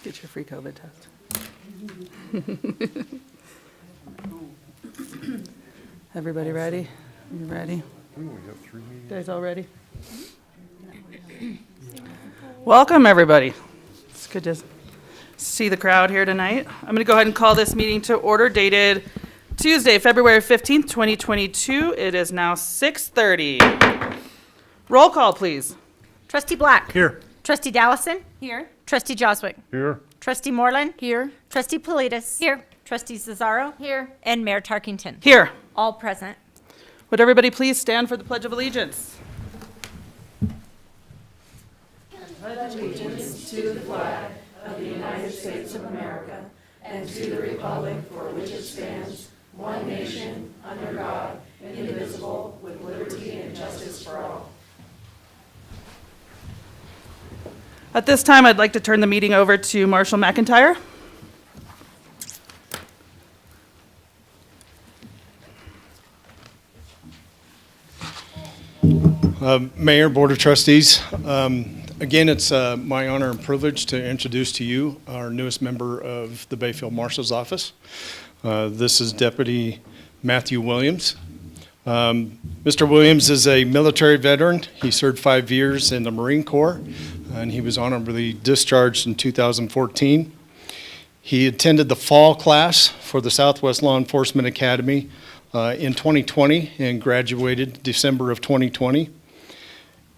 Get your free COVID test. Everybody ready? You ready? Guys all ready? Welcome, everybody. It's good to see the crowd here tonight. I'm going to go ahead and call this meeting to order, dated Tuesday, February 15th, 2022. It is now 6:30. Roll call, please. Trustee Black. Here. Trustee Dallison. Here. Trustee Joswick. Here. Trustee Moreland. Here. Trustee Politis. Here. Trustee Cesaro. Here. And Mayor Tarkington. Here. All present. Would everybody please stand for the Pledge of Allegiance? At this time, I'd like to turn the meeting over to Marshall McIntyre. Mayor, Board of Trustees, again, it's my honor and privilege to introduce to you our newest member of the Bayfield Marshal's Office. This is Deputy Matthew Williams. Mr. Williams is a military veteran. He served 5 years in the Marine Corps, and he was honorably discharged in 2014. He attended the fall class for the Southwest Law Enforcement Academy in 2020 and graduated December of 2020.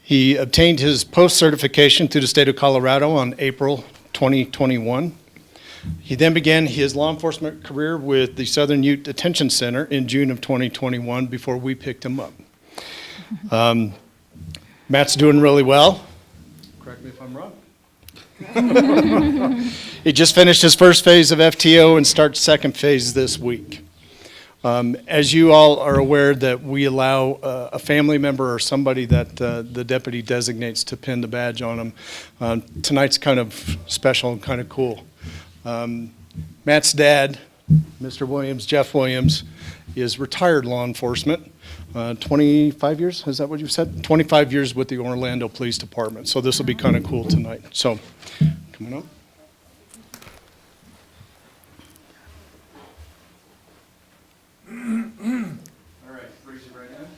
He obtained his post-certification through the state of Colorado on April 2021. He then began his law enforcement career with the Southern Youth Detention Center in June of 2021 before we picked him up. Matt's doing really well. Correct me if I'm wrong. He just finished his first phase of FTO and starts second phase this week. As you all are aware that we allow a family member or somebody that the deputy designates to pin the badge on them. Tonight's kind of special and kind of cool. Matt's dad, Mr. Williams, Jeff Williams, is retired law enforcement. 25 years, is that what you said? 25 years with the Orlando Police Department. So this will be kind of cool tonight. So, coming up. All right, raise your right hand.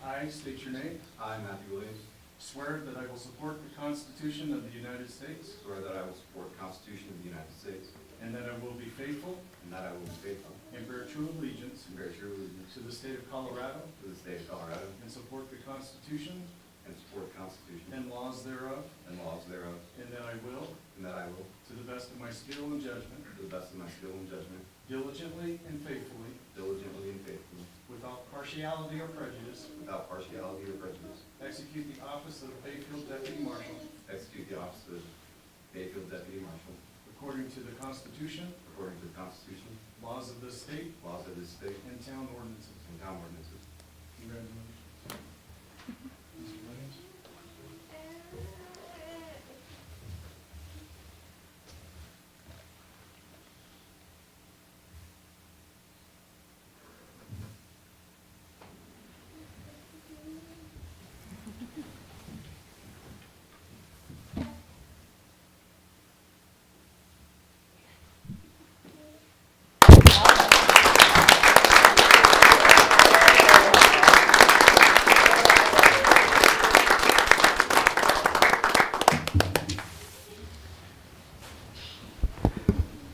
I state your name. I, Matthew Williams, Swear that I will support the Constitution of the United States swear that I will support the Constitution of the United States and that I will be faithful and that I will be faithful and bear true allegiance and bear true allegiance to the state of Colorado to the state of Colorado and support the Constitution and support the Constitution and laws thereof, and laws thereof, and that I will, and that I will, to the best of my skill and judgment, to the best of my skill and judgment, diligently and faithfully, diligently and faithfully, without partiality or prejudice, without partiality or prejudice, execute the office of Bayfield Deputy Marshal execute the office of Bayfield Deputy Marshal according to the Constitution, according to the Constitution, laws of this state, laws of this state, and town ordinances. and town ordinances. Congratulations. Mr. Williams.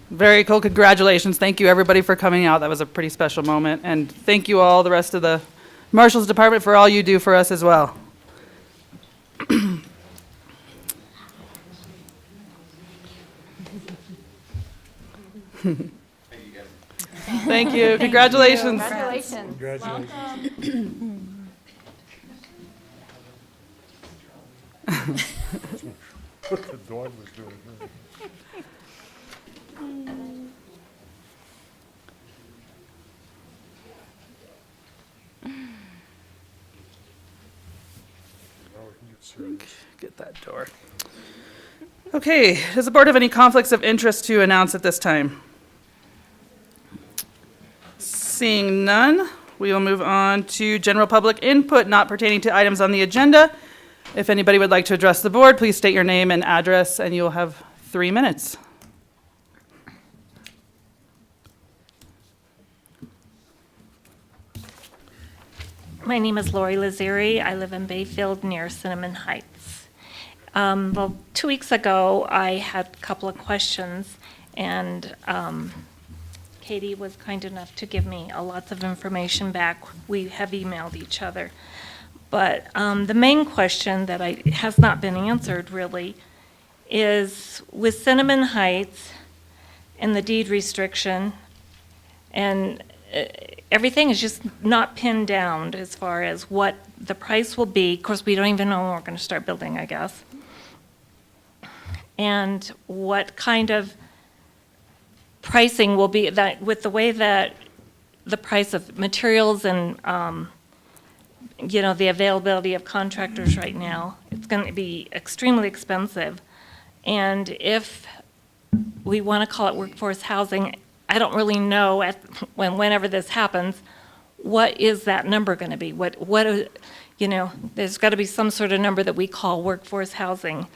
Very cool. Congratulations. Thank you, everybody, for coming out. That was a pretty special moment. And thank you all, the rest of the Marshal's Department, for all you do for us as well. Thank you. Congratulations. Congratulations. The dog was doing it. Get that door. Okay, does the board have any conflicts of interest to announce at this time? Seeing none, we will move on to general public input not pertaining to items on the agenda. If anybody would like to address the board, please state your name and address, and you'll have 3 minutes. My name is Lori Lazeri. I live in Bayfield near Cinnamon Heights. Well, 2 weeks ago, I had a couple of questions, and Katie was kind enough to give me lots of information back. We have emailed each other. But the main question that has not been answered really is with Cinnamon Heights and the deed restriction, and everything is just not pinned down as far as what the price will be. Of course, we don't even know when we're going to start building, I guess. And what kind of pricing will be that with the way that the price of materials and the availability of contractors right now, it's going to be extremely expensive. And if we want to call it workforce housing, I don't really know whenever this happens, what is that number going to be? There's got to be some sort of number that we call workforce housing.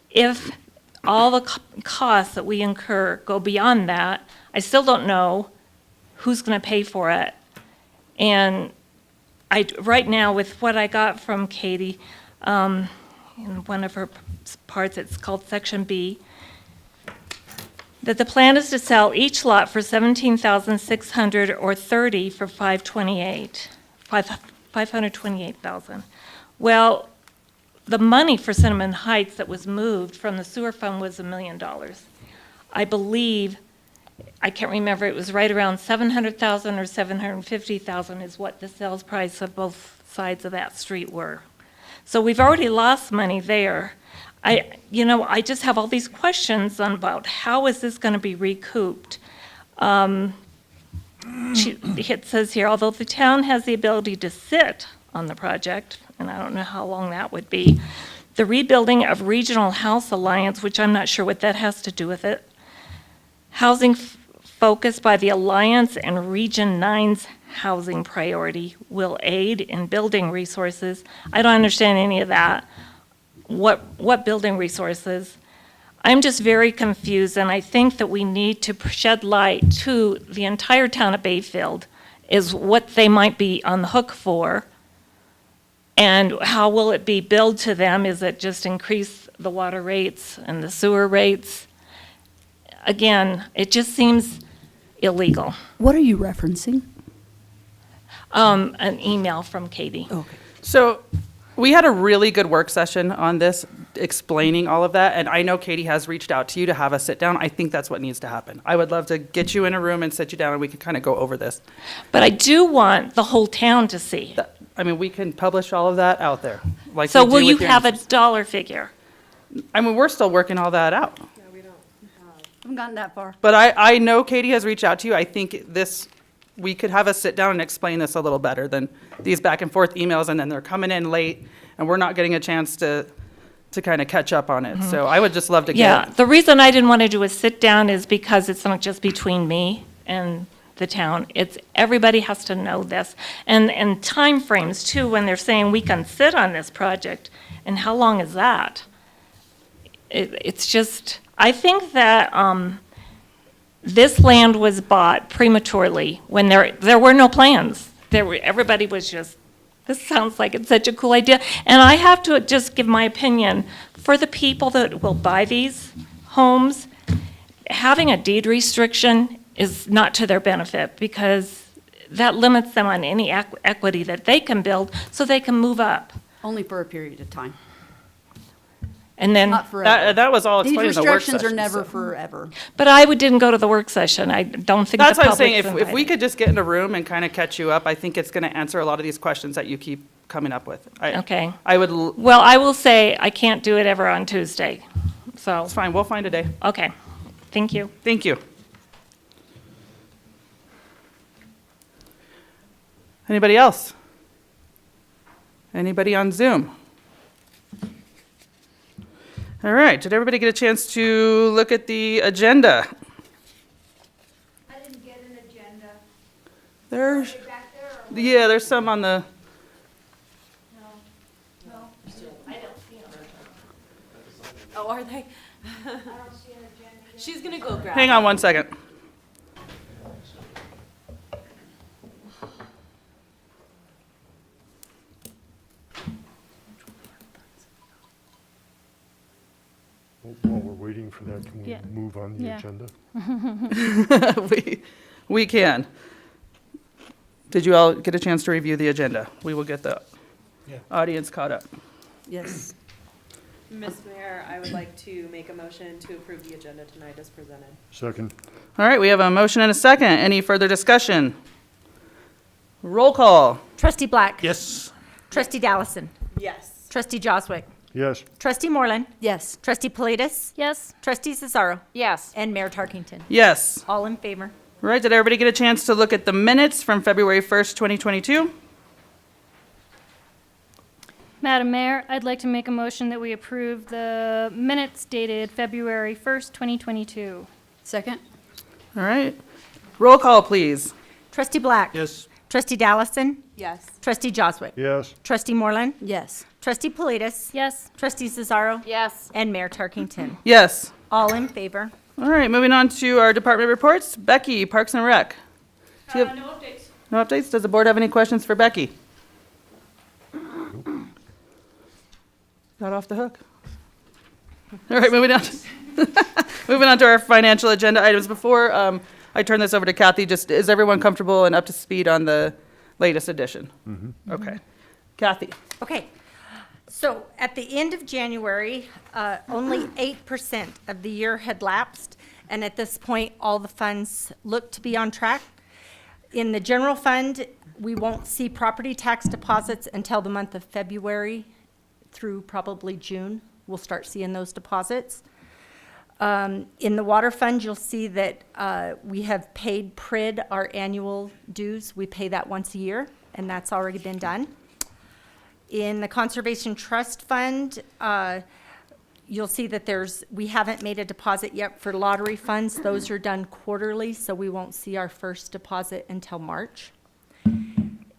If all the costs that we incur go beyond that, I still don't know who's going to pay for it. And right now, with what I got from Katie, in one of her parts, it's called Section B, that the plan is to sell each lot for $17,600 or 30 for $528,000. Well, the money for Cinnamon Heights that was moved from the sewer fund was $1 million. I believe, I can't remember, it was right around $700,000 or $750,000 is what the sales price of both sides of that street were. So we've already lost money there. I just have all these questions about how is this going to be recouped. It says here, although the town has the ability to sit on the project, and I don't know how long that would be, the rebuilding of Regional House Alliance, which I'm not sure what that has to do with it, housing focused by the Alliance and Region 9's housing priority will aid in building resources. I don't understand any of that. What building resources? I'm just very confused, and I think that we need to shed light to the entire town of Bayfield is what they might be on the hook for, and how will it be billed to them? Is it just increase the water rates and the sewer rates? Again, it just seems illegal. What are you referencing? An email from Katie. Okay. So we had a really good work session on this, explaining all of that, and I know Katie has reached out to you to have us sit down. I think that's what needs to happen. I would love to get you in a room and sit you down, and we can kind of go over this. But I do want the whole town to see. We can publish all of that out there. Like So we do will you with your have a answers. dollar figure? We're still working all that out. Haven't gotten that far. But I know Katie has reached out to you. I think we could have us sit down and explain this a little better than these back and forth emails, and then they're coming in late, and we're not getting a chance to kind of catch up on it. So I would just love to get. Yeah, the reason I didn't want to do a sit-down is because it's not just between me and the town. It's, everybody has to know this. And timeframes too, when they're saying we can sit on this project, and how long is that? It's just, I think that this land was bought prematurely when there were no plans. Everybody was just, this sounds like it's such a cool idea. And I have to just give my opinion, for the people that will buy these homes, having a deed restriction is not to their benefit, because that limits them on any equity that they can build so they can move up. Only for a period of time, And then, not forever. That was all These explained in the work restrictions session. are never so. forever. but I didn't go to the work session. I don't think the That's what I'm public's saying. If we invited. could just get in a room and kind of catch you up, I think it's going to answer a lot of these questions that you keep coming up with. Okay. I would. Well, I will say I can't do it ever on Tuesday. So, It's fine. We'll find a day. okay. Thank you. Thank you. Anybody else? Anybody on Zoom? All right, did everybody get a chance to look at the agenda? I didn't get an agenda. There's, Back there or? yeah, there's some on the, No. I don't. Oh, are they? She's gonna go grab. Hang on one second. While we're waiting for that, can we Yeah. move on the Yeah. agenda? We can. Did you all get a chance to review the agenda? We will get the audience caught up. Yes. Ms. Mayor, I would like to make a motion to approve the agenda tonight as presented. Second. All right, we have a motion and a second. Any further discussion? Roll call. Trustee Black. Yes. Trustee Dallison. Yes. Trustee Joswick. Yes. Trustee Moreland. Yes. Trustee Politis. Yes. Trustee Cesaro. Yes. And Mayor Tarkington. Yes. All in favor. All right, did everybody get a chance to look at the minutes from February 1st, 2022? Madam Mayor, I'd like to make a motion that we approve the minutes dated February 1st, 2022. Second? All right. Roll call, please. Trustee Black. Yes. Trustee Dallison. Yes. Trustee Joswick. Yes. Trustee Moreland. Yes. Trustee Politis. Yes. Trustee Cesaro. Yes. And Mayor Tarkington. Yes. All in favor. All right, moving on to our department reports. Becky, Parks and Rec. Do you have- No updates. No updates? Does the board have any questions for Becky? Got off the hook. All right, moving on. Moving on to our financial agenda items. Before I turn this over to Kathy, just is everyone comfortable and up to speed on the latest edition? Okay. Kathy. Okay. So at the end of January, only 8% of the year had lapsed. And at this point, all the funds look to be on track. In the general fund, we won't see property tax deposits until the month of February through probably June. We'll start seeing those deposits. In the water fund, you'll see that we have paid PRID, our annual dues. We pay that once a year, and that's already been done. In the Conservation Trust Fund, you'll see that we haven't made a deposit yet for lottery funds. Those are done quarterly, so we won't see our first deposit until March.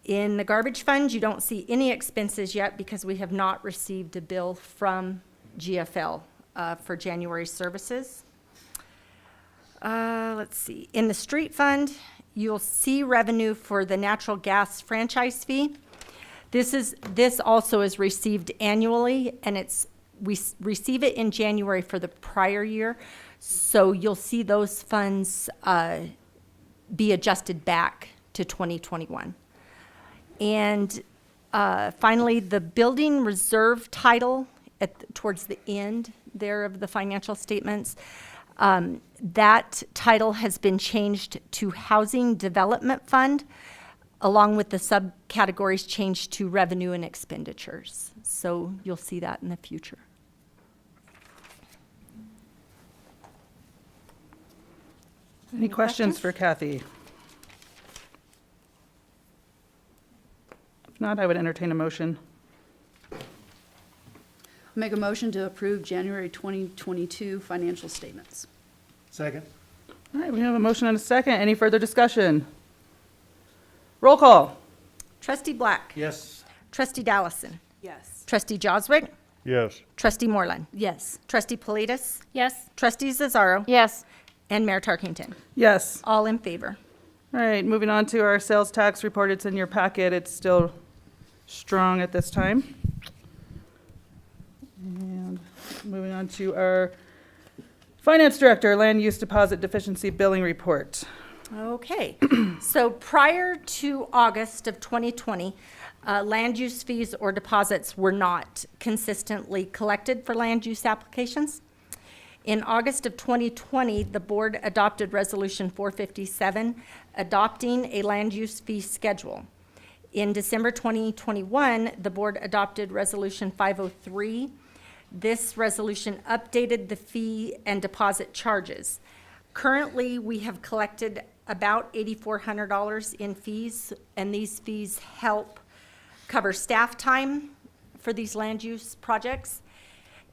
In the garbage fund, you don't see any expenses yet because we have not received a bill from GFL for January services. Let's see. In the street fund, you'll see revenue for the natural gas franchise fee. This also is received annually, and we receive it in January for the prior year. So you'll see those funds be adjusted back to 2021. And finally, the building reserve title towards the end there of the financial statements, that title has been changed to Housing Development Fund, along with the subcategories changed to revenue and expenditures. So you'll see that in the future. Any questions for Kathy? If not, I would entertain a motion. Make a motion to approve January 2022 financial statements. Second. All right, we have a motion and a second. Any further discussion? Roll call. Trustee Black. Yes. Trustee Dallison. Yes. Trustee Joswick. Yes. Trustee Moreland. Yes. Trustee Politis. Yes. Trustee Cesaro. Yes. And Mayor Tarkington. Yes. All in favor. All right, moving on to our sales tax report. It's in your packet. It's still strong at this time. And moving on to our Finance Director, Land Use Deposit Deficiency Billing Report. Okay, so prior to August of 2020, land use fees or deposits were not consistently collected for land use applications. In August of 2020, the board adopted Resolution 457, adopting a land use fee schedule. In December 2021, the board adopted Resolution 503. This resolution updated the fee and deposit charges. Currently, we have collected about $8,400 in fees, and these fees help cover staff time for these land use projects.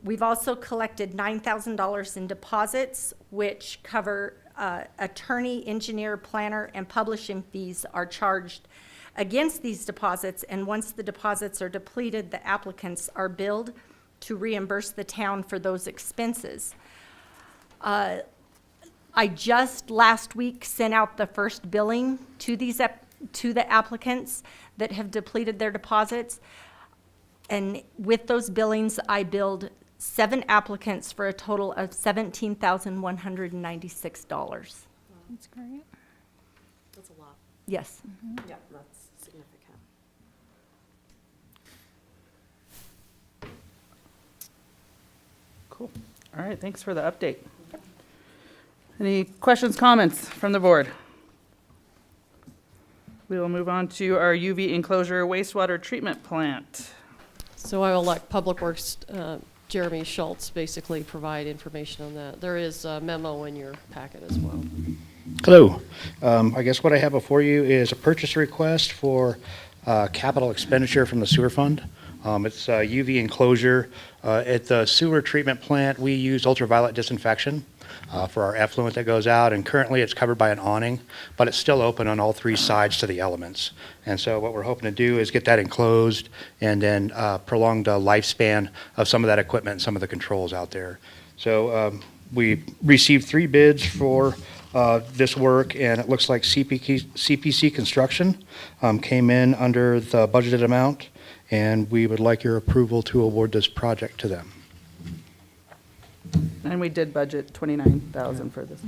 We've also collected $9,000 in deposits, which cover attorney, engineer, planner, and publishing fees are charged against these deposits. And once the deposits are depleted, the applicants are billed to reimburse the town for those expenses. I just last week sent out the first billing to to the applicants that have depleted their deposits. And with those billings, I billed 7 applicants for a total of $17,196. That's great. That's a lot. Yes. Yeah, that's significant. Cool. All right, thanks for the update. Any questions, comments from the board? We will move on to our UV enclosure wastewater treatment plant. So I will let Public Works, Jeremy Schultz, basically provide information on that. There is a memo in your packet as well. Hello. I guess what I have before you is a purchase request for capital expenditure from the sewer fund. It's a UV enclosure. At the sewer treatment plant, we use ultraviolet disinfection for our effluent that goes out, and currently it's covered by an awning, but it's still open on all 3 sides to the elements. And so what we're hoping to do is get that enclosed and then prolong the lifespan of some of that equipment and some of the controls out there. So we received 3 bids for this work, and it looks like CPC Construction came in under the budgeted amount, and we would like your approval to award this project to them. And we did budget 29,000 for this.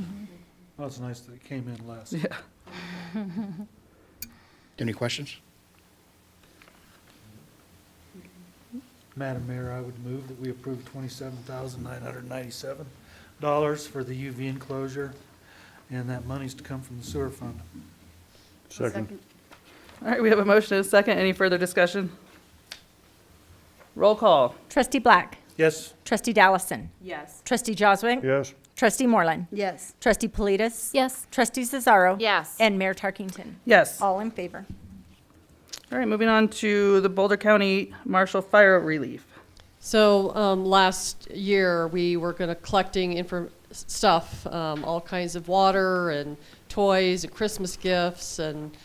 Well, it's nice that it came in less. Yeah. Any questions? Madam Mayor, I would move that we approve $27,997 for the UV enclosure, and that money's to come from the sewer fund. Second. All right, we have a motion and a second. Any further discussion? Roll call. Trustee Black. Yes. Trustee Dallison. Yes. Trustee Joswick. Yes. Trustee Moreland. Yes. Trustee Politis. Yes. Trustee Cesaro. Yes. And Mayor Tarkington. Yes. All in favor. All right, moving on to the Boulder County Marshal Fire Relief. So last year, we were going to collecting stuff, all kinds of water and toys and Christmas gifts and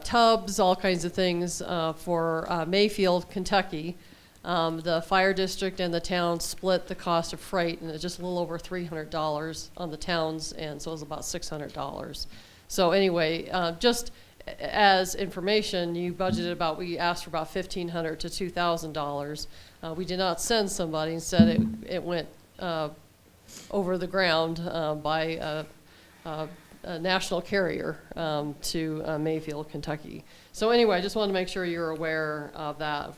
tubs, all kinds of things for Mayfield, Kentucky. The fire district and the town split the cost of freight, and it's just a little over $300 on the towns, and so it was about $600. So anyway, just as information, you budgeted about, we asked for about $1,500 to $2,000. We did not send somebody. Instead, it went over the ground by a national carrier to Mayfield, Kentucky. So anyway, I just wanted to make sure you're aware of that.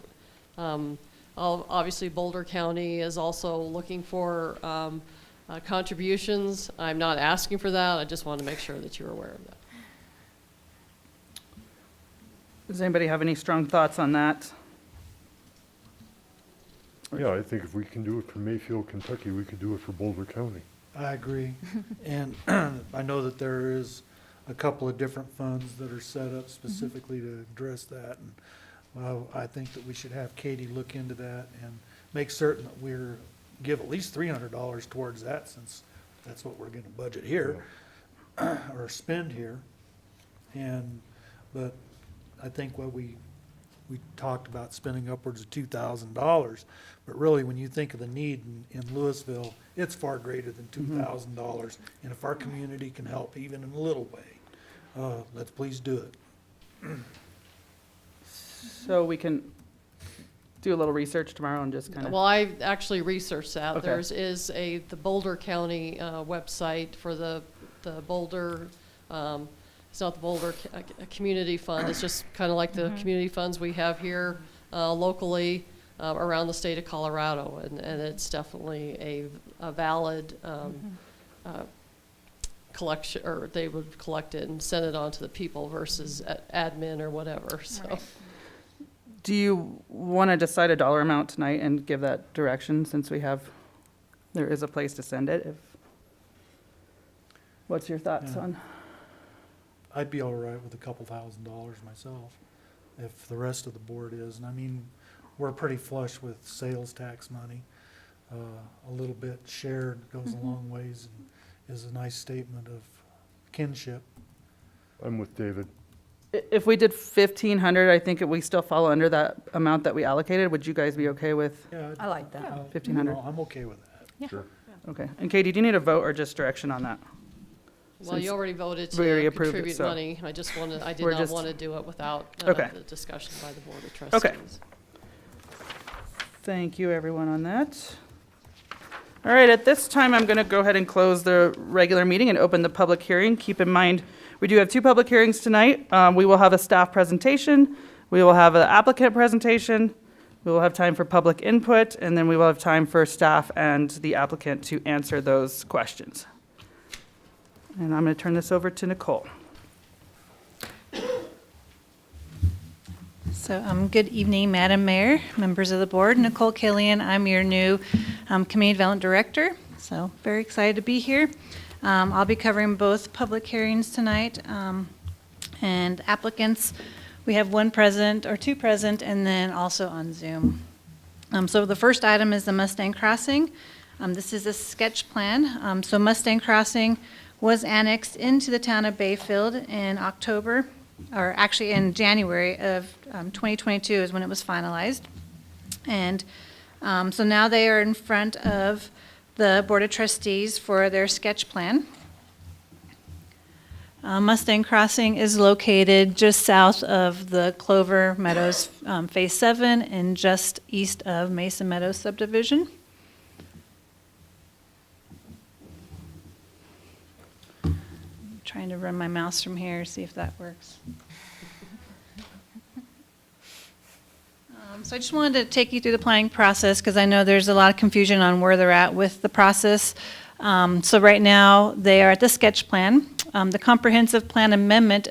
Obviously, Boulder County is also looking for contributions. I'm not asking for that. I just want to make sure that you're aware of that. Does anybody have any strong thoughts on that? Yeah, I think if we can do it for Mayfield, Kentucky, we could do it for Boulder County. I agree. And I know that there is a couple of different funds that are set up specifically to address that. And well, I think that we should have Katie look into that and make certain that give at least $300 towards that, since that's what we're gonna budget here, or spend here. But I think what we talked about spending upwards of $2,000, but really, when you think of the need in Louisville, it's far greater than $2,000. And if our community can help even in a little way, let's please do it. So we can do a little research tomorrow and just kind of. Well, I actually researched that. Okay. There's the Boulder County website for the Boulder, it's not the Boulder Community Fund, it's just kind of like the community funds we have here locally around the state of Colorado, and it's definitely a valid collection, or they would collect it and send it on to the people versus admin or whatever, so. Right. Do you want to decide a dollar amount tonight and give that direction, since there is a place to send it? What's your thoughts Yeah. on? I'd be all right with a couple $1,000s myself, if the rest of the board is. And I mean, we're pretty flush with sales tax money. A little bit shared goes a long ways and is a nice statement of kinship. I'm with David. If we did 1,500, I think we still fall under that amount that we allocated. Would you guys be okay with? Yeah, I like that. 1,500. I'm okay with that. Sure. Okay. And Katie, do you need a vote or just direction on that? Well, you already voted we already to approved it, contribute so money. I just wanted, I did we're not just- want to do it without Okay. the discussion by the Board of Okay. Trustees. Thank you, everyone, on that. All right, at this time, I'm going to go ahead and close the regular meeting and open the public hearing. Keep in mind, we do have 2 public hearings tonight. We will have a staff presentation. We will have an applicant presentation. We will have time for public input, and then we will have time for staff and the applicant to answer those questions. And I'm going to turn this over to Nicole. So, good evening, Madam Mayor, members of the board. Nicole Killian, I'm your new Community Development Director, so very excited to be here. I'll be covering both public hearings tonight, and applicants. We have 1 present or 2 present, and then also on Zoom. So the first item is the Mustang Crossing. This is a sketch plan. So Mustang Crossing was annexed into the town of Bayfield in October, or actually in January of 2022 is when it was finalized. And so now they are in front of the Board of Trustees for their sketch plan. Mustang Crossing is located just south of the Clover Meadows Phase 7 and just east of Mesa Meadows subdivision. I'm trying to run my mouse from here, see if that works. So I just wanted to take you through the planning process because I know there's a lot of confusion on where they're at with the process. So right now, they are at the sketch plan. The comprehensive plan amendment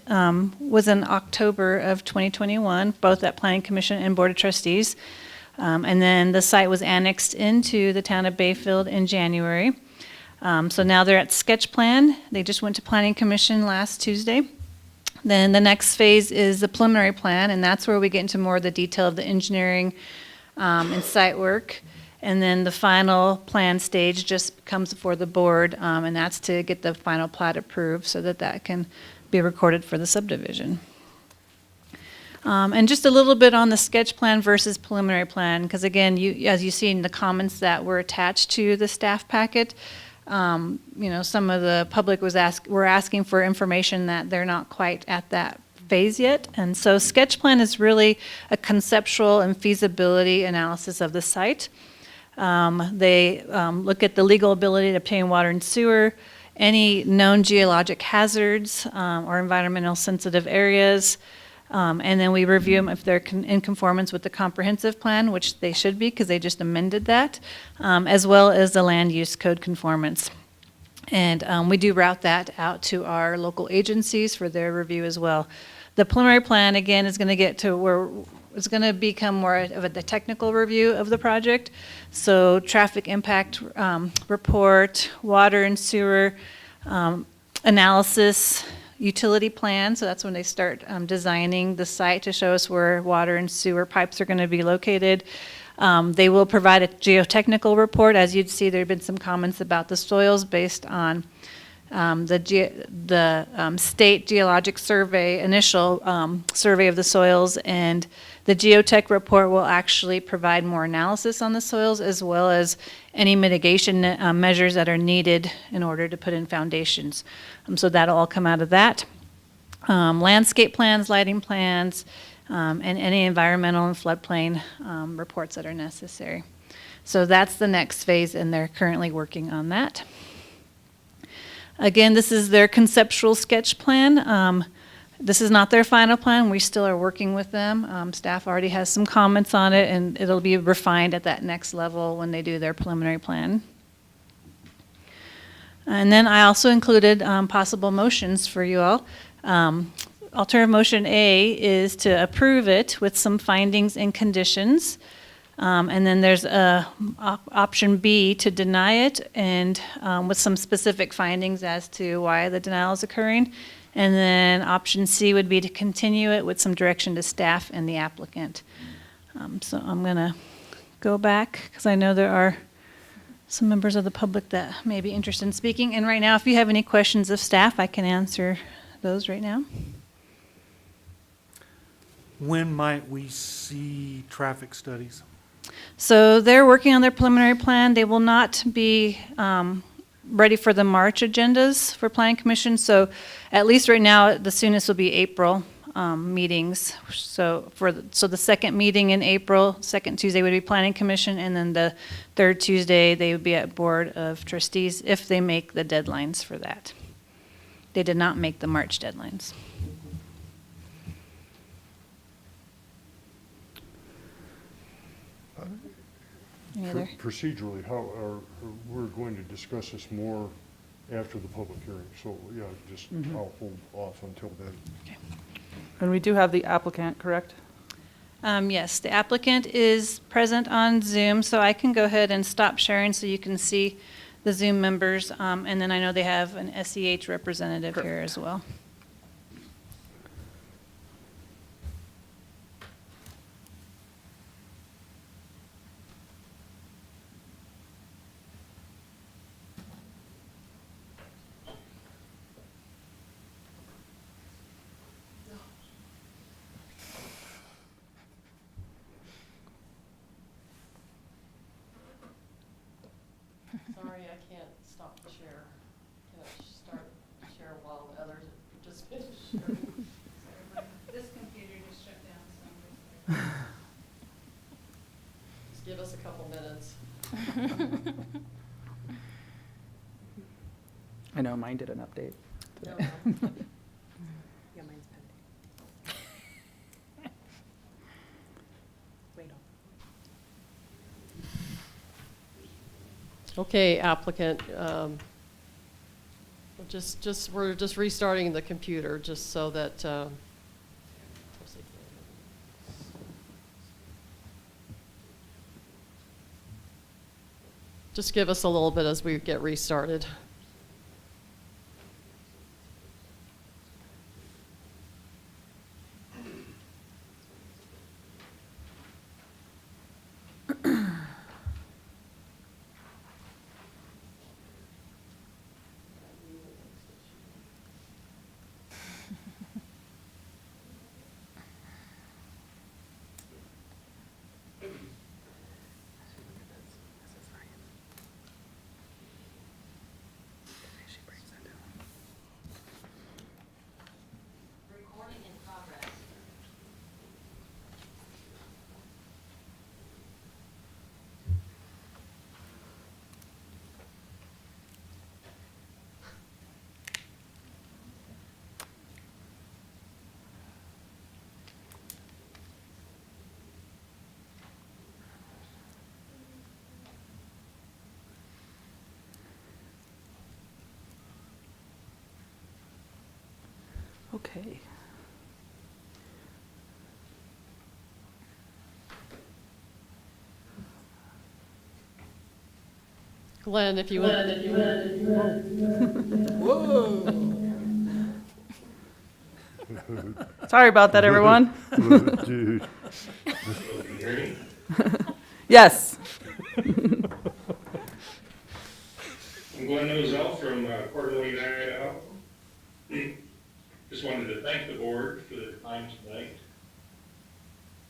was in October of 2021, both at Planning Commission and Board of Trustees. And then the site was annexed into the town of Bayfield in January. So now they're at sketch plan. They just went to Planning Commission last Tuesday. Then the next phase is the preliminary plan, and that's where we get into more of the detail of the engineering and site work. And then the final plan stage just comes before the board, and that's to get the final plat approved so that that can be recorded for the subdivision. And just a little bit on the sketch plan versus preliminary plan, because again, as you see in the comments that were attached to the staff packet, some of the public were asking for information that they're not quite at that phase yet. And so sketch plan is really a conceptual and feasibility analysis of the site. They look at the legal ability to obtain water and sewer, any known geologic hazards or environmental sensitive areas, and then we review them if they're in conformance with the comprehensive plan, which they should be because they just amended that, as well as the land use code conformance. And we do route that out to our local agencies for their review as well. The preliminary plan, again, is going to get to where it's going to become more of a technical review of the project. So traffic impact report, water and sewer analysis, utility plan. So that's when they start designing the site to show us where water and sewer pipes are going to be located. They will provide a geotechnical report. As you'd see, there have been some comments about the soils based on the state geologic survey, initial survey of the soils, and the geotech report will actually provide more analysis on the soils as well as any mitigation measures that are needed in order to put in foundations. So that'll all come out of that. Landscape plans, lighting plans, and any environmental and floodplain reports that are necessary. So that's the next phase, and they're currently working on that. Again, this is their conceptual sketch plan. This is not their final plan. We still are working with them. Staff already has some comments on it, and it'll be refined at that next level when they do their preliminary plan. And then I also included possible motions for you all. Alternative motion A is to approve it with some findings and conditions. And then there's option B to deny it and with some specific findings as to why the denial is occurring. And then option C would be to continue it with some direction to staff and the applicant. So I'm going to go back because I know there are some members of the public that may be interested in speaking. And right now, if you have any questions of staff, I can answer those right now. when might we see traffic studies? So they're working on their preliminary plan. They will not be ready for the March agendas for Planning Commission. So at least right now, the soonest will be April meetings. So so the second meeting in April, second Tuesday would be Planning Commission, and then the third Tuesday, they would be at Board of Trustees if they make the deadlines for that. They did not make the March deadlines. Any other? Procedurally, we're going to discuss this more after the public hearing, so, yeah, just, I'll hold off until then. And we do have the applicant, correct? Yes, the applicant is present on Zoom, so I can go ahead and stop sharing so you can see the Zoom members. And then I know they have an SEH representative here as well. Sorry, I can't stop the share. Can I start the share while the others just finish sharing? This computer just shut down, so. Just give us a couple minutes. I know mine did an update. No, today. no. Yeah, mine's pending. Wait on. Okay, applicant, we're just restarting the computer just so that, just give us a little bit as we get restarted. Okay. Glenn, if you would. Sorry about that, everyone. Dude. Yes. I'm Glenn Nozell from Coeur d'Alene, Idaho. Just wanted to thank the board for the time tonight.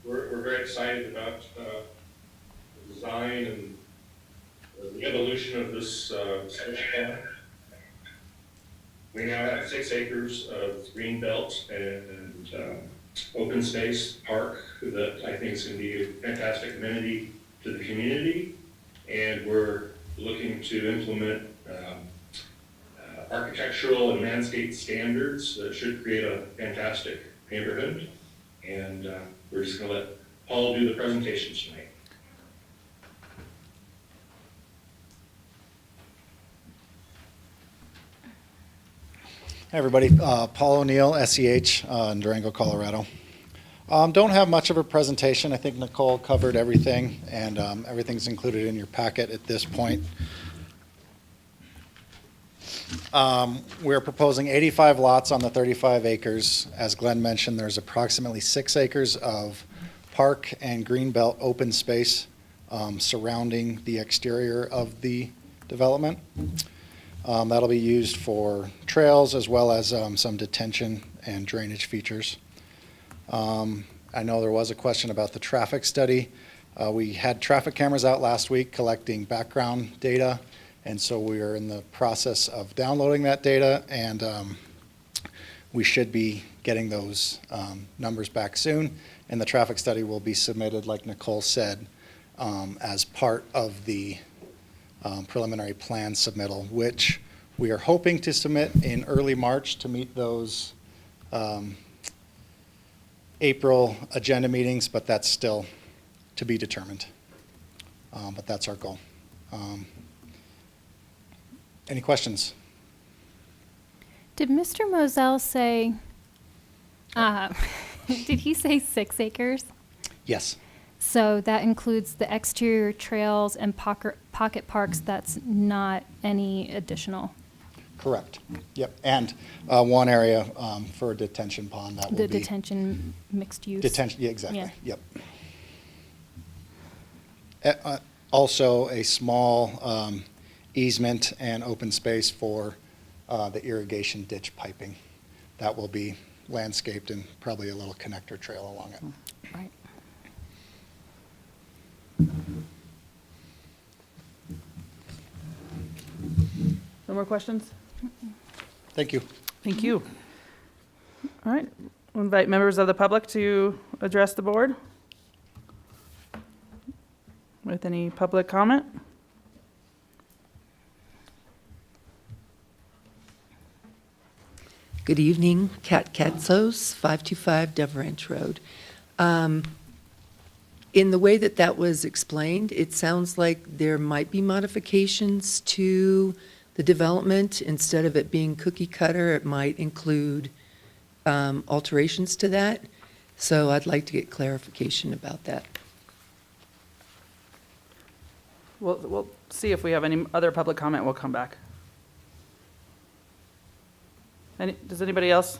We're very excited about the design and the evolution of this sketch plan. We now have 6 acres of green belt and open space park that I think is going to be a fantastic amenity to the community. And we're looking to implement architectural and landscape standards that should create a fantastic neighborhood. And we're just going to let Paul do the presentation tonight. Hi, everybody. Paul O'Neill, SEH in Durango, Colorado. Don't have much of a presentation. I think Nicole covered everything, and everything's included in your packet at this point. We're proposing 85 lots on the 35 acres. As Glenn mentioned, there's approximately 6 acres of park and greenbelt open space surrounding the exterior of the development. That'll be used for trails as well as some detention and drainage features. I know there was a question about the traffic study. We had traffic cameras out last week collecting background data, and so we are in the process of downloading that data, and we should be getting those numbers back soon, and the traffic study will be submitted, like Nicole said, as part of the preliminary plan submittal, which we are hoping to submit in early March to meet those April agenda meetings, but that's still to be determined. But that's our goal. Any questions? Did Mr. Moselle say, did he say 6 acres? Yes. So that includes the exterior trails and pocket parks, that's not any additional? Correct. Yep. And one area for a detention pond that will be. The detention mixed use? Detention, yeah, exactly. Yeah. Yep. Also, a small easement and open space for the irrigation ditch piping. That will be landscaped and probably a little connector trail along it. Right. No more questions? Thank you. Thank you. All right, we'll invite members of the public to address the board with any public comment. Good evening, Kat Katzos, 525 Dove Ranch Road. In the way that that was explained, it sounds like there might be modifications to the development. Instead of it being cookie cutter, it might include alterations to that. So I'd like to get clarification about that. We'll see if we have any other public comment. We'll come back. Does anybody else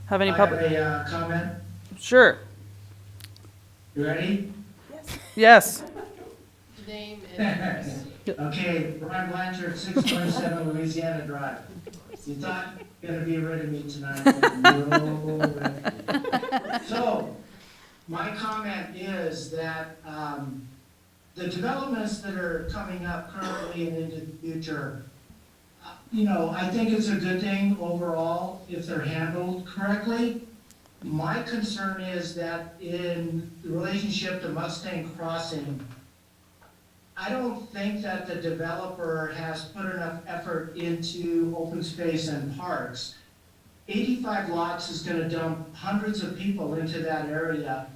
have any public? I have a comment. Sure. You ready? Yes. Name and address. Okay, Brian Blanchard, 627 Louisiana Drive. You thought you were going to be rid of me tonight. But no. So, my comment is that the developments that are coming up currently and into the future, I think it's a good thing overall if they're handled correctly. My concern is that in the relationship to Mustang Crossing, I don't think that the developer has put enough effort into open space and parks. 85 lots is going to dump hundreds of people into that area.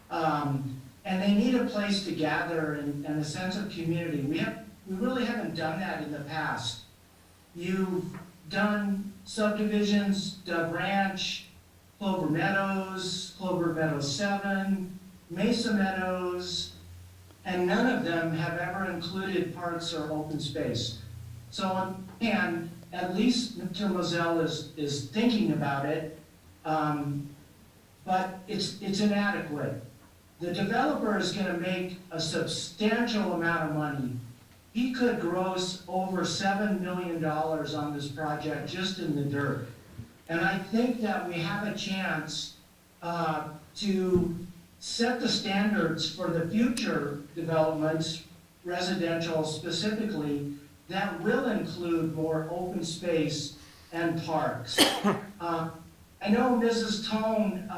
And they need a place to gather and a sense of community. We really haven't done that in the past. You've done subdivisions, Dove Ranch, Clover Meadows 7, Mesa Meadows, and none of them have ever included parks or open space. So, and at least Mr. Moselle is thinking about it, but it's inadequate. The developer is going to make a substantial amount of money. He could gross over $7 million on this project just in the dirt. And I think that we have a chance to set the standards for the future developments, residential specifically, that will include more open space and parks. I know Mrs. Tone,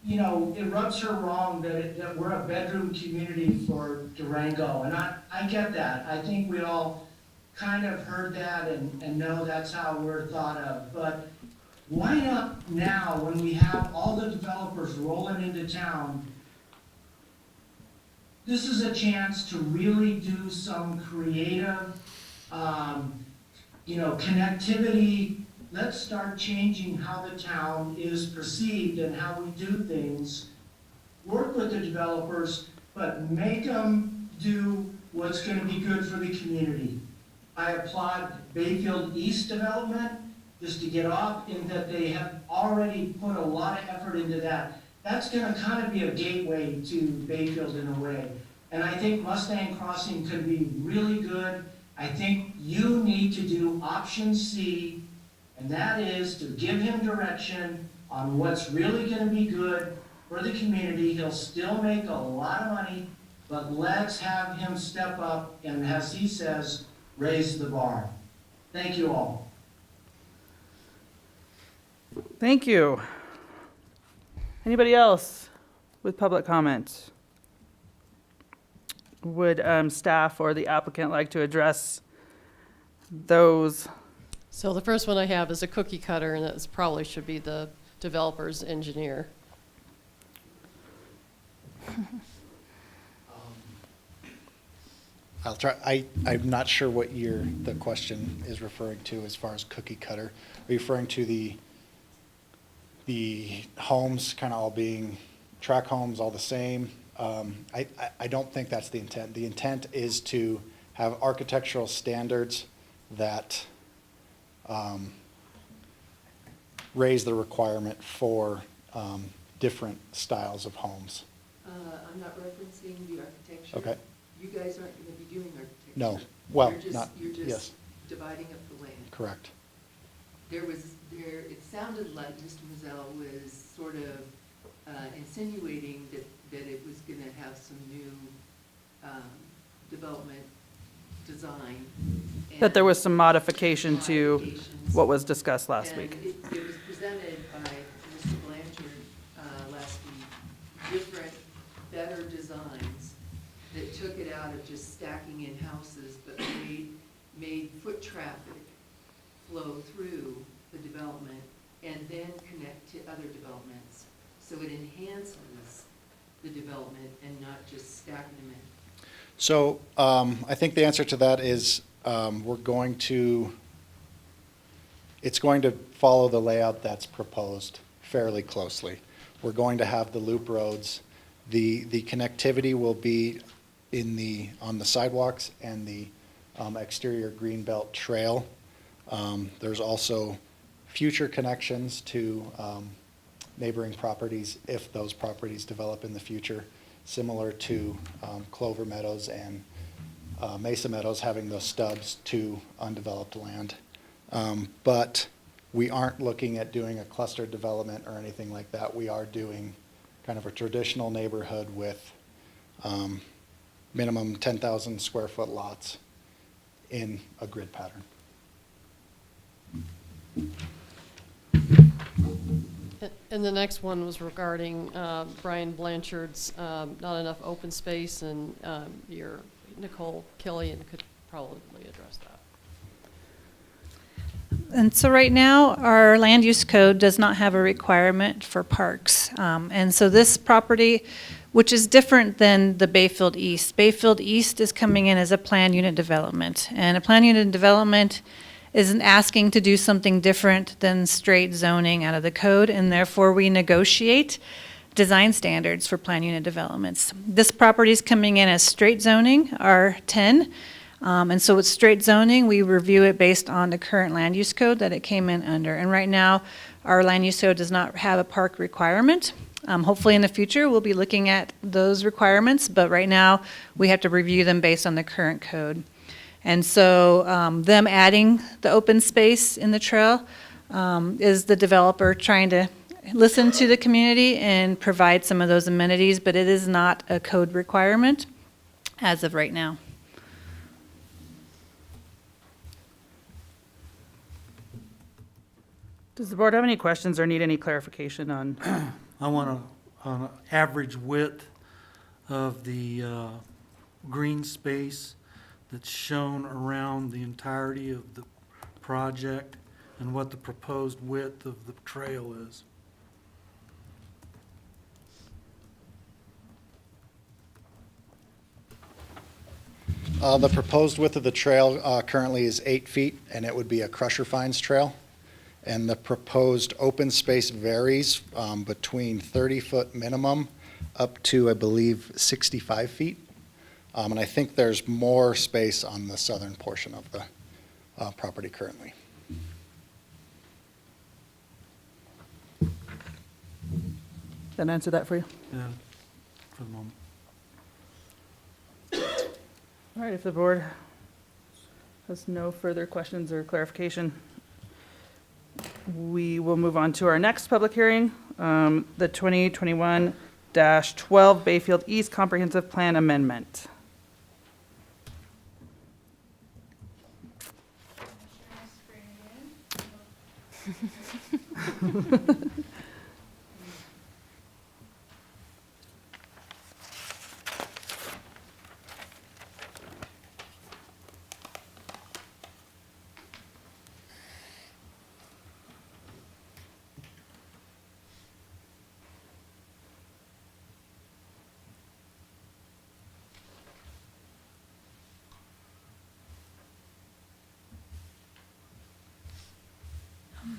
it rubs her wrong that we're a bedroom community for Durango, and I get that. I think we all kind of heard that and know that's how we're thought of. But why not now, when we have all the developers rolling into town, this is a chance to really do some creative, connectivity. Let's start changing how the town is perceived and how we do things. Work with the developers, but make them do what's going to be good for the community. I applaud Bayfield East development, just to get off, in that they have already put a lot of effort into that. That's going to kind of be a gateway to Bayfield in a way. And I think Mustang Crossing could be really good. I think you need to do option C, and that is to give him direction on what's really gonna be good for the community. He'll still make a lot of money, but let's have him step up and, as he says, raise the bar. Thank you all. Thank you. Anybody else with public comment? Would staff or the applicant like to address those? So the first one I have is a cookie cutter, and that probably should be the developer's engineer. I'll try. I'm not sure what the question is referring to as far as cookie cutter. Are you referring to the homes kind of all being track homes, all the same? I don't think that's the intent. The intent is to have architectural standards that raise the requirement for different styles of homes. I'm not referencing the architecture. Okay. You guys aren't going to be doing architecture. No. Well, You're just, not, you're just yes, dividing up the land. correct. It sounded like Mr. Mazzell was sort of insinuating that it was going to have some new development design. That there was some modification to modifications. what was discussed last week. And it was presented by Mr. Blanchard last week, different, better designs that took it out of just stacking in houses, but made foot traffic flow through the development and then connect to other developments. So it enhances the development and not just stacking them in. So I think the answer to that is it's going to follow the layout that's proposed fairly closely. We're going to have the loop roads. The connectivity will be on the sidewalks and the exterior greenbelt trail. There's also future connections to neighboring properties if those properties develop in the future, similar to Clover Meadows and Mesa Meadows having those stubs to undeveloped land. But we aren't looking at doing a cluster development or anything like that. We are doing kind of a traditional neighborhood with minimum 10,000 square foot lots in a grid pattern. And the next one was regarding Brian Blanchard's not enough open space, and your Nicole Killian could probably address that. And so right now, our land use code does not have a requirement for parks. And so this property, which is different than the Bayfield East. Bayfield East is coming in as a planned unit development. And a planned unit development isn't asking to do something different than straight zoning out of the code, and therefore we negotiate design standards for planned unit developments. This property is coming in as straight zoning, R10. And so with straight zoning, we review it based on the current land use code that it came in under. And right now, our land use code does not have a park requirement. Hopefully in the future, we'll be looking at those requirements, but right now, we have to review them based on the current code. And so them adding the open space in the trail is the developer trying to listen to the community and provide some of those amenities, but it is not a code requirement as of right now. Does the board have any questions or need any clarification on? I want an average width of the green space that's shown around the entirety of the project and what the proposed width of the trail is. The proposed width of the trail currently is 8 feet, and it would be a crusher fines trail. And the proposed open space varies between 30-foot minimum up to, I believe, 65 feet. And I think there's more space on the southern portion of the property currently. That answer that for you? Yeah, for the moment. All right, if the board has no further questions or clarification, We will move on to our next public hearing, the 2021-12 Bayfield East Comprehensive Plan Amendment.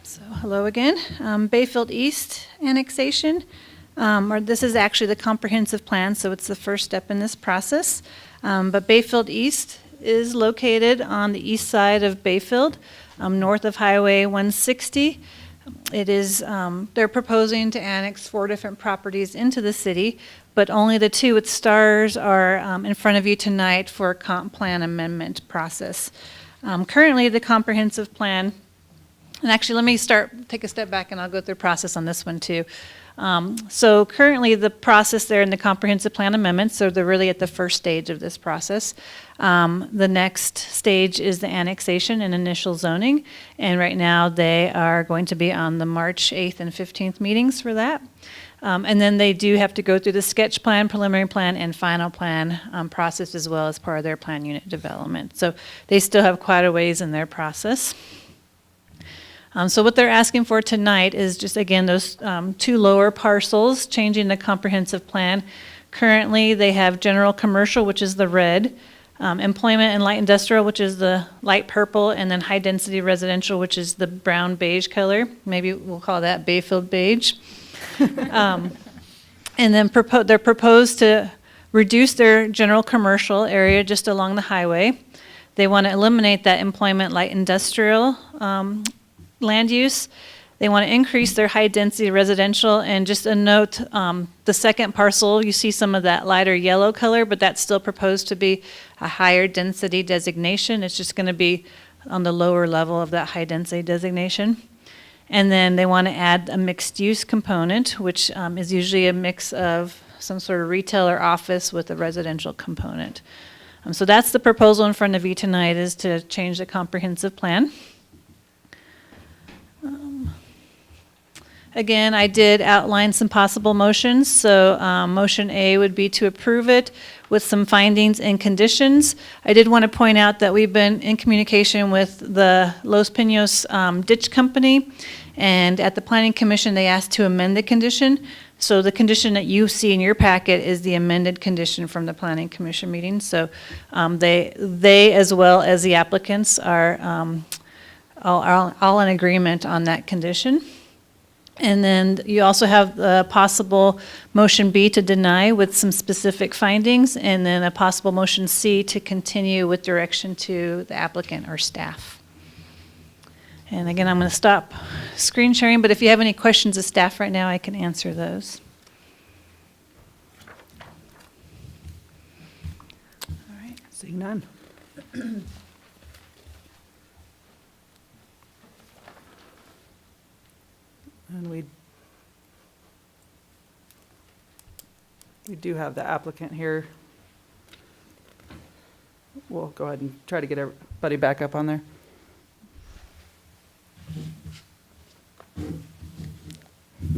So, hello again. Bayfield East annexation, or this is actually the comprehensive plan, so it's the first step in this process. But Bayfield East is located on the east side of Bayfield, north of Highway 160. It is, they're proposing to annex 4 different properties into the city, but only the 2 with stars are in front of you tonight for a comp plan amendment process. Currently, the comprehensive plan, and actually, let me take a step back, and I'll go through the process on this one too. So currently, the process there in the comprehensive plan amendment, so they're really at the first stage of this process. The next stage is the annexation and initial zoning, and right now they are going to be on the March 8th and 15th meetings for that. And then they do have to go through the sketch plan, preliminary plan, and final plan process as well as part of their plan unit development. So they still have quite a ways in their process. So what they're asking for tonight is just, again, those 2 lower parcels, changing the comprehensive plan. Currently, they have general commercial, which is the red, employment and light industrial, which is the light purple, and then high-density residential, which is the brown beige color. Maybe we'll call that Bayfield beige. And then they're proposed to reduce their general commercial area just along the highway. They want to eliminate that employment light industrial land use. They want to increase their high-density residential, and just a note, the second parcel, you see some of that lighter yellow color, but that's still proposed to be a higher density designation. It's just going to be on the lower level of that high-density designation. And then they want to add a mixed-use component, which is usually a mix of some sort of retail or office with a residential component. So that's the proposal in front of you tonight, is to change the comprehensive plan. Again, I did outline some possible motions. So motion A would be to approve it with some findings and conditions. I did want to point out that we've been in communication with the Los Pinos Ditch Company, and at the Planning Commission, they asked to amend the condition. So the condition that you see in your packet is the amended condition from the Planning Commission meeting. So they as well as the applicants are all in agreement on that condition. And then you also have the possible motion B to deny with some specific findings, and then a possible motion C to continue with direction to the applicant or staff. And again, I'm going to stop screen sharing, but if you have any questions of staff right now, I can answer those. All right, seeing none. And we do have the applicant here. We'll go ahead and try to get everybody back up on there.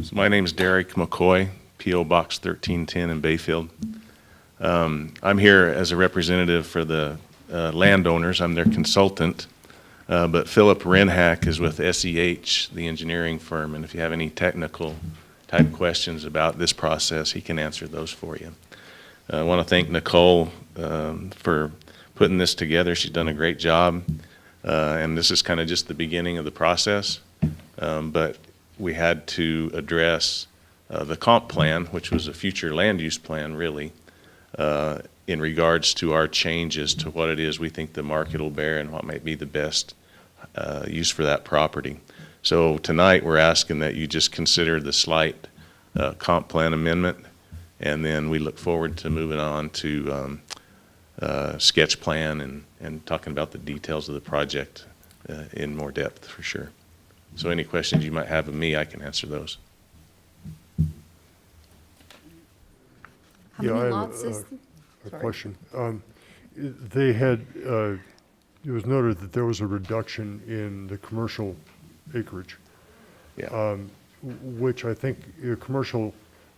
So my name is Derek McCoy, P.O. Box 1310 in Bayfield. I'm here as a representative for the landowners. I'm their consultant. But Philip Renhack is with SEH, the engineering firm, and if you have any technical type questions about this process, he can answer those for you. I want to thank Nicole for putting this together. She's done a great job, and this is kind of just the beginning of the process. But we had to address the comp plan, which was a future land use plan, really, in regards to our changes to what it is we think the market will bear and what might be the best use for that property. So tonight we're asking that you just consider the slight comp plan amendment, and then we look forward to moving on to sketch plan and talking about the details of the project in more depth for sure. So any questions you might have of me, I can answer those. How Yeah, I many have lots is? a Sorry. question. They had, it was noted that there was a reduction in the commercial acreage. Yeah. Which I think, commercial,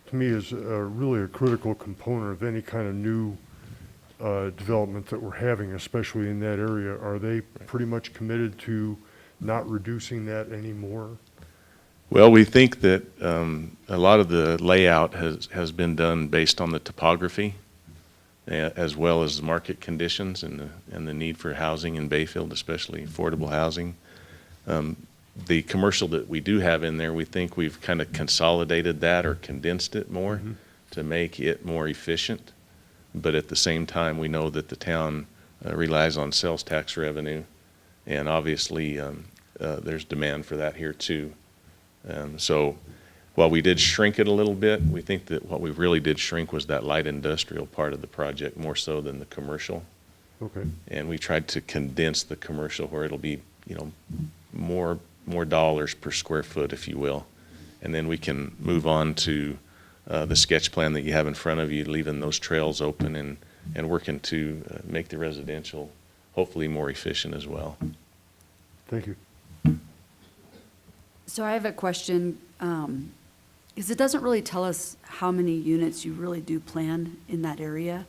to me, is really a critical component of any kind of new development that we're having, especially in that area. Are they pretty much committed to not reducing that anymore? Well, we think that a lot of the layout has been done based on the topography, as well as market conditions and the need for housing in Bayfield, especially affordable housing. The commercial that we do have in there, we think we've kind of consolidated that or condensed it more to make it more efficient. But at the same time, we know that the town relies on sales tax revenue, and obviously there's demand for that here too. So while we did shrink it a little bit, we think that what we really did shrink was that light industrial part of the project more so than the commercial. Okay. And we tried to condense the commercial where it'll be, more dollars per square foot, if you will. And then we can move on to the sketch plan that you have in front of you, leaving those trails open and working to make the residential hopefully more efficient as well. Thank you. So I have a question, because it doesn't really tell us how many units you really do plan in that area.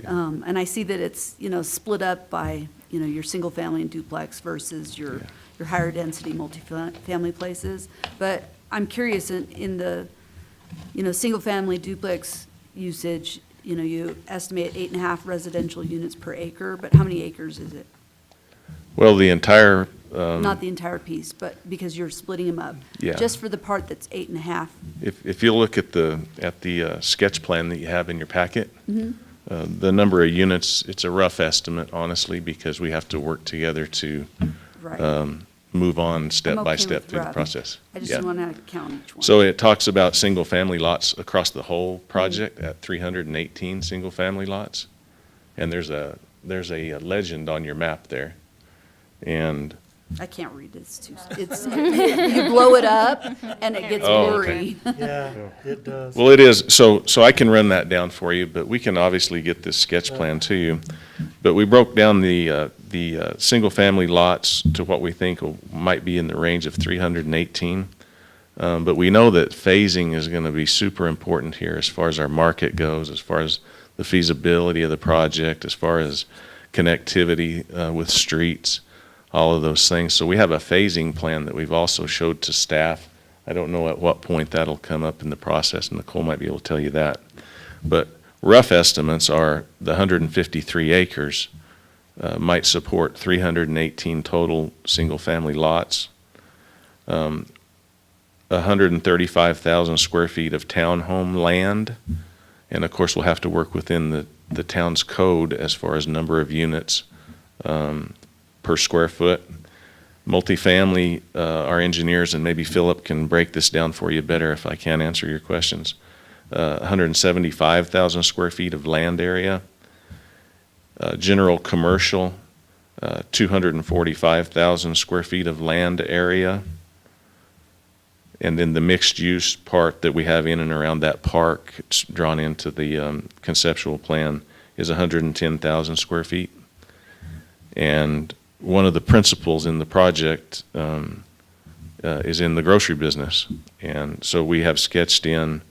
And I see that it's, split up by, your single family and duplex versus your higher density multifamily places. But I'm curious, in the, single family duplex usage, you estimate 8.5 residential units per acre, but how many acres is it? Well, the entire Not the entire piece, but because you're splitting them up. Yeah. Just for the part that's 8.5. If you look at the sketch plan that you have in your packet, Mhm. the number of units, it's a rough estimate, honestly, because we have to work together to Right. move on step I'm by okay step with through the rough. process. I just Yeah. want to count each one. So it talks about single-family lots across the whole project at 318 single-family lots. And there's a legend on your map there. And I can't read it, it's too, it's, you blow it up and it gets Oh, okay. blurry. Yeah, it does. well, it is, so I can run that down for you, but we can obviously get this sketch plan to you. But we broke down the single-family lots to what we think might be in the range of 318. But we know that phasing is going to be super important here as far as our market goes, as far as the feasibility of the project, as far as connectivity with streets, all of those things. So we have a phasing plan that we've also showed to staff. I don't know at what point that'll come up in the process, and Nicole might be able to tell you that. But rough estimates are the 153 acres might support 318 total single-family lots, 135,000 square feet of townhome land, and of course we'll have to work within the town's code as far as number of units per square foot. Multifamily, our engineers, and maybe Philip can break this down for you better if I can't answer your questions. 175,000 square feet of land area. General commercial, 245,000 square feet of land area. And then the mixed use part that we have in and around that park, it's drawn into the conceptual plan, is 110,000 square feet. And one of the principles in the project is in the grocery business. And so we have sketched in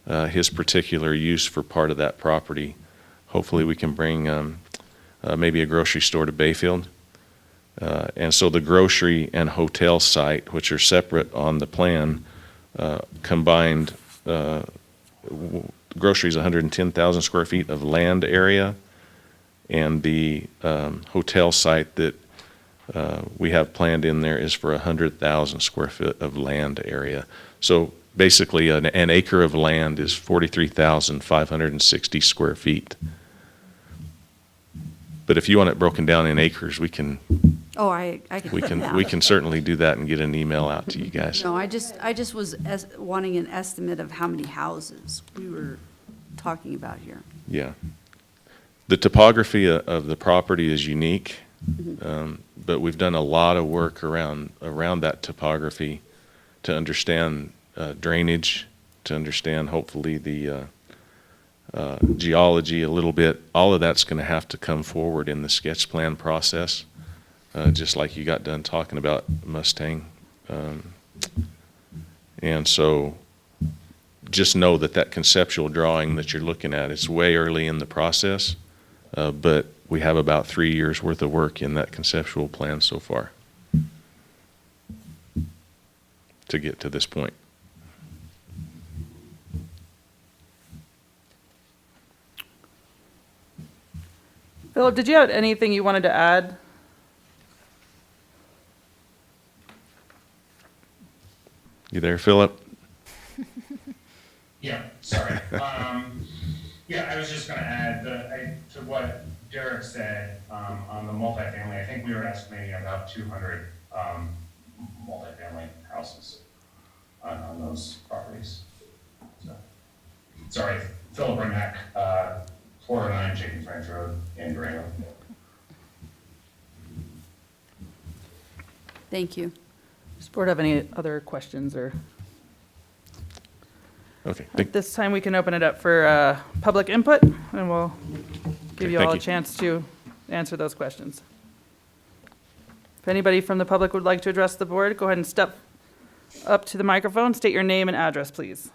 his particular use for part of that property. Hopefully we can bring maybe a grocery store to Bayfield. And so the grocery and hotel site, which are separate on the plan, combined grocery is 110,000 square feet of land area, and the hotel site that we have planned in there is for 100,000 square foot of land area. So basically an acre of land is 43,560 square feet. But if you want it broken down in acres, we can Oh, I can. we can certainly do that and get an email out to you guys. No, I just was wanting an estimate of how many houses we were talking about here. Yeah. The topography of the property is unique, but we've done a lot of work around that topography to understand drainage, to understand hopefully the geology a little bit. All of that's going to have to come forward in the sketch plan process, just like you got done talking about Mustang. And so just know that that conceptual drawing that you're looking at is way early in the process, but we have about 3 years worth of work in that conceptual plan so far to get to this point. Philip, did you have anything you wanted to add? You there, Philip? Yeah, sorry. Yeah, I was just gonna add to what Derek said, on the multifamily. I think we were estimating about 200, multifamily houses on those properties. So, sorry, Philip Remack, 409 Chicken French Road in Durango. Thank you. Does the board have any other questions or? Okay. At this time, we can open it up for public input, and we'll give Okay, you all thank a you. chance to answer those questions. If anybody from the public would like to address the board, go ahead and step up to the microphone, state your name and address, please.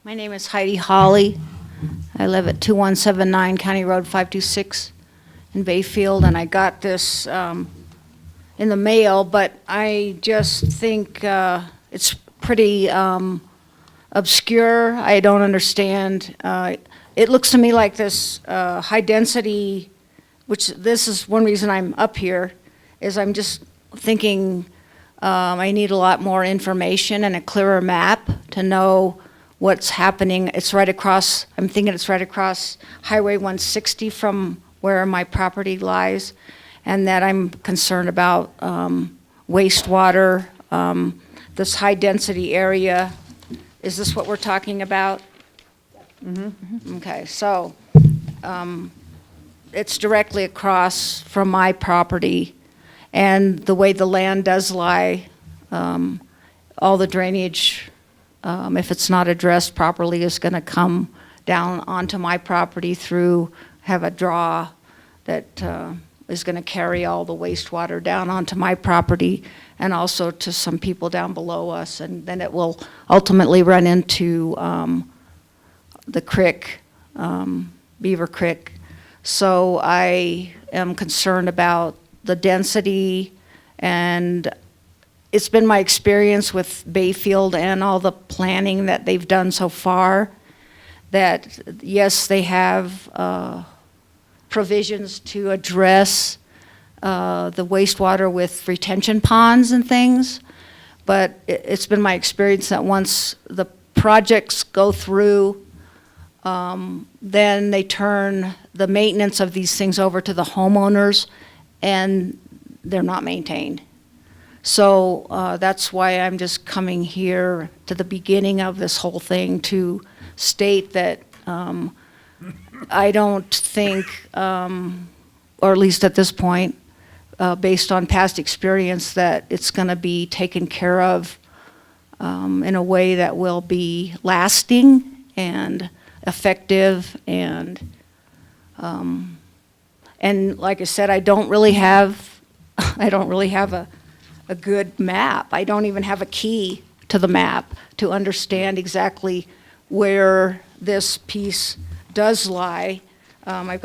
My name is Heidi Hawley. I live at 2179 County Road 526 in Bayfield, and I got this in the mail, but I just think it's pretty obscure. I don't understand. It looks to me like this high density, which this is one reason I'm up here, is I'm just thinking I need a lot more information and a clearer map to know what's happening. It's right across, I'm thinking it's right across Highway 160 from where my property lies, and that I'm concerned about wastewater, this high-density area. Is this what we're talking about? Mm-hmm. Okay, so it's directly across from my property, and the way the land does lie, all the drainage, if it's not addressed properly, is going to come down onto my property through, have a draw that is going to carry all the wastewater down onto my property and also to some people down below us, and then it will ultimately run into the creek, Beaver Creek. So I am concerned about the density, and it's been my experience with Bayfield and all the planning that they've done so far, that yes, they have provisions to address the wastewater with retention ponds and things, but it's been my experience that once the projects go through, then they turn the maintenance of these things over to the homeowners, and they're not maintained. So that's why I'm just coming here to the beginning of this whole thing to state that I don't think, or at least at this point, based on past experience, that it's going to be taken care of in a way that will be lasting and effective, and like I said, I don't really have a good map. I don't even have a key to the map to understand exactly where this piece does lie. I've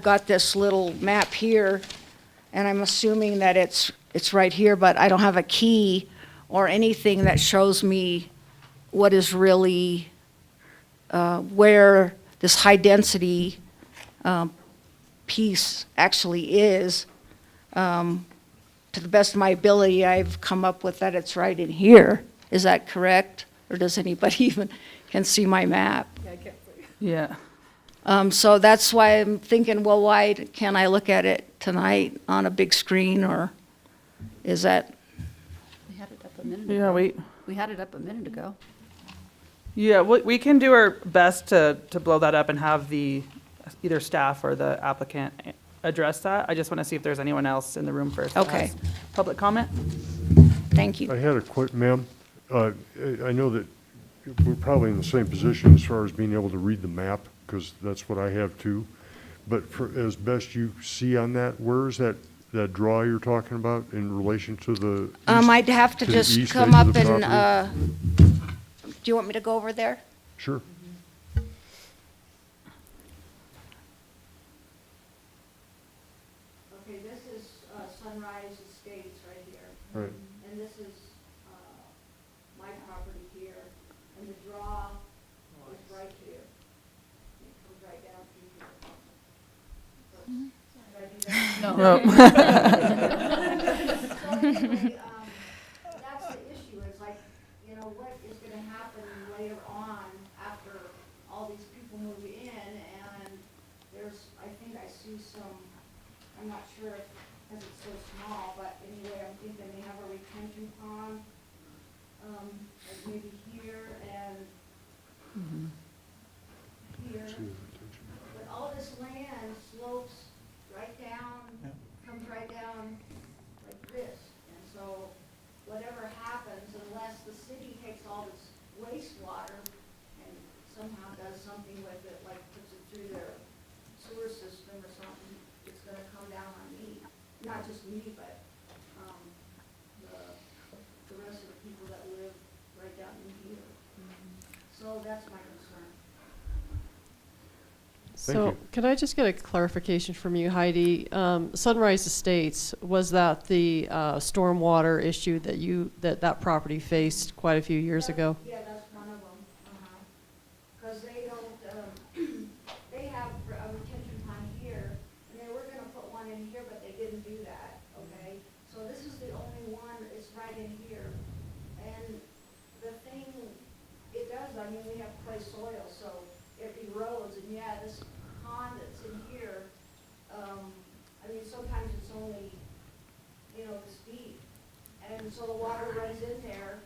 got this little map here, and I'm assuming that it's right here, but I don't have a key or anything that shows me what is really where this high density piece actually is. To the best of my ability, I've come up with that it's right in here. Is that correct? Or does anybody even can see my map? Yeah, I can't see. Yeah. So that's why I'm thinking, well, why can't I look at it tonight on a big screen, or is that? We had it up a minute ago. Yeah, We had it up a minute ago. Yeah, we can do our best to blow that up and have the, either staff or the applicant address that. I just want to see if there's anyone else in the room first. that Okay. has public comment? Thank you. I had a quick, ma'am, I know that we're probably in the same position as far as being able to read the map, because that's what I have too. But as best you see on that, where is that draw you're talking about in relation to the east? I'd have to the just east come edge of up the and, property? do you want me to go over there? Sure. Okay, this is Sunrise Estates right here. Right. And this is my property here, and the draw is right here. It comes right down through here. Did I do that? No. So anyway, that's the issue, is like, you know, what is gonna happen later on after all these people move in, and there's, I think I see some, I'm not sure if, because it's so small, but anyway, I'm thinking they have a retention pond, like maybe here and here. But all this land slopes right down, comes right down like this. And so whatever happens, unless the city takes all this wastewater and somehow does something with it, like puts it through their sewer system or something, it's gonna come down on me. Not just me, but, the rest of the people that live right down in here. So that's my concern. So can I just get a clarification from you, Heidi? Sunrise Estates, was that the stormwater issue that property faced quite a few years ago? Yeah, that's one of them, Because they don't, they have a retention pond here, and they were gonna put one in here, but they didn't do that, okay? So this is the only one, it's right in here. And the thing, it does, I mean, we have clay soil, so it erodes, and yeah, this pond that's in here, I mean, sometimes it's only, you know, this deep. And so the water runs in there,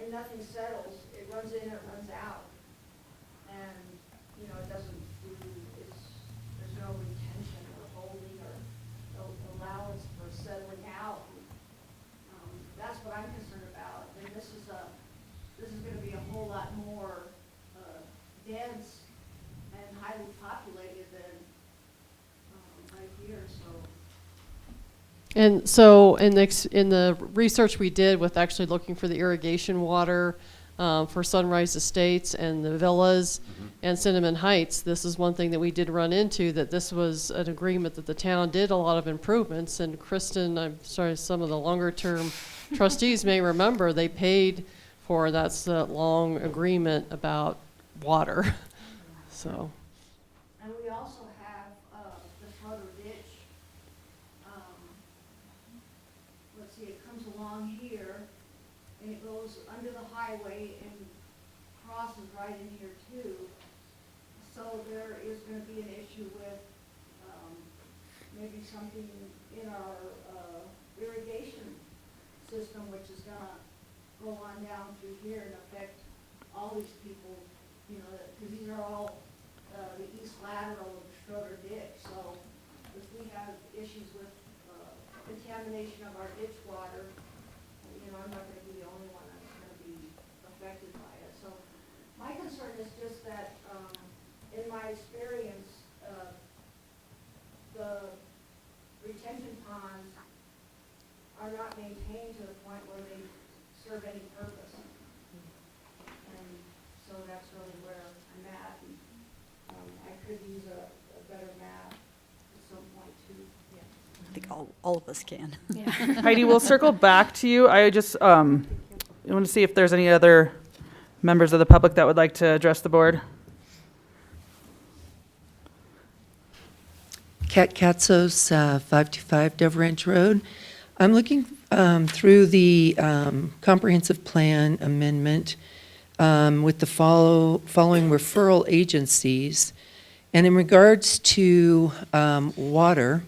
and nothing settles. It runs in, it runs out. And, you know, it doesn't do, there's no retention or holding or no allowance for settling out. That's what I'm concerned about. And this is gonna be a whole lot more, dense and highly populated than, right here, so. And so in the research we did with actually looking for the irrigation water for Sunrise Estates and the villas and Cinnamon Heights, this is one thing that we did run into, that this was an agreement that the town did a lot of improvements. And Kristen, I'm sorry, some of the longer term trustees may remember, they paid for, that's the long agreement about water. So. And we also have, the Schroeder ditch, let's see, it comes along here, and it goes under the highway and crosses right in here too. So there is gonna be an issue with, maybe something in our, irrigation system, which is gonna go on down through here and affect all these people, you know, because these are all, the east lateral of the Schroeder ditch. So if we have issues with, contamination of our ditch water, you know, I'm not gonna be the only one that's gonna be affected by it. So my concern is just that, in my experience, the retention ponds are not maintained to the point where they serve any purpose. And so that's really where I'm at. And, I could use a better map at some point too. Yeah. I think all of us can. Heidi, we'll circle back to you. I just want to see if there's any other members of the public that would like to address the board. Kat Katzos, 525 Dove Ranch Road. I'm looking through the comprehensive plan amendment with the following referral agencies. And in regards to water,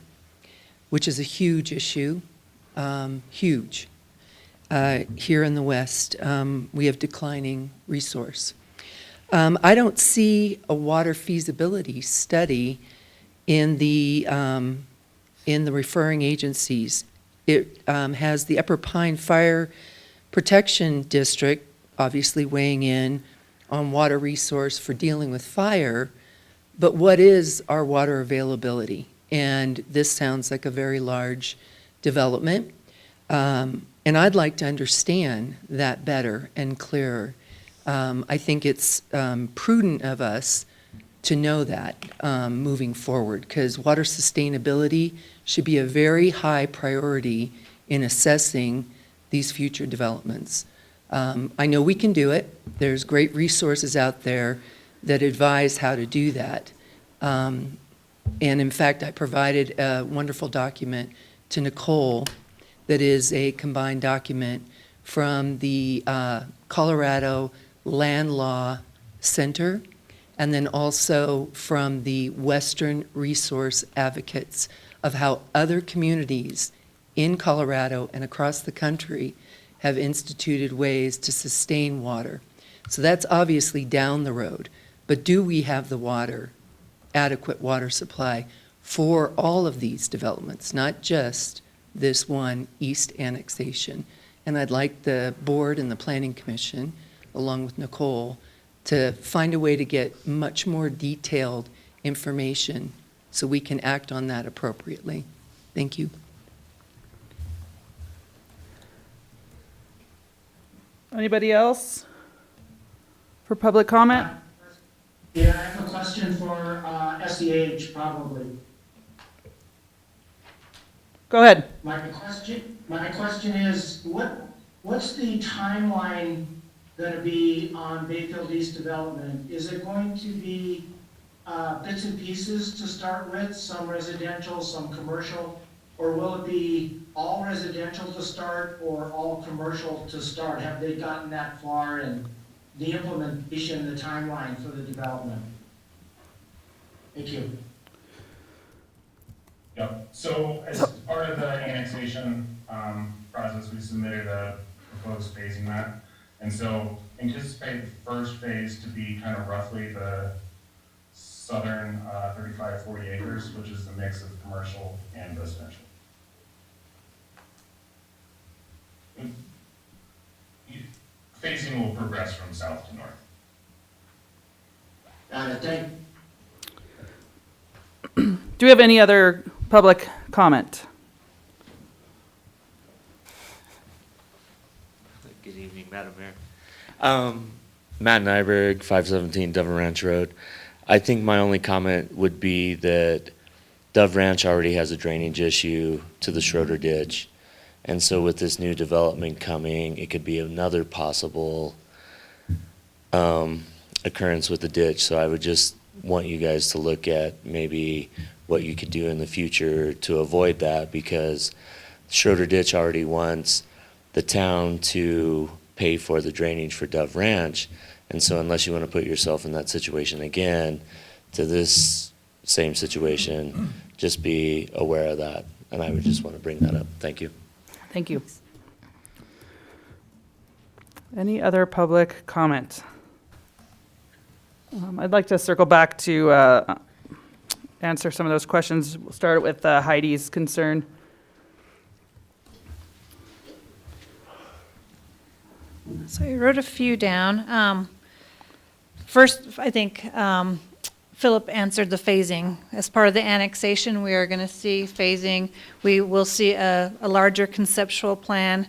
which is a huge issue, huge, here in the West, we have declining resource. I don't see a water feasibility study in the referring agencies. It has the Upper Pine Fire Protection District, obviously weighing in on water resource for dealing with fire, but what is our water availability? And this sounds like a very large development. And I'd like to understand that better and clearer. I think it's prudent of us to know that moving forward, because water sustainability should be a very high priority in assessing these future developments. I know we can do it. There's great resources out there that advise how to do that. And in fact, I provided a wonderful document to Nicole that is a combined document from the Colorado Land Law Center, and then also from the Western Resource Advocates of how other communities in Colorado and across the country have instituted ways to sustain water. So that's obviously down the road. But do we have the water, adequate water supply for all of these developments, not just this one east annexation? And I'd like the board and the Planning Commission, along with Nicole, to find a way to get much more detailed information so we can act on that appropriately. Thank you. Anybody else for public comment? Yeah, I have a question for SEH, probably. Go ahead. My question is, what's the timeline going to be on Bayfield East development? Is it going to be bits and pieces to start with, some residential, some commercial? Or will it be all residential to start or all commercial to start? Have they gotten that far in the implementation, the timeline for the development? Thank you. Yep, so as part of the annexation process, we submitted a proposed phasing map. And so anticipate the first phase to be kind of roughly the southern 40 acres, which is the mix of commercial and residential. Phasing will progress from south to north. Got it, thank Do we have any other public comment? Good evening, Madam Mayor. Matt Nyberg, 517 Dove Ranch Road. I think my only comment would be that Dove Ranch already has a drainage issue to the Schroeder Ditch. And so with this new development coming, it could be another possible occurrence with the ditch. So I would just want you guys to look at maybe what you could do in the future to avoid that, because Schroeder Ditch already wants the town to pay for the drainage for Dove Ranch. And so unless you want to put yourself in that situation again, to this same situation, just be aware of that. And I would just want to bring that up. Thank you. Thank you. Any other public comment? I'd like to circle back to answer some of those questions. We'll start with Heidi's concern. So I wrote a few down. First, I think Philip answered the phasing. As part of the annexation, we are going to see phasing. We will see a larger conceptual plan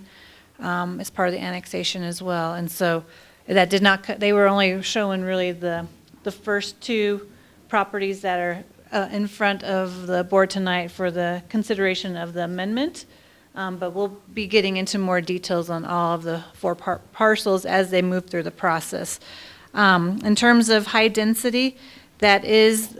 as part of the annexation as well. And so that did not, they were only showing really the first two properties that are in front of the board tonight for the consideration of the amendment. But we'll be getting into more details on all of the four parcels as they move through the process. In terms of high density, that is,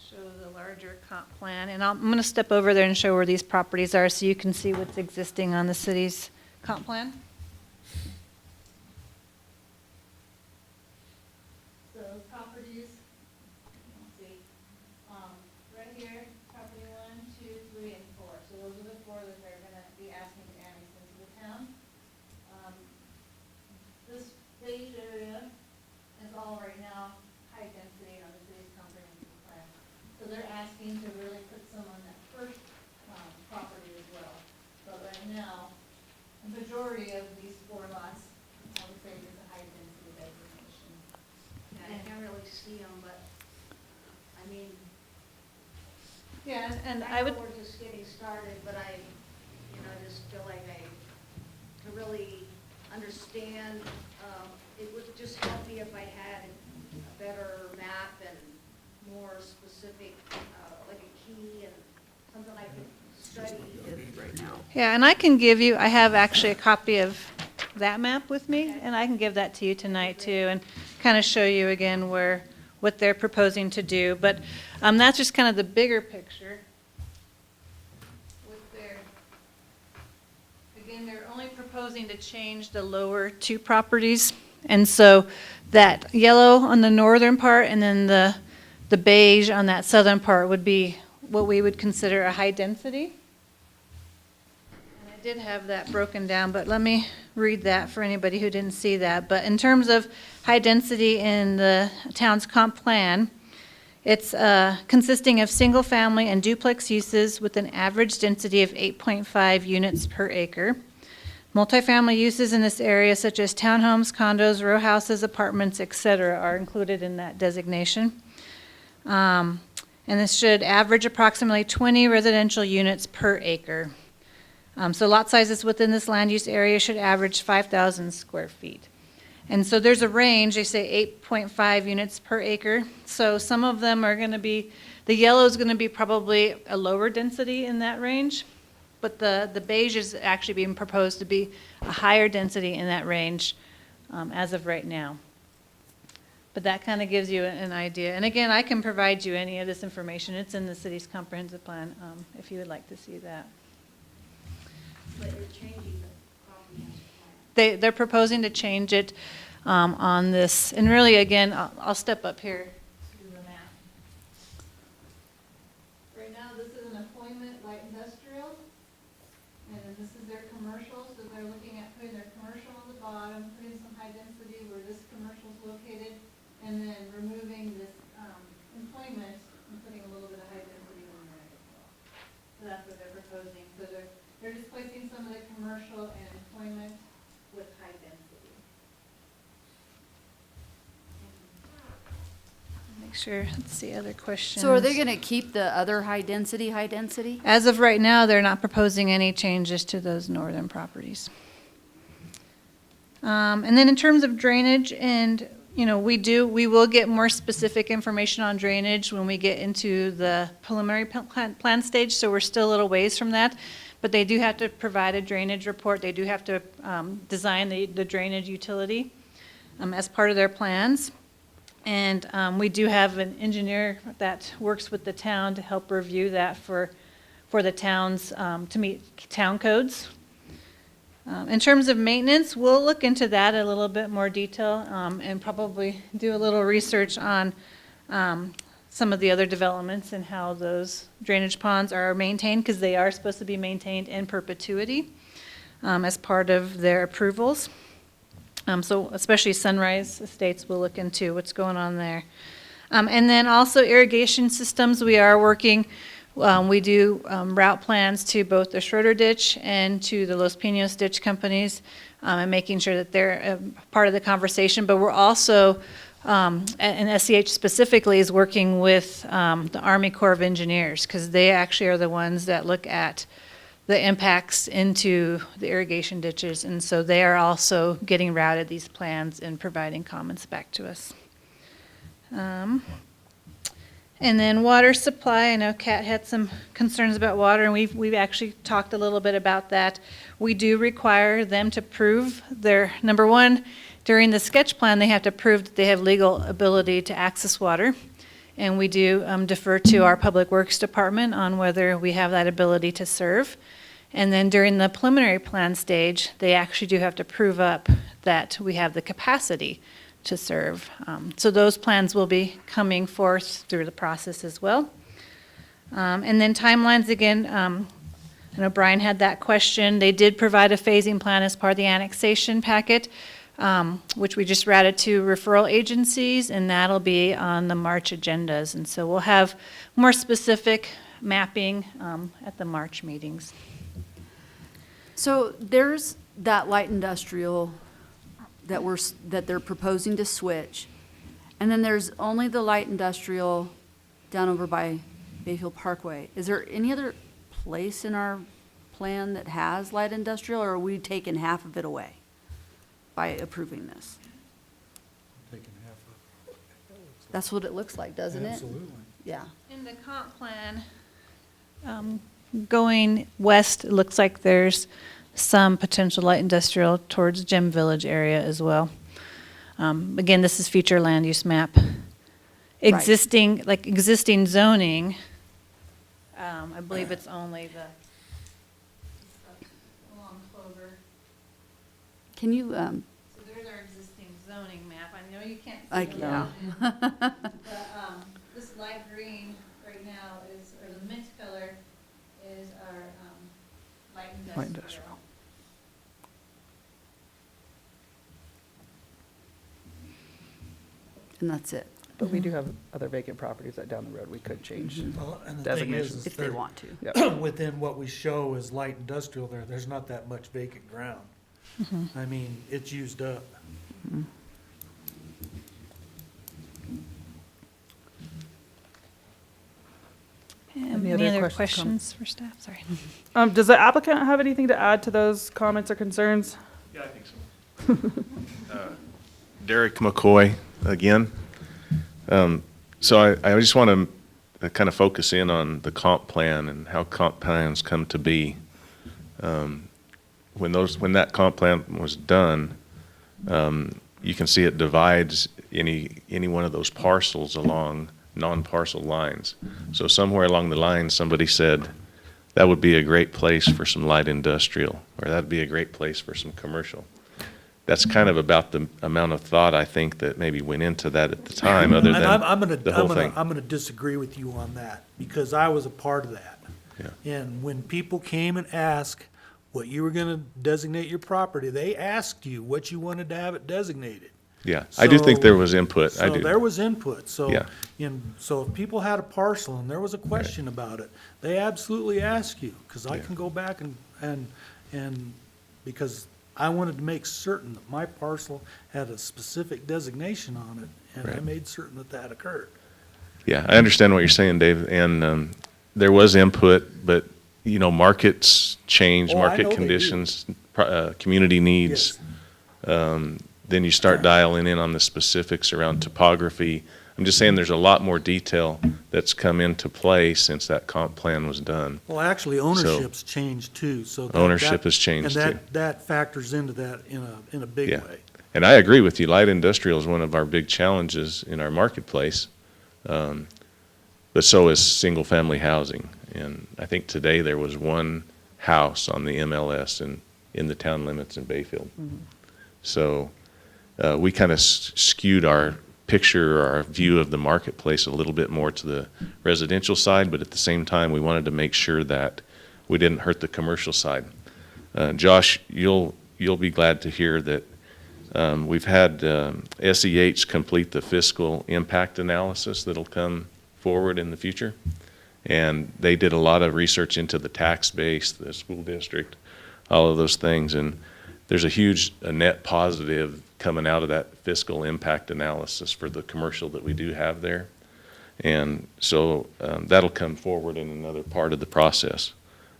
show the larger comp plan, and I'm going to step over there and show where these properties are so you can see what's existing on the city's comp plan. So properties, let's see, right here, property town. This beige area is all right now high density on the city's comprehensive plan. So they're asking to really put some on that first property as well. But right now, the majority of these 4 lots, I would say, is a high density designation. Yeah, I can't really see them, but, I mean. Yeah, and I I would. know we're just getting started, but I, just feel like to really understand, it would just help me if I had a better map and more specific, like a key and something I could study right now. Yeah, and I can give you, I have actually a copy of that map with me, and I can give that to you tonight too, and kind of show you again what they're proposing to do. But that's just kind of the bigger picture. With their, again, they're only proposing to change the lower 2 properties. And so that yellow on the northern part and then the beige on that southern part would be what we would consider a high density. And I did have that broken down, but let me read that for anybody who didn't see that. But in terms of high density in the town's comp plan, it's consisting of single family and duplex uses with an average density of 8.5 units per acre. Multifamily uses in this area, such as townhomes, condos, row houses, apartments, etc., are included in that designation. And this should average approximately 20 residential units per acre. So lot sizes within this land use area should average 5,000 square feet. And so there's a range, they say 8.5 units per acre. So some of them are going to be, the yellow is going to be probably a lower density in that range, but the beige is actually being proposed to be a higher density in that range as of right now. But that kind of gives you an idea. And again, I can provide you any of this information. It's in the city's comprehensive plan if you would like to see that. But you're changing the comprehensive plan. They're proposing to change it on this. And really, again, I'll step up here to the map. Right now, this is an employment light industrial. And then this is their commercial. So they're looking at putting their commercial on the bottom, putting some high density where this commercial is located, and then removing this employment and putting a little bit of high density in there as well. So that's what they're proposing. So they're displacing some of the commercial and employment with high density. Make sure, let's see, other questions. So are they going to keep the other high density? As of right now, they're not proposing any changes to those northern properties. And then in terms of drainage, and we will get more specific information on drainage when we get into the preliminary plan stage, so we're still a little ways from that. But they do have to provide a drainage report. They do have to design the drainage utility as part of their plans. And we do have an engineer that works with the town to help review that for the towns to meet town codes. In terms of maintenance, we'll look into that a little bit more detail and probably do a little research on some of the other developments and how those drainage ponds are maintained, because they are supposed to be maintained in perpetuity as part of their approvals. So especially Sunrise Estates, we'll look into what's going on there. And then also irrigation systems, we are working. We do route plans to both the Schroeder Ditch and to the Los Pinos Ditch companies and making sure that they're part of the conversation. But we're also, and SEH specifically is working with the Army Corps of Engineers, because they actually are the ones that look at the impacts into the irrigation ditches. And so they are also getting routed these plans and providing comments back to us. And then water supply, I know Kat had some concerns about water, and we've actually talked a little bit about that. We do require them to prove their, number one, during the sketch plan, they have to prove that they have legal ability to access water. And we do defer to our Public Works Department on whether we have that ability to serve. And then during the preliminary plan stage, they actually do have to prove up that we have the capacity to serve. So those plans will be coming forth through the process as well. And then timelines, again, I know Brian had that question. They did provide a phasing plan as part of the annexation packet, which we just routed to referral agencies, and that'll be on the March agendas. And so we'll have more specific mapping at the March meetings. So there's that light industrial that they're proposing to switch. And then there's only the light industrial down over by Bayfield Parkway. Is there any other place in our plan that has light industrial, or are we taking half of it away by approving this? Taking half of. That's what it looks like, doesn't it? Absolutely. Yeah. In the comp plan, going west, it looks like there's some potential light industrial towards Gem Village area as well. Again, this is future land use map. Existing zoning, I believe it's only the along Clover. Can you, So there's our existing zoning map. I know you can't see Like, it. yeah. But this light green right now is, or the mint color is our light industrial. and that's it, But we do have other vacant properties that down the road we could change Well, and the thing is if they there- want to. Yep. within what we show as light industrial there, there's not that much vacant ground. I mean, it's used up. Any Any other other questions, questions for staff? Sorry. Does the applicant have anything to add to those comments or concerns? Yeah, I think so. Derek McCoy again. So I just want to kind of focus in on the comp plan and how comp plans come to be. When that comp plan was done, you can see it divides any one of those parcels along non-parcel lines. So somewhere along the line, somebody said that would be a great place for some light industrial, or that'd be a great place for some commercial. That's kind of about the amount of thought I think that maybe went into that at the time, other than the whole thing. I'm gonna disagree with you on that, because I was a part of that. Yeah. And when people came and asked what you were gonna designate your property, they asked you what you wanted to have it designated. Yeah, I do think there was input, I So do. there was input, so, Yeah. so if people had a parcel and there was a question about it, they absolutely ask you, because I Yeah. can go back and, because I wanted to make certain that my parcel had a specific designation on it, and I Right. made certain that that occurred. Yeah, I understand what you're saying, Dave, and there was input, but, markets change, Oh, I know market they do. conditions, community needs. Then you start dialing in on the specifics around topography. I'm just saying there's a lot more detail that's come into play since that comp plan was done. Well, actually, ownership's changed too, so. Ownership has changed, And too. that factors into that in a big Yeah. way. And I agree with you, light industrial is one of our big challenges in our marketplace. But so is single-family housing. And I think today there was one house on the MLS in the town limits in Bayfield. So we kind of skewed our picture, our view of the marketplace a little bit more to the residential side, but at the same time, we wanted to make sure that we didn't hurt the commercial side. Josh, you'll be glad to hear that we've had SEH complete the fiscal impact analysis that'll come forward in the future. And they did a lot of research into the tax base, the school district, all of those things. And there's a net positive coming out of that fiscal impact analysis for the commercial that we do have there. And so that'll come forward in another part of the process.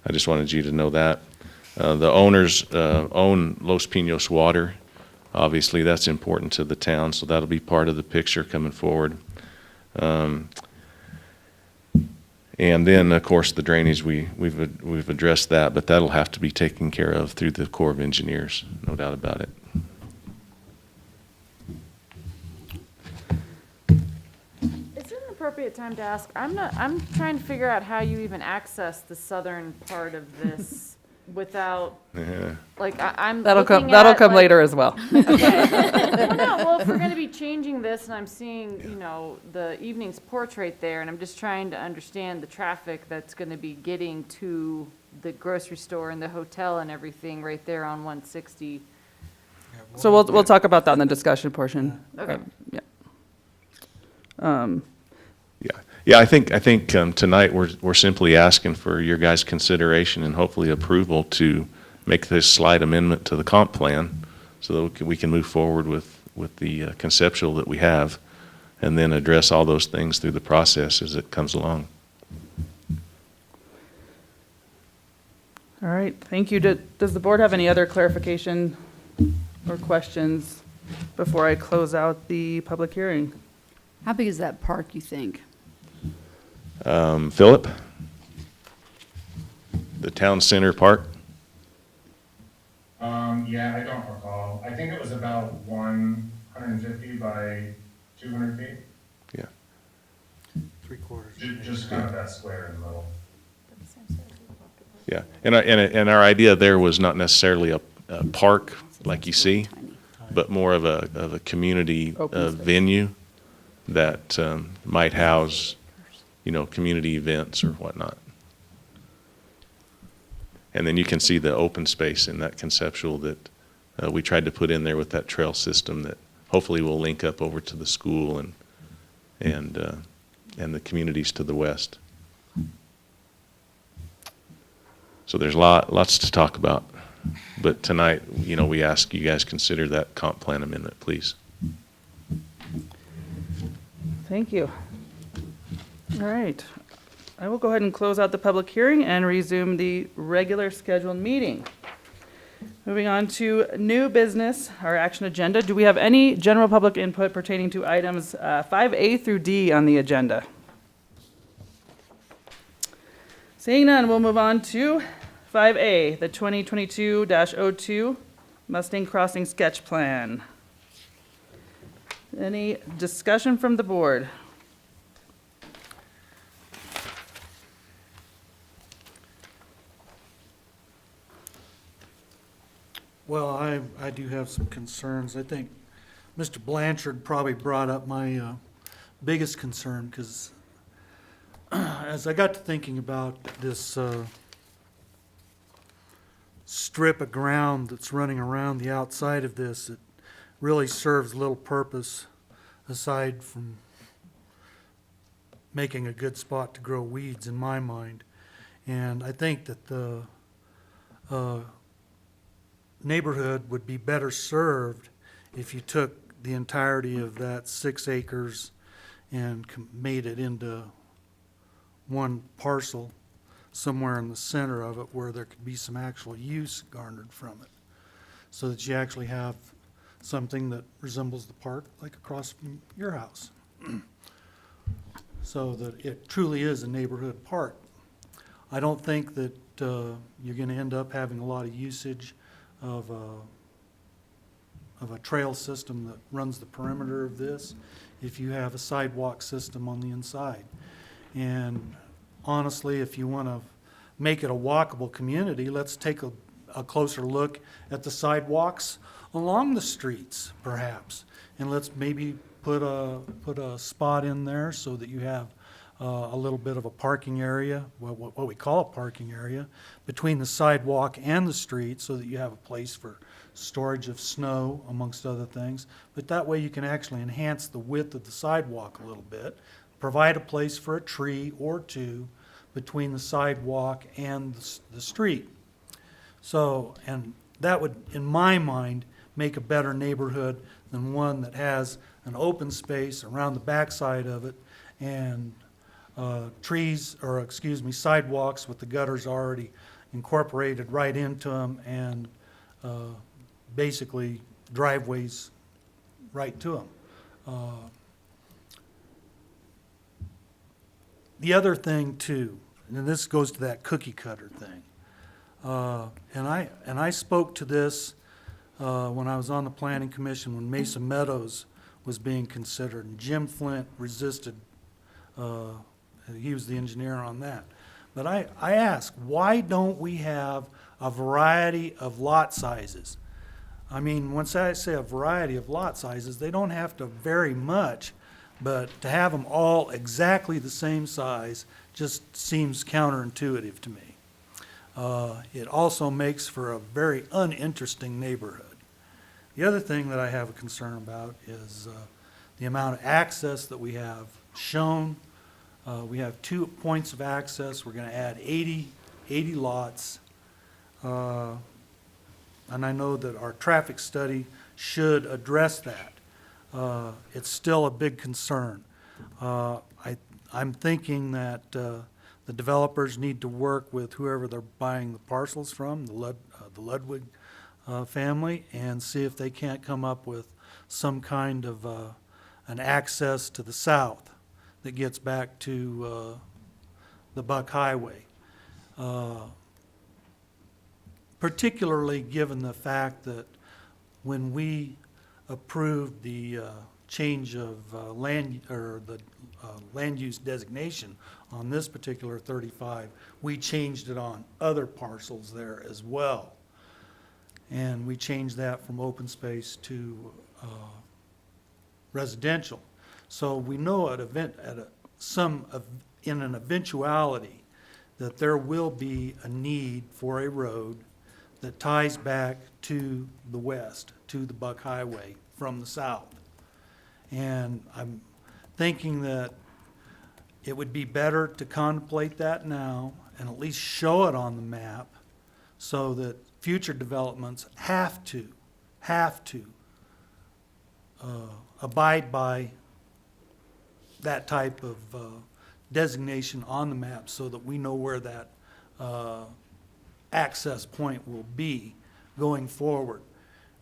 I just wanted you to know that. The owners own Los Pinos water. Obviously, that's important to the town, so that'll be part of the picture coming forward. And then, of course, the drainage, we've addressed that, but that'll have to be taken care of through the Corps of Engineers, no doubt about it. Is it an appropriate time to ask? I'm trying to figure out how you even access the southern part of this without, like, I'm That'll looking come at, like- later as well. Okay. Well, if we're gonna be changing this and I'm seeing, the evening's portrait there, and I'm just trying to understand the traffic that's gonna be getting to the grocery store and the hotel and everything right there on 160. So we'll talk about that in the discussion portion. Okay. Yeah. Yeah, I think tonight we're simply asking for your guys' consideration and hopefully approval to make this slight amendment to the comp plan so that we can move forward with the conceptual that we have and then address all those things through the process as it comes along. All right, thank you. Does the board have any other clarification or questions before I close out the public hearing? How big is that park, you think? Philip? The town center park? Yeah, I don't recall. I think it was about 150 by 200 feet. Yeah. 3/4. Just kind of that square in the middle. Yeah, and our idea there was not necessarily a park like you see, but more of a community venue that might house, community events or whatnot. And then you can see the open space in that conceptual that we tried to put in there with that trail system that hopefully will link up over to the school and the communities to the west. So there's lots to talk about. But tonight, we ask you guys consider that comp plan amendment, please. Thank you. All right. I will go ahead and close out the public hearing and resume the regular scheduled meeting. Moving on to new business, our action agenda. Do we have any general public input pertaining to items 5A through D on the agenda? Seeing none, we'll move on to 5A, the 2022-02 Mustang Crossing Sketch Plan. Any discussion from the board? Well, I do have some concerns. I think Mr. Blanchard probably brought up my biggest concern, because as I got to thinking about this strip of ground that's running around the outside of this, it really serves little purpose aside from making a good spot to grow weeds in my mind. And I think that the neighborhood would be better served if you took the entirety of that 6 acres and made it into one parcel somewhere in the center of it where there could be some actual use garnered from it, so that you actually have something that resembles the park like across from your house, so that it truly is a neighborhood park. I don't think that you're going to end up having a lot of usage of a trail system that runs the perimeter of this if you have a sidewalk system on the inside. And honestly, if you want to make it a walkable community, let's take a closer look at the sidewalks along the streets, perhaps. And let's maybe put a spot in there so that you have a little bit of a parking area, what we call a parking area, between the sidewalk and the street, so that you have a place for storage of snow, amongst other things. But that way you can actually enhance the width of the sidewalk a little bit, provide a place for a tree or two between the sidewalk and the street. So, and that would, in my mind, make a better neighborhood than one that has an open space around the backside of it and sidewalks with the gutters already incorporated right into them, and basically driveways right to them. The other thing too, and this goes to that cookie cutter thing, and I spoke to this when I was on the Planning Commission when Mesa Meadows was being considered, and Jim Flint resisted. He was the engineer on that. But I asked, why don't we have a variety of lot sizes? I mean, once I say a variety of lot sizes, they don't have to vary much, but to have them all exactly the same size just seems counterintuitive to me. It also makes for a very uninteresting neighborhood. The other thing that I have a concern about is the amount of access that we have shown. We have 2 points of access. We're going to add 80 lots. And I know that our traffic study should address that. It's still a big concern. I'm thinking that the developers need to work with whoever they're buying the parcels from, the Ludwig family, and see if they can't come up with some kind of an access to the south that gets back to the Buck Highway. Particularly given the fact that when we approved the change of land use designation on this particular 35, we changed it on other parcels there as well. And we changed that from open space to residential. So we know in an eventuality that there will be a need for a road that ties back to the west, to the Buck Highway from the south. And I'm thinking that it would be better to contemplate that now and at least show it on the map so that future developments have to abide by that type of designation on the map so that we know where that access point will be going forward.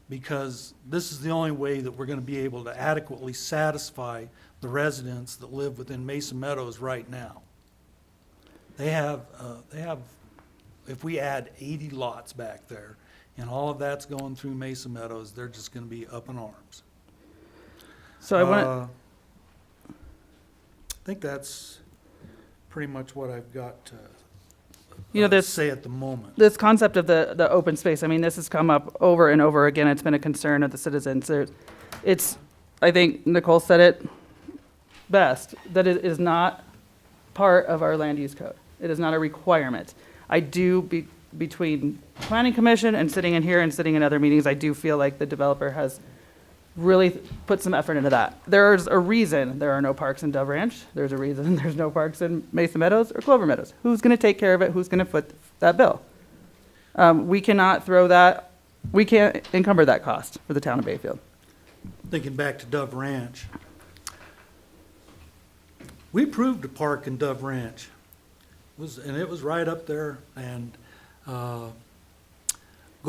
Because this is the only way that we're going to be able to adequately satisfy the residents that live within Mesa Meadows right now. They have, if we add 80 lots back there and all of that's going through Mesa Meadows, they're just going to be up in arms. So I want I think that's pretty much what I've got to say at the moment. This concept of the open space, I mean, this has come up over and over again. It's been a concern of the citizens. I think Nicole said it best, that it is not part of our land use code. It is not a requirement. I do, between planning commission and sitting in here and sitting in other meetings, I do feel like the developer has really put some effort into that. There's a reason there are no parks in Dove Ranch. There's a reason there's no parks in Mesa Meadows or Clover Meadows. Who's going to take care of it? Who's going to foot that bill? We cannot we can't encumber that cost for the town of Bayfield. Thinking back to Dove Ranch, we approved a park in Dove Ranch. It was right up there, and go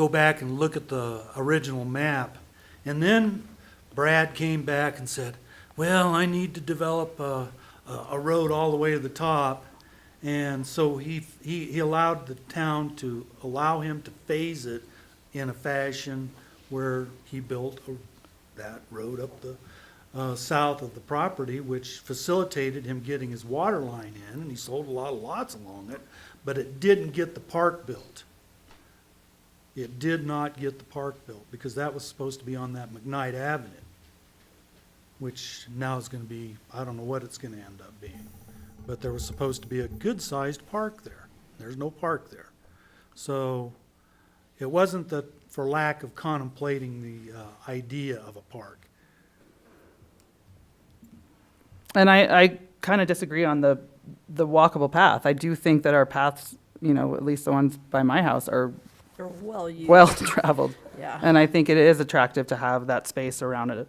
back and look at the original map. And then Brad came back and said, well, I need to develop a road all the way to the top. And so he allowed the town to allow him to phase it in a fashion where he built that road up the south of the property, which facilitated him getting his water line in, and he sold a lot of lots along it, but it didn't get the park built. It did not get the park built because that was supposed to be on that McKnight Avenue, which now is going to be, I don't know what it's going to end up being. But there was supposed to be a good-sized park there. There's no park there. So it wasn't that for lack of contemplating the idea of a park. And I kind of disagree on the walkable path. I do think that our paths, at least the ones by my house, are They're well used. well traveled. Yeah. And I think it is attractive to have that space around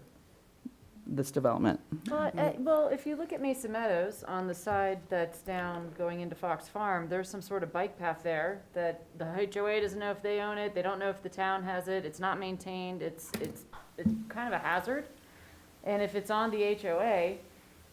this development. Well, if you look at Mesa Meadows on the side that's down going into Fox Farm, there's some sort of bike path there that the HOA doesn't know if they own it. They don't know if the town has it. It's not maintained. It's kind of a hazard. And if it's on the HOA,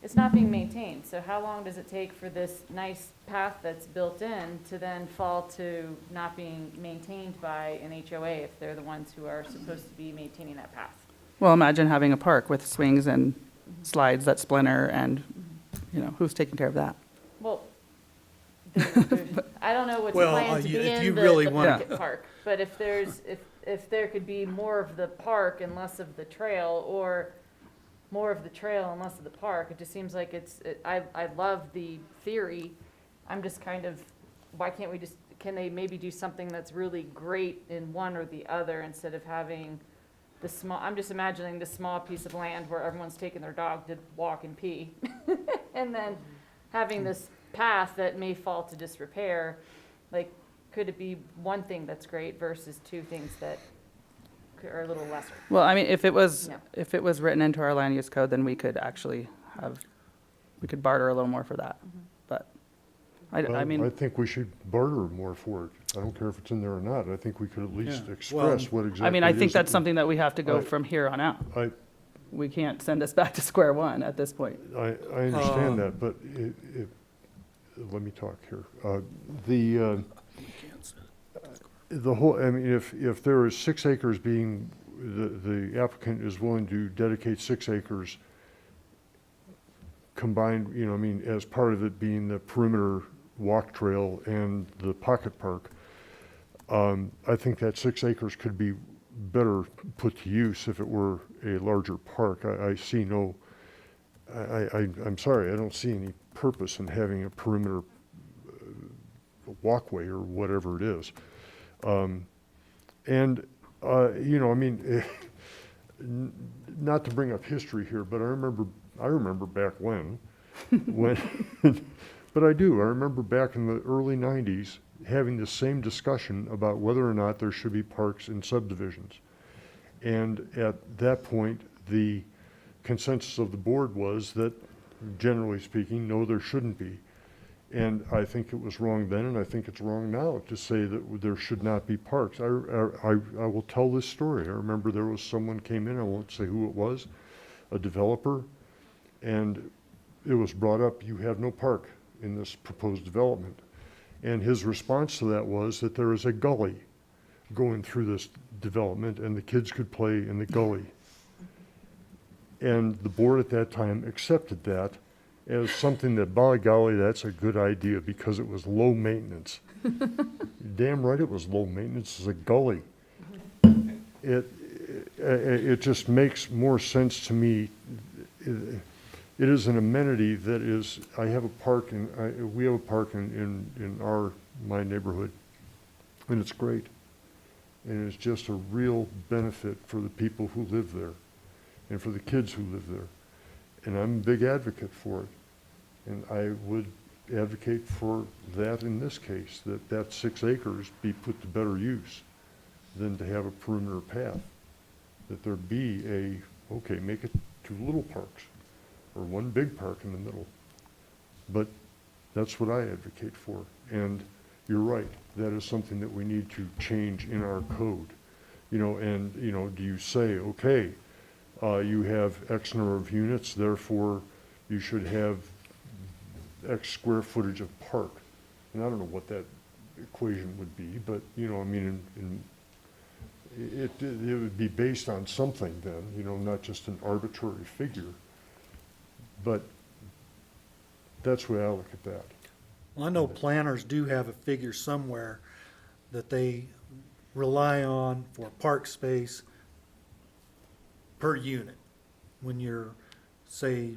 it's not being maintained. So how long does it take for this nice path that's built in to then fall to not being maintained by an HOA if they're the ones who are supposed to be maintaining that path? Well, imagine having a park with swings and slides that splinter and, who's taking care of that? Well, I don't know what's Well, planned to be if in you the really the want- market park, but if there could be more of the park and less of the trail, or more of the trail and less of the park, it just seems like I love the theory. I'm just kind of, why can't we just can they maybe do something that's really great in one or the other instead of having the small, I'm just imagining this small piece of land where everyone's taking their dog to walk and pee. And then having this path that may fall to disrepair, like, could it be one thing that's great versus two things that are a little lesser? Well, I mean, if it was, No. if it was written into our land use code, then we could actually have, we could barter a little more for that. But I I mean, think we should barter more for it. I don't care if it's in there or not. I think we could at least Yeah. express what exactly I mean, I it think is that's that something that we have to go I- from here on out. I, We can't send us back to square one at this point. I understand that, but let me talk here. The whole, I mean, if there is 6 acres being, the applicant is willing to dedicate 6 acres combined, you know, I mean, as part of it being the perimeter walk trail and the pocket park, I think that 6 acres could be better put to use if it were a larger park. I see no, I'm sorry, I don't see any purpose in having a perimeter walkway or whatever it is. And, you know, I mean, not to bring up history here, but I remember back when, but I do. I remember back in the early 90s having the same discussion about whether or not there should be parks in subdivisions. And at that point, the consensus of the board was that, generally speaking, no, there shouldn't be. And I think it was wrong then, and I think it's wrong now to say that there should not be parks. I will tell this story. I remember there was someone came in, I won't say who it was, a developer, and it was brought up, you have no park in this proposed development. And his response to that was that there is a gully going through this development and the kids could play in the gully. And the board at that time accepted that as something that, by golly, that's a good idea because it was low maintenance. Damn right it was low maintenance, it's a gully. It just makes more sense to me. It is an amenity that is, I have a park, we have a park in my neighborhood, and it's great. And it's just a real benefit for the people who live there and for the kids who live there. And I'm a big advocate for it. And I would advocate for that in this case, that 6 acres be put to better use than to have a perimeter path. That there be okay, make it 2 little parks or 1 big park in the middle. But that's what I advocate for. And you're right, that is something that we need to change in our code. You know, and, you know, do you say, okay, you have X number of units, therefore you should have X square footage of park? And I don't know what that equation would be, but, you know, I mean, it would be based on something then, you know, not just an arbitrary figure. But that's the way I look at that. Well, I know planners do have a figure somewhere that they rely on for park space per unit when you're, say,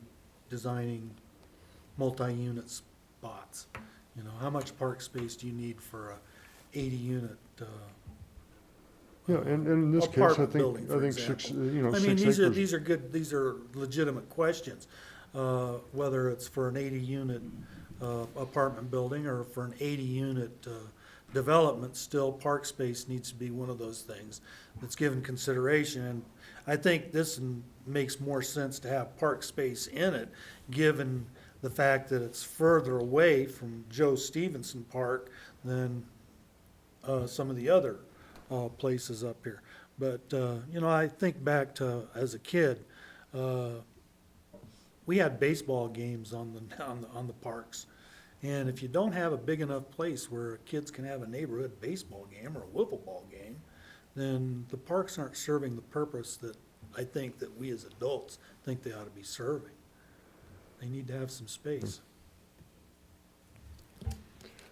designing multi-unit spots. You know, how much park space do you need for a 80-unit Yeah, and in this case, I apartment think, building, for 6, example? you know, I 6 mean, acres. these are good, these are legitimate questions. Whether it's for an 80-unit apartment building or for an 80-unit development, still park space needs to be one of those things that's given consideration. And I think this makes more sense to have park space in it, given the fact that it's further away from Joe Stevenson Park than some of the other places up here. But, you know, I think back to, as a kid, we had baseball games on the parks. And if you don't have a big enough place where kids can have a neighborhood baseball game or a wiffle ball game, then the parks aren't serving the purpose that I think that we as adults think they ought to be serving. They need to have some space.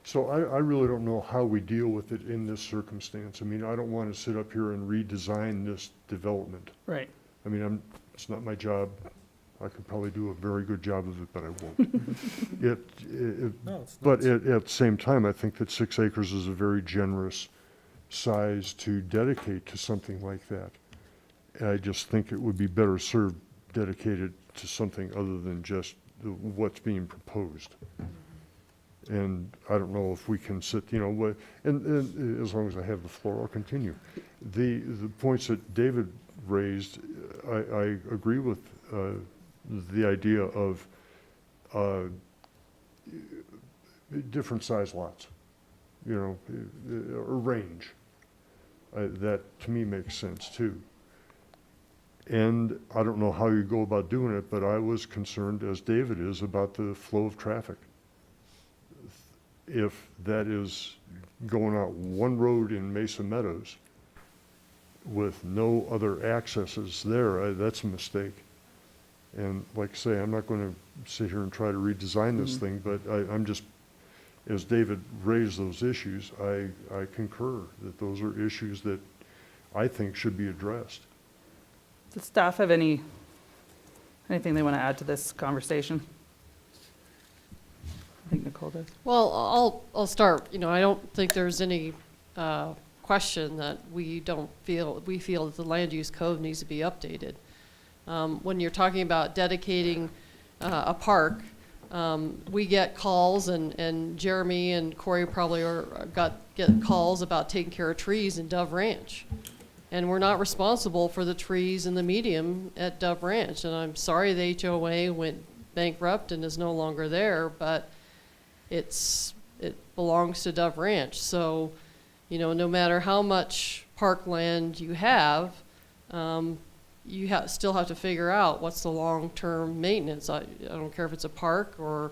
So I really don't know how we deal with it in this circumstance. I mean, I don't want to sit up here and redesign this development. Right. I mean, it's not my job. I could probably do a very good job of it, but I won't. No, it's But not. at the same time, I think that 6 acres is a very generous size to dedicate to something like that. And I just think it would be better served dedicated to something other than just what's being proposed. And I don't know if we can sit, and as long as I have the floor, I'll continue. The points that David raised, I agree with the idea of different size lots, or range. That, to me, makes sense, too. And I don't know how you go about doing it, but I was concerned, as David is, about the flow of traffic. If that is going out one road in Mesa Meadows with no other accesses there, that's a mistake. And like I say, I'm not going to sit here and try to redesign this thing, but I'm just, as David raised those issues, I concur that those are issues that I think should be addressed. Does staff have anything they want to add to this conversation? I think Nicole does. Well, I'll start. I don't think there's any question that we feel that the land use code needs to be updated. When you're talking about dedicating a park, we get calls, and Jeremy and Corey probably get calls about taking care of trees in Dove Ranch. And we're not responsible for the trees in the medium at Dove Ranch. And I'm sorry the HOA went bankrupt and is no longer there, but it belongs to Dove Ranch. So, no matter how much parkland you have, you still have to figure out what's the long-term maintenance. I don't care if it's a park or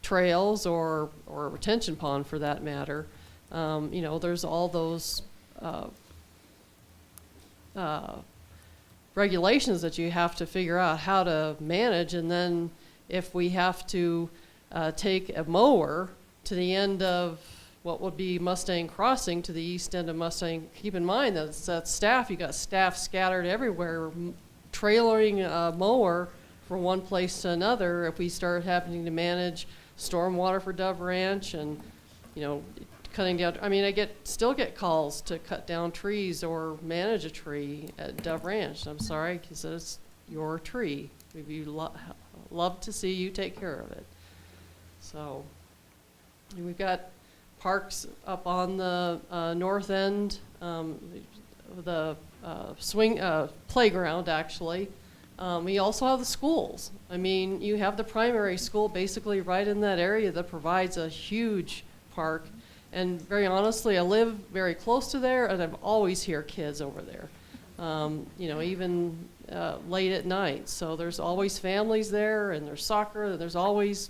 trails or a retention pond for that matter. There's all those regulations that you have to figure out how to manage. And then if we have to take a mower to the end of what would be Mustang Crossing, to the east end of Mustang, keep in mind that that's staff. You got staff scattered everywhere, trailering a mower from one place to another. If we start having to manage stormwater for Dove Ranch and, cutting down, I still get calls to cut down trees or manage a tree at Dove Ranch. I'm sorry, because it's your tree. We'd love to see you take care of it. So we've got parks up on the north end, the swing playground, actually. We also have the schools. You have the primary school basically right in that area that provides a huge park. And very honestly, I live very close to there, and I always hear kids over there, even late at night. So there's always families there, and there's soccer, and there's always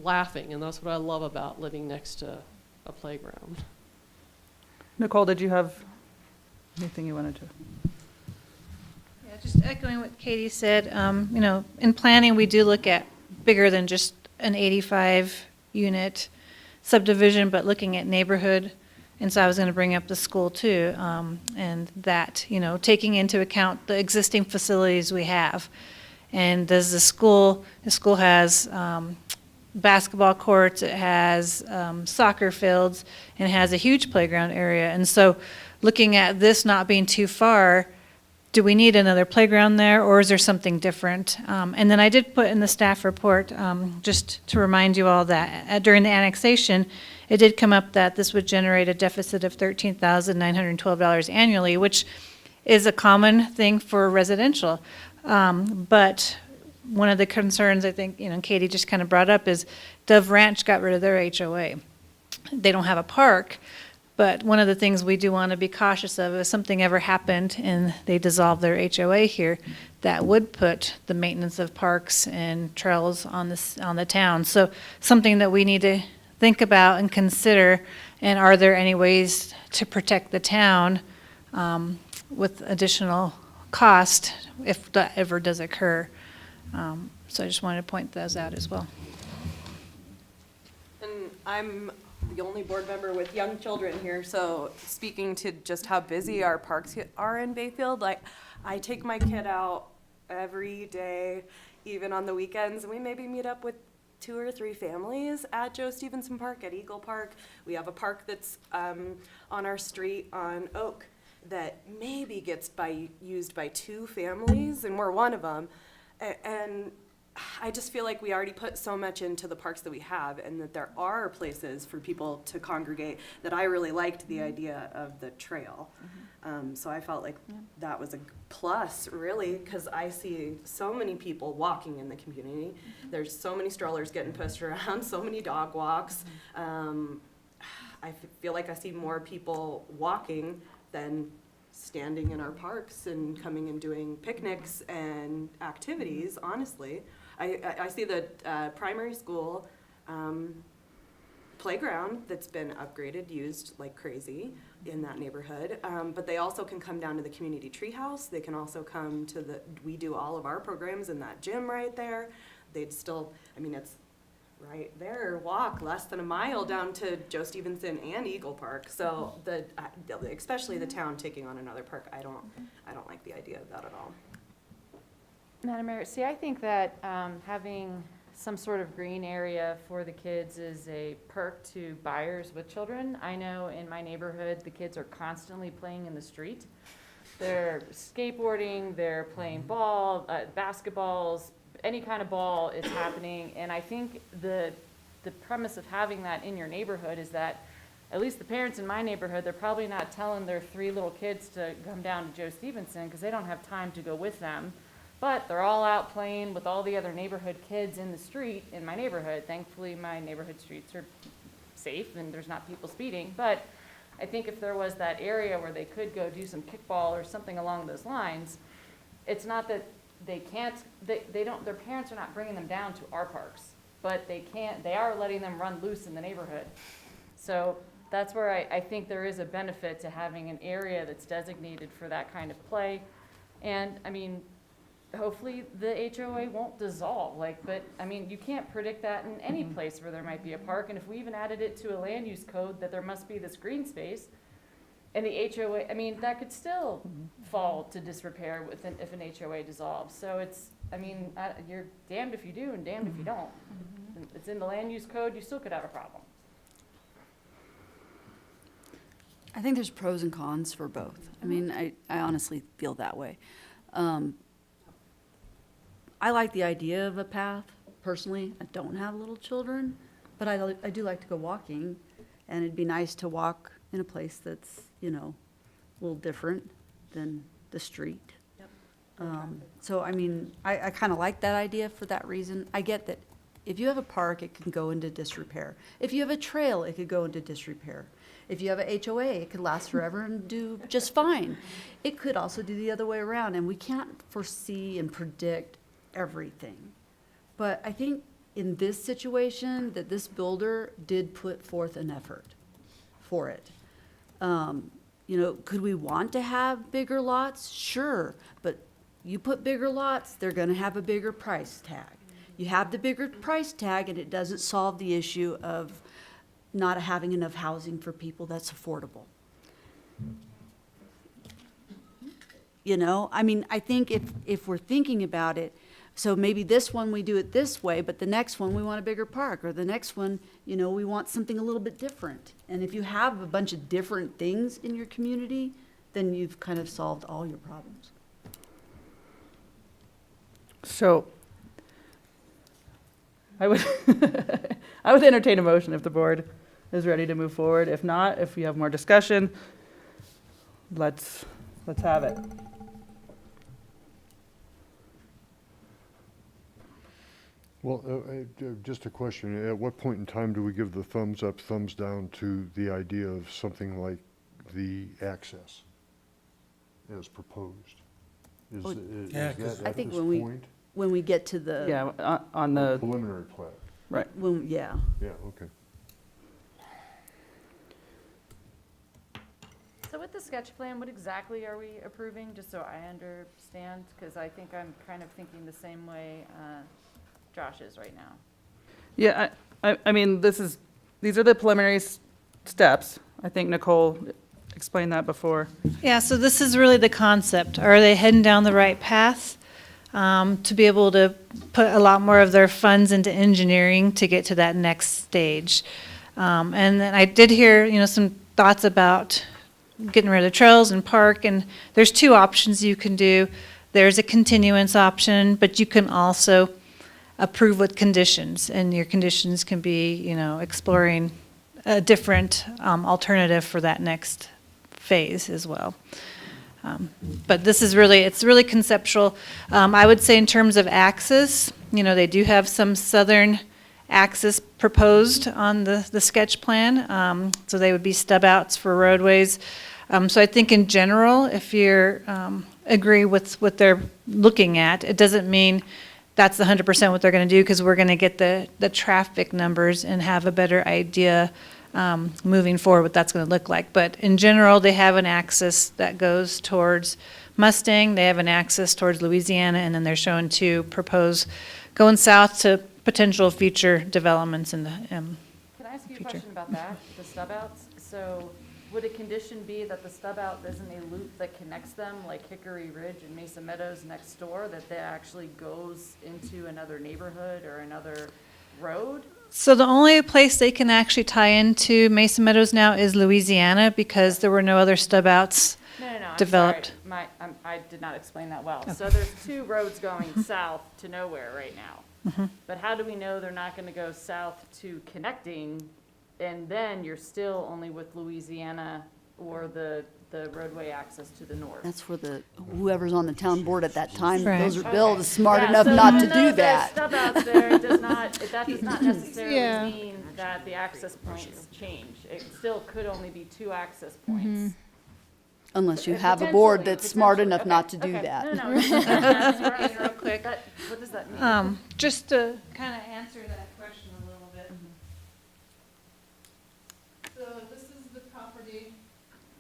laughing, and that's what I love about living next to a playground. Nicole, did you have anything you wanted to? Yeah, just echoing what Katie said, in planning, we do look at bigger than just an 85 unit subdivision, but looking at neighborhood. And so I was going to bring up the school too, and that, taking into account the existing facilities we have. And does the school has basketball courts, it has soccer fields, and it has a huge playground area. And so looking at this not being too far, do we need another playground there, or is there something different? And then I did put in the staff report, just to remind you all that during the annexation, it did come up that this would generate a deficit of $13,912 annually, which is a common thing for residential. But one of the concerns I think, Katie just kind of brought up is Dove Ranch got rid of their HOA. They don't have a park, but one of the things we do want to be cautious of is something ever happened and they dissolved their HOA here, that would put the maintenance of parks and trails on the town. So something that we need to think about and consider, and are there any ways to protect the town with additional cost if that ever does occur. So I just wanted to point those out as well. And I'm the only board member with young children here, so speaking to just how busy our parks are in Bayfield, I take my kid out every day, even on the weekends. And we maybe meet up with 2 or 3 families at Joe Stevenson Park, at Eagle Park. We have a park that's on our street on Oak that maybe gets used by 2 families, and we're one of them. And I just feel like we already put so much into the parks that we have, and that there are places for people to congregate, that I really liked the idea of the trail. So I felt like that was a plus, really, because I see so many people walking in the community. There's so many strollers getting pushed around, so many dog walks. I feel like I see more people walking than standing in our parks and coming and doing picnics and activities, honestly. I see the primary school playground that's been upgraded, used like crazy in that neighborhood. But they also can come down to the community treehouse. They can also come to we do all of our programs in that gym right there. They'd still, I mean, it's right there, walk less than a mile down to Joe Stevenson and Eagle Park. So especially the town taking on another park, I don't like the idea of that at all. Madam Mayor, see, I think that having some sort of green area for the kids is a perk to buyers with children. I know in my neighborhood, the kids are constantly playing in the street. They're skateboarding, they're playing ball, basketballs, any kind of ball is happening. And I think the premise of having that in your neighborhood is that at least the parents in my neighborhood, they're probably not telling their 3 little kids to come down to Joe Stevenson because they don't have time to go with them. But they're all out playing with all the other neighborhood kids in the street in my neighborhood. Thankfully, my neighborhood streets are safe and there's not people speeding. But I think if there was that area where they could go do some kickball or something along those lines, it's not that they can't, their parents are not bringing them down to our parks, but they are letting them run loose in the neighborhood. So that's where I think there is a benefit to having an area that's designated for that kind of play. And I mean, hopefully the HOA won't dissolve, but I mean, you can't predict that in any place where there might be a park. And if we even added it to a land use code that there must be this green space, and the HOA, I mean, that could still fall to disrepair if an HOA dissolves. So it's, I mean, you're damned if you do and damned if you don't. It's in the land use code, you still could have a problem. I think there's pros and cons for both. I mean, I honestly feel that way. I like the idea of a path, personally. I don't have little children, but I do like to go walking, and it'd be nice to walk in a place that's, a little different than the street. So, I mean, I kind of like that idea for that reason. I get that if you have a park, it can go into disrepair. If you have a trail, it could go into disrepair. If you have a HOA, it could last forever and do just fine. It could also do the other way around, and we can't foresee and predict everything. But I think in this situation, that this builder did put forth an effort for it. Could we want to have bigger lots? Sure, but you put bigger lots, they're gonna have a bigger price tag. You have the bigger price tag, and it doesn't solve the issue of not having enough housing for people that's affordable. I mean, I think if we're thinking about it, so maybe this one we do it this way, but the next one we want a bigger park, or the next one, we want something a little bit different. And if you have a bunch of different things in your community, then you've kind of solved all your problems. So I would I would entertain a motion if the board is ready to move forward. If not, if we have more discussion, let's have it. Well, just a question. At what point in time do we give the thumbs up, thumbs down to the idea of something like the access as proposed? Is that I at think this point? when we get to the. Yeah, on the, Preliminary plat? right. Yeah. Yeah, okay. So with the sketch plan, what exactly are we approving, just so I understand? Because I think I'm kind of thinking the same way Josh is right now. Yeah, I mean, these are the preliminary steps. I think Nicole explained that before. Yeah, so this is really the concept. Are they heading down the right path? to be able to put a lot more of their funds into engineering to get to that next stage. And then I did hear, some thoughts about getting rid of trails and park, and there's two options you can do. There's a continuance option, but you can also approve with conditions, and your conditions can be, exploring a different alternative for that next phase as well. But this is it's really conceptual. I would say in terms of access, they do have some southern access proposed on the sketch plan. So they would be stub outs for roadways. So I think in general, if you're agree with what they're looking at, it doesn't mean that's 100% what they're going to do, because we're going to get the traffic numbers and have a better idea moving forward what that's going to look like. But in general, they have an axis that goes towards Mustang, they have an axis towards Louisiana, and then they're showing to propose going south to potential future developments in the Can I ask you a question about that, the stub outs? So would a condition be that the stub out isn't a loop that connects them, like Hickory Ridge and Mesa Meadows next door, that actually goes into another neighborhood or another road? So the only place they can actually tie into Mesa Meadows now is Louisiana, because there were no other stub outs No, I'm developed. sorry. I did not explain that well. So there's two roads going south to nowhere right now. Mhm. But how do we know they're not going to go south to connecting, and then you're still only with Louisiana or the roadway access to the north? That's for whoever's on the town board at that time, Right. those are billed, is smart Yeah, enough so not to even though do there's that. stub outs there, that does not necessarily Yeah. mean that the access points change. It still could only be two access points. Unless you have a board Potentially, that's smart enough okay, not to do okay. that. No, real quick. What does that mean? Just to kind of answer that question a little bit. So this is the property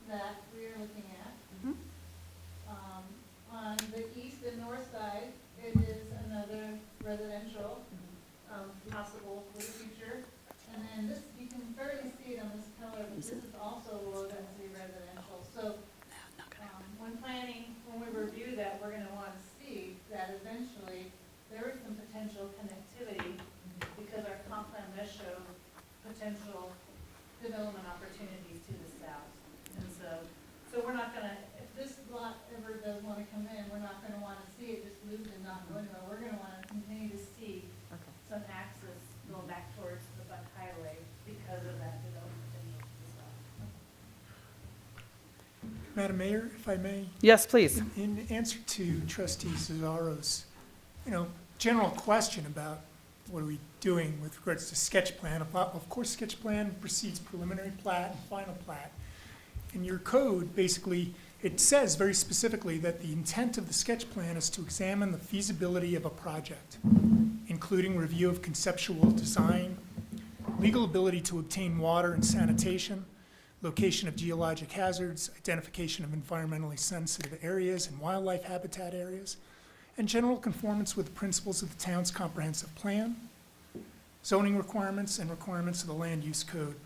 that we are looking at. On the east and north side, it is another residential, possible for the future. And then this, you can barely see it on this color, but this is also low density residential. So when we review that, we're going to want to see that eventually there is some potential connectivity, because our comp plan does show potential development opportunities to the south. And so we're not going to, if this lot ever does want to come in, we're not going to want to see it just looped and not going anywhere. We're going to want to continue to see some access going back towards the Buck Highway because of that development potential to the south. Madam Mayor, if I may, Yes, please. in answer to Trustee Cesaro's, general question about what are we doing with regards to sketch plan. Of course, sketch plan precedes preliminary plat and final plat. In your code, basically, it says very specifically that the intent of the sketch plan is to examine the feasibility of a project, including review of conceptual design, legal ability to obtain water and sanitation, location of geologic hazards, identification of environmentally sensitive areas and wildlife habitat areas, and general conformance with the principles of the town's comprehensive plan, zoning requirements, and requirements of the land use code.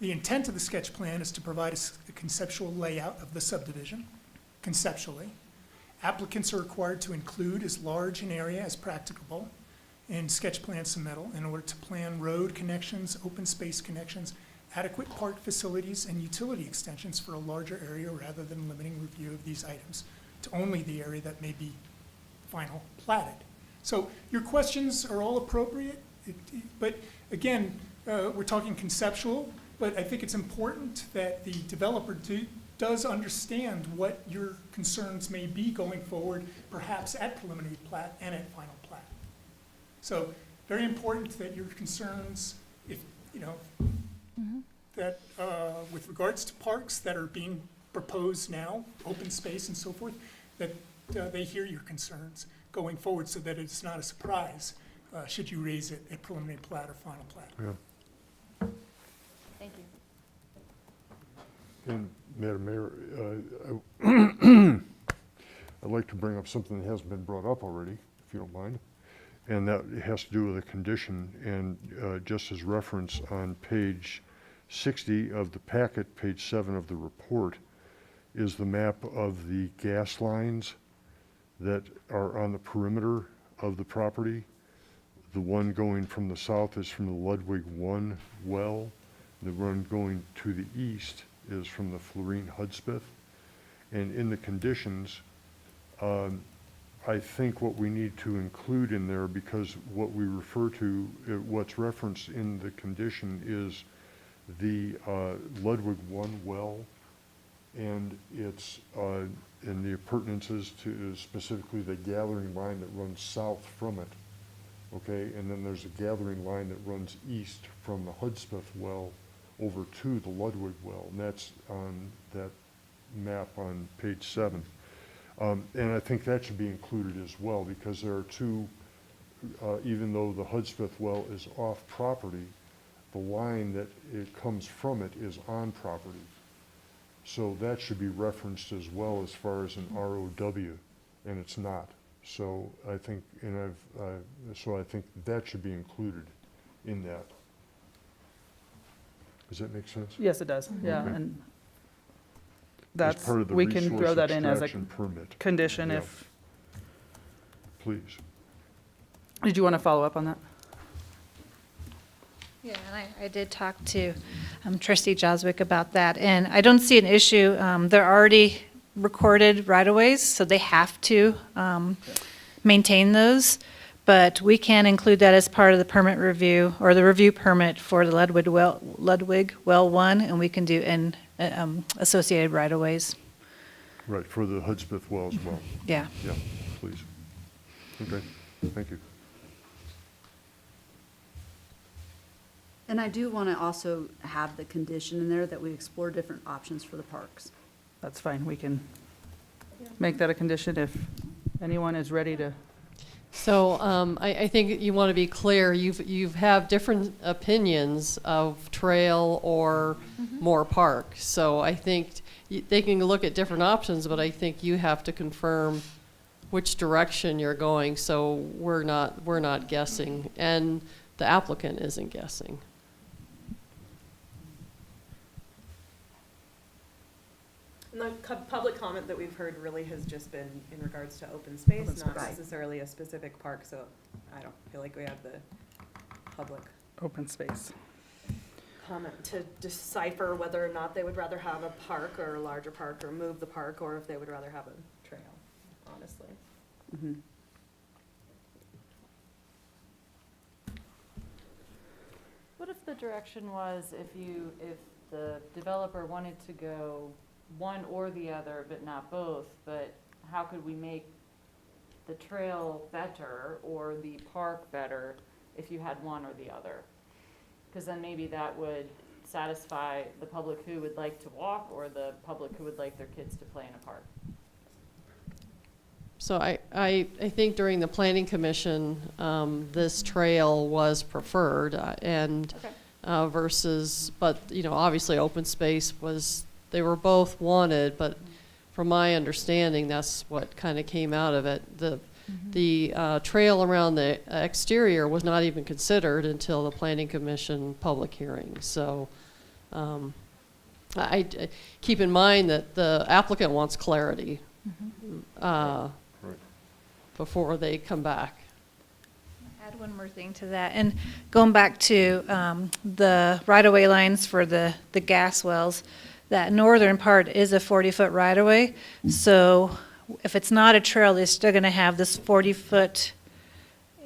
The intent of the sketch plan is to provide a conceptual layout of the subdivision, conceptually. Applicants are required to include as large an area as practicable in sketch plan submittal in order to plan road connections, open space connections, adequate park facilities, and utility extensions for a larger area, rather than limiting review of these items to only the area that may be final platted. So your questions are all appropriate, but again, we're talking conceptual, but I think it's important that the developer does understand what your concerns may be going forward, perhaps at preliminary plat and at final plat. So very important that your concerns, if, that with regards to parks that are being proposed now, open space and so forth, that they hear your concerns going forward, so that it's not a surprise should you raise it at preliminary plat or final plat. Yeah. Thank you. And Madam Mayor, I'd like to bring up something that hasn't been brought up already, if you don't mind. And that has to do with a condition, and just as reference on page 60 of the packet, page 7 of the report, is the map of the gas lines that are on the perimeter of the property. The one going from the south is from the Ludwig 1 well. The one going to the east is from the Florine Hudspeth. And in the conditions, I think what we need to include in there, because what we refer to, what's referenced in the condition is the Ludwig 1 well, and it's in the appurtenances to specifically the gathering line that runs south from it. Okay, and then there's a gathering line that runs east from the Hudspeth well over to the Ludwig well, and that's on that map on page 7. And I think that should be included as well, because there are two, even though the Hudspeth well is off property, the line that it comes from it is on property. So that should be referenced as well as far as an ROW, and it's not. So I think, so I think that should be included in that. Does that make sense? Yes, it does, yeah, Okay. and As that's, part of the we can resource throw that in as a extraction permit. condition Yeah. if, Please. did you want to follow up on that? Yeah, and I did talk to trustee Joswick about that, and I don't see an issue. They're already recorded right-of-ways, so they have to maintain those, but we can include that as part of the permit review, or the review permit for the Ludwig Well 1, and we can do associated right-of-ways. Right, for the Hudspeth well as well. Yeah. Yeah, please. Okay, thank you. And I do want to also have the condition in there that we explore different options for the parks. That's fine, we can make that a condition if anyone is ready to. So I think you want to be clear, you've have different opinions of trail or more park. So I think they can look at different options, but I think you have to confirm which direction you're going, so we're not guessing, and the applicant isn't guessing. And the public comment that we've heard really has just been in regards to open space, Open not space. necessarily a specific park, so I don't feel like we have the public Open space. comment to decipher whether or not they would rather have a park or a larger park, or move the park, or if they would rather have a trail, honestly. Mhm. What if the direction was if the developer wanted to go one or the other, but not both, but how could we make the trail better or the park better if you had one or the other? Because then maybe that would satisfy the public who would like to walk or the public who would like their kids to play in a park. So I think during the planning commission, this trail was preferred, and versus, but obviously open space was, they were both wanted, but from my understanding, that's what kind of came out of it. The trail around the exterior was not even considered until the planning commission public hearing. So I keep in mind that the applicant wants clarity before they come back. Add one more thing to that, and going back to the right-of-way lines for the gas wells, that northern part is a 40-foot right-of-way, so if it's not a trail, they're still gonna have this 40-foot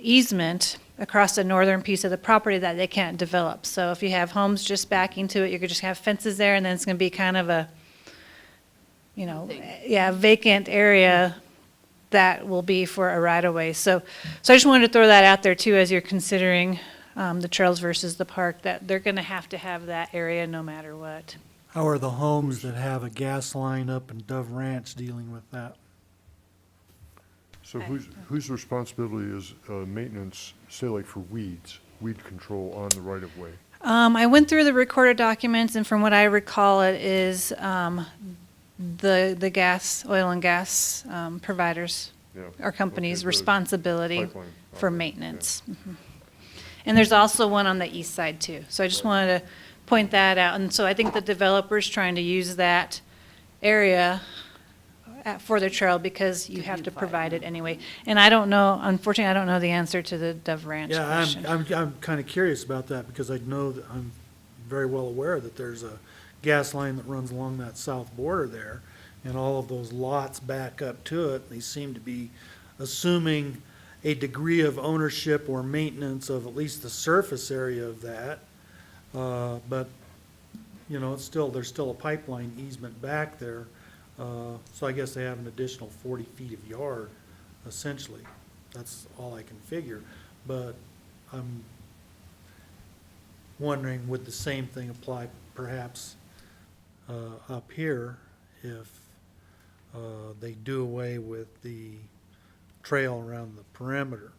easement across the northern piece of the property that they can't develop. So if you have homes just backing to it, you're gonna just have fences there, and then it's gonna be kind of a, vacant area that will be for a right-of-way. So I just wanted to throw that out there too, as you're considering the trails versus the park, that they're gonna have to have that area no matter what. How are the homes that have a gas line up in Dove Ranch dealing with that? So whose responsibility is maintenance, say like for weed control on the right-of-way? I went through the recorded documents, and from what I recall, it is the gas, oil and gas providers or companies' responsibility pipeline for maintenance. Mhm. And there's also one on the east side too. So I just wanted to point that out. And so I think the developer's trying to use that area for the trail because you have to provide it anyway. And I don't know, unfortunately, I don't know the answer to the Dove Ranch Yeah, question. I'm kind of curious about that because I know that I'm very well aware that there's a gas line that runs along that south border there, and all of those lots back up to it. They seem to be assuming a degree of ownership or maintenance of at least the surface area of that. But, you know, there's still a pipeline easement back there. So I guess they have an additional 40 feet of yard, essentially. That's all I can figure. But I'm wondering, would the same thing apply perhaps up here if they do away with the trail around the perimeter?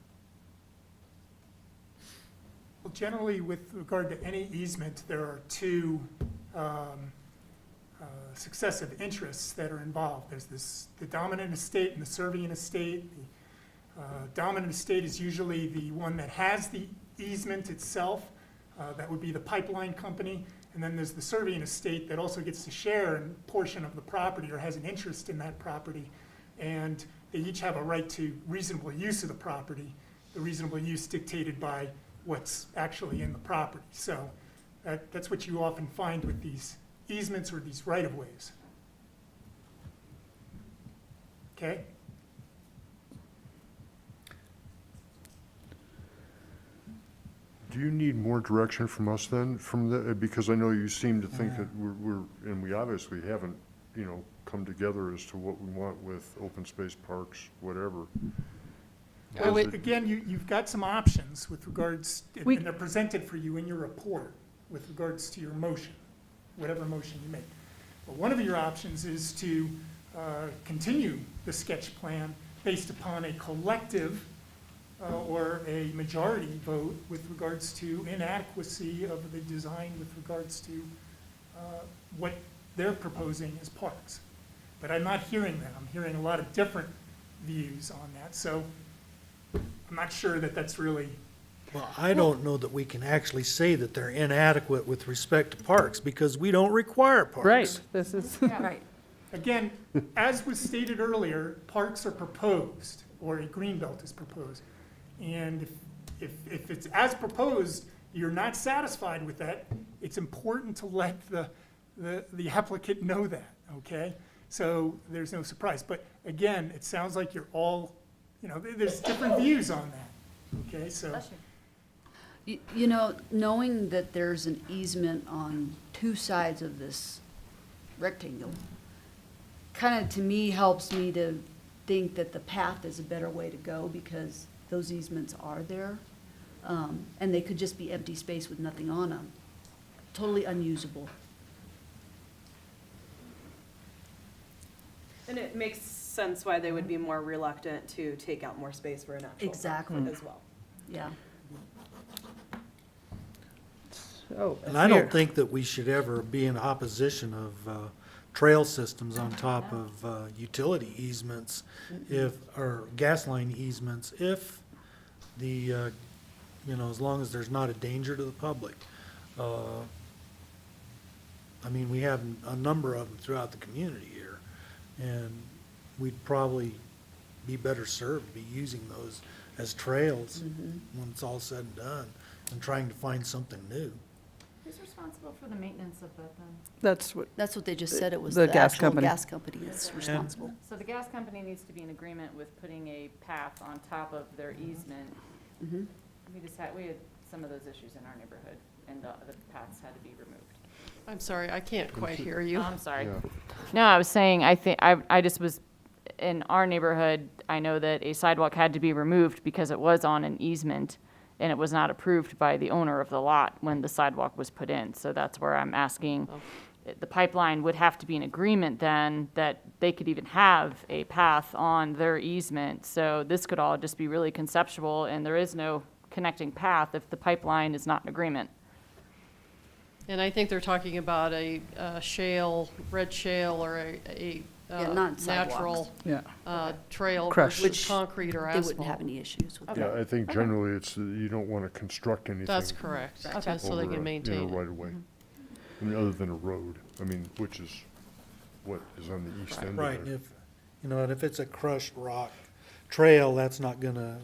Well, generally, with regard to any easement, there are two successive interests that are involved. There's the dominant estate and the servient estate. The dominant estate is usually the one that has the easement itself. That would be the pipeline company. And then there's the servient estate that also gets to share a portion of the property or has an interest in that property. And they each have a right to reasonable use of the property, the reasonable use dictated by what's actually in the property. So that's what you often find with these easements or these right-of-ways. Okay? Do you need more direction from us then, because I know you seem to think that and we obviously haven't, come together as to what we want with open space parks, whatever. Well, again, you've got some options with regards, and they're presented for you in your report with regards to your motion, whatever motion you make. But one of your options is to continue the sketch plan based upon a collective or a majority vote with regards to inadequacy of the design with regards to what they're proposing as parks. But I'm not hearing that. I'm hearing a lot of different views on that. So I'm not sure that that's really. Well, I don't know that we can actually say that they're inadequate with respect to parks because we don't require parks. Right, this is. Right. Again, as was stated earlier, parks are proposed, or a greenbelt is proposed. And if it's as proposed, you're not satisfied with that, it's important to let the applicant know that, okay? So there's no surprise. But again, it sounds like you're all, there's different views on that, okay? So. You know, knowing that there's an easement on two sides of this rectangle, kind of to me helps me to think that the path is a better way to go because those easements are there. And they could just be empty space with nothing on them. Totally unusable. And it makes sense why they would be more reluctant to take out more space for an actual park Exactly. as well. Yeah. And I don't think that we should ever be in opposition of trail systems on top of utility easements or gas line easements if the, as long as there's not a danger to the public. I mean, we have a number of them throughout the community here, and we'd probably be better served to be using those as trails when it's all said and done and trying to find something new. Who's responsible for the maintenance of that then? That's what they just said. It was the the gas actual company. gas company that's responsible. So the gas company needs to be in agreement with putting a path on top of their easement. We had some of those issues in our neighborhood, and the paths had to be removed. I'm sorry, I can't quite hear you. I'm sorry. Yeah. No, I was saying, I just was, in our neighborhood, I know that a sidewalk had to be removed because it was on an easement, and it was not approved by the owner of the lot when the sidewalk was put in. So that's where I'm asking, the pipeline would have to be in agreement then that they could even have a path on their easement. So this could all just be really conceptual, and there is no connecting path if the pipeline is not in agreement. And I think they're talking about a shale, red shale, or a not natural Yeah. trail Crushed. versus concrete or They asphalt. wouldn't have any issues with that. Yeah, I think generally it's, you don't want to construct anything. That's correct, just so they over can a, maintain it. right away. I mean, other than a road, which is what is on the east end Right, of and there. if, and if it's a crushed rock trail, that's not gonna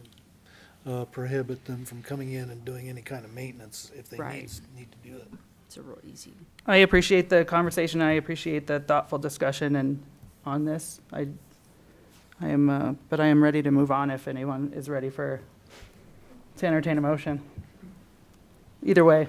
prohibit them from coming in and doing any kind of maintenance if they Right. need to do it. It's a real easy. I appreciate the conversation. I appreciate the thoughtful discussion and on this. I am, but I am ready to move on if anyone is ready to entertain a motion. Either way.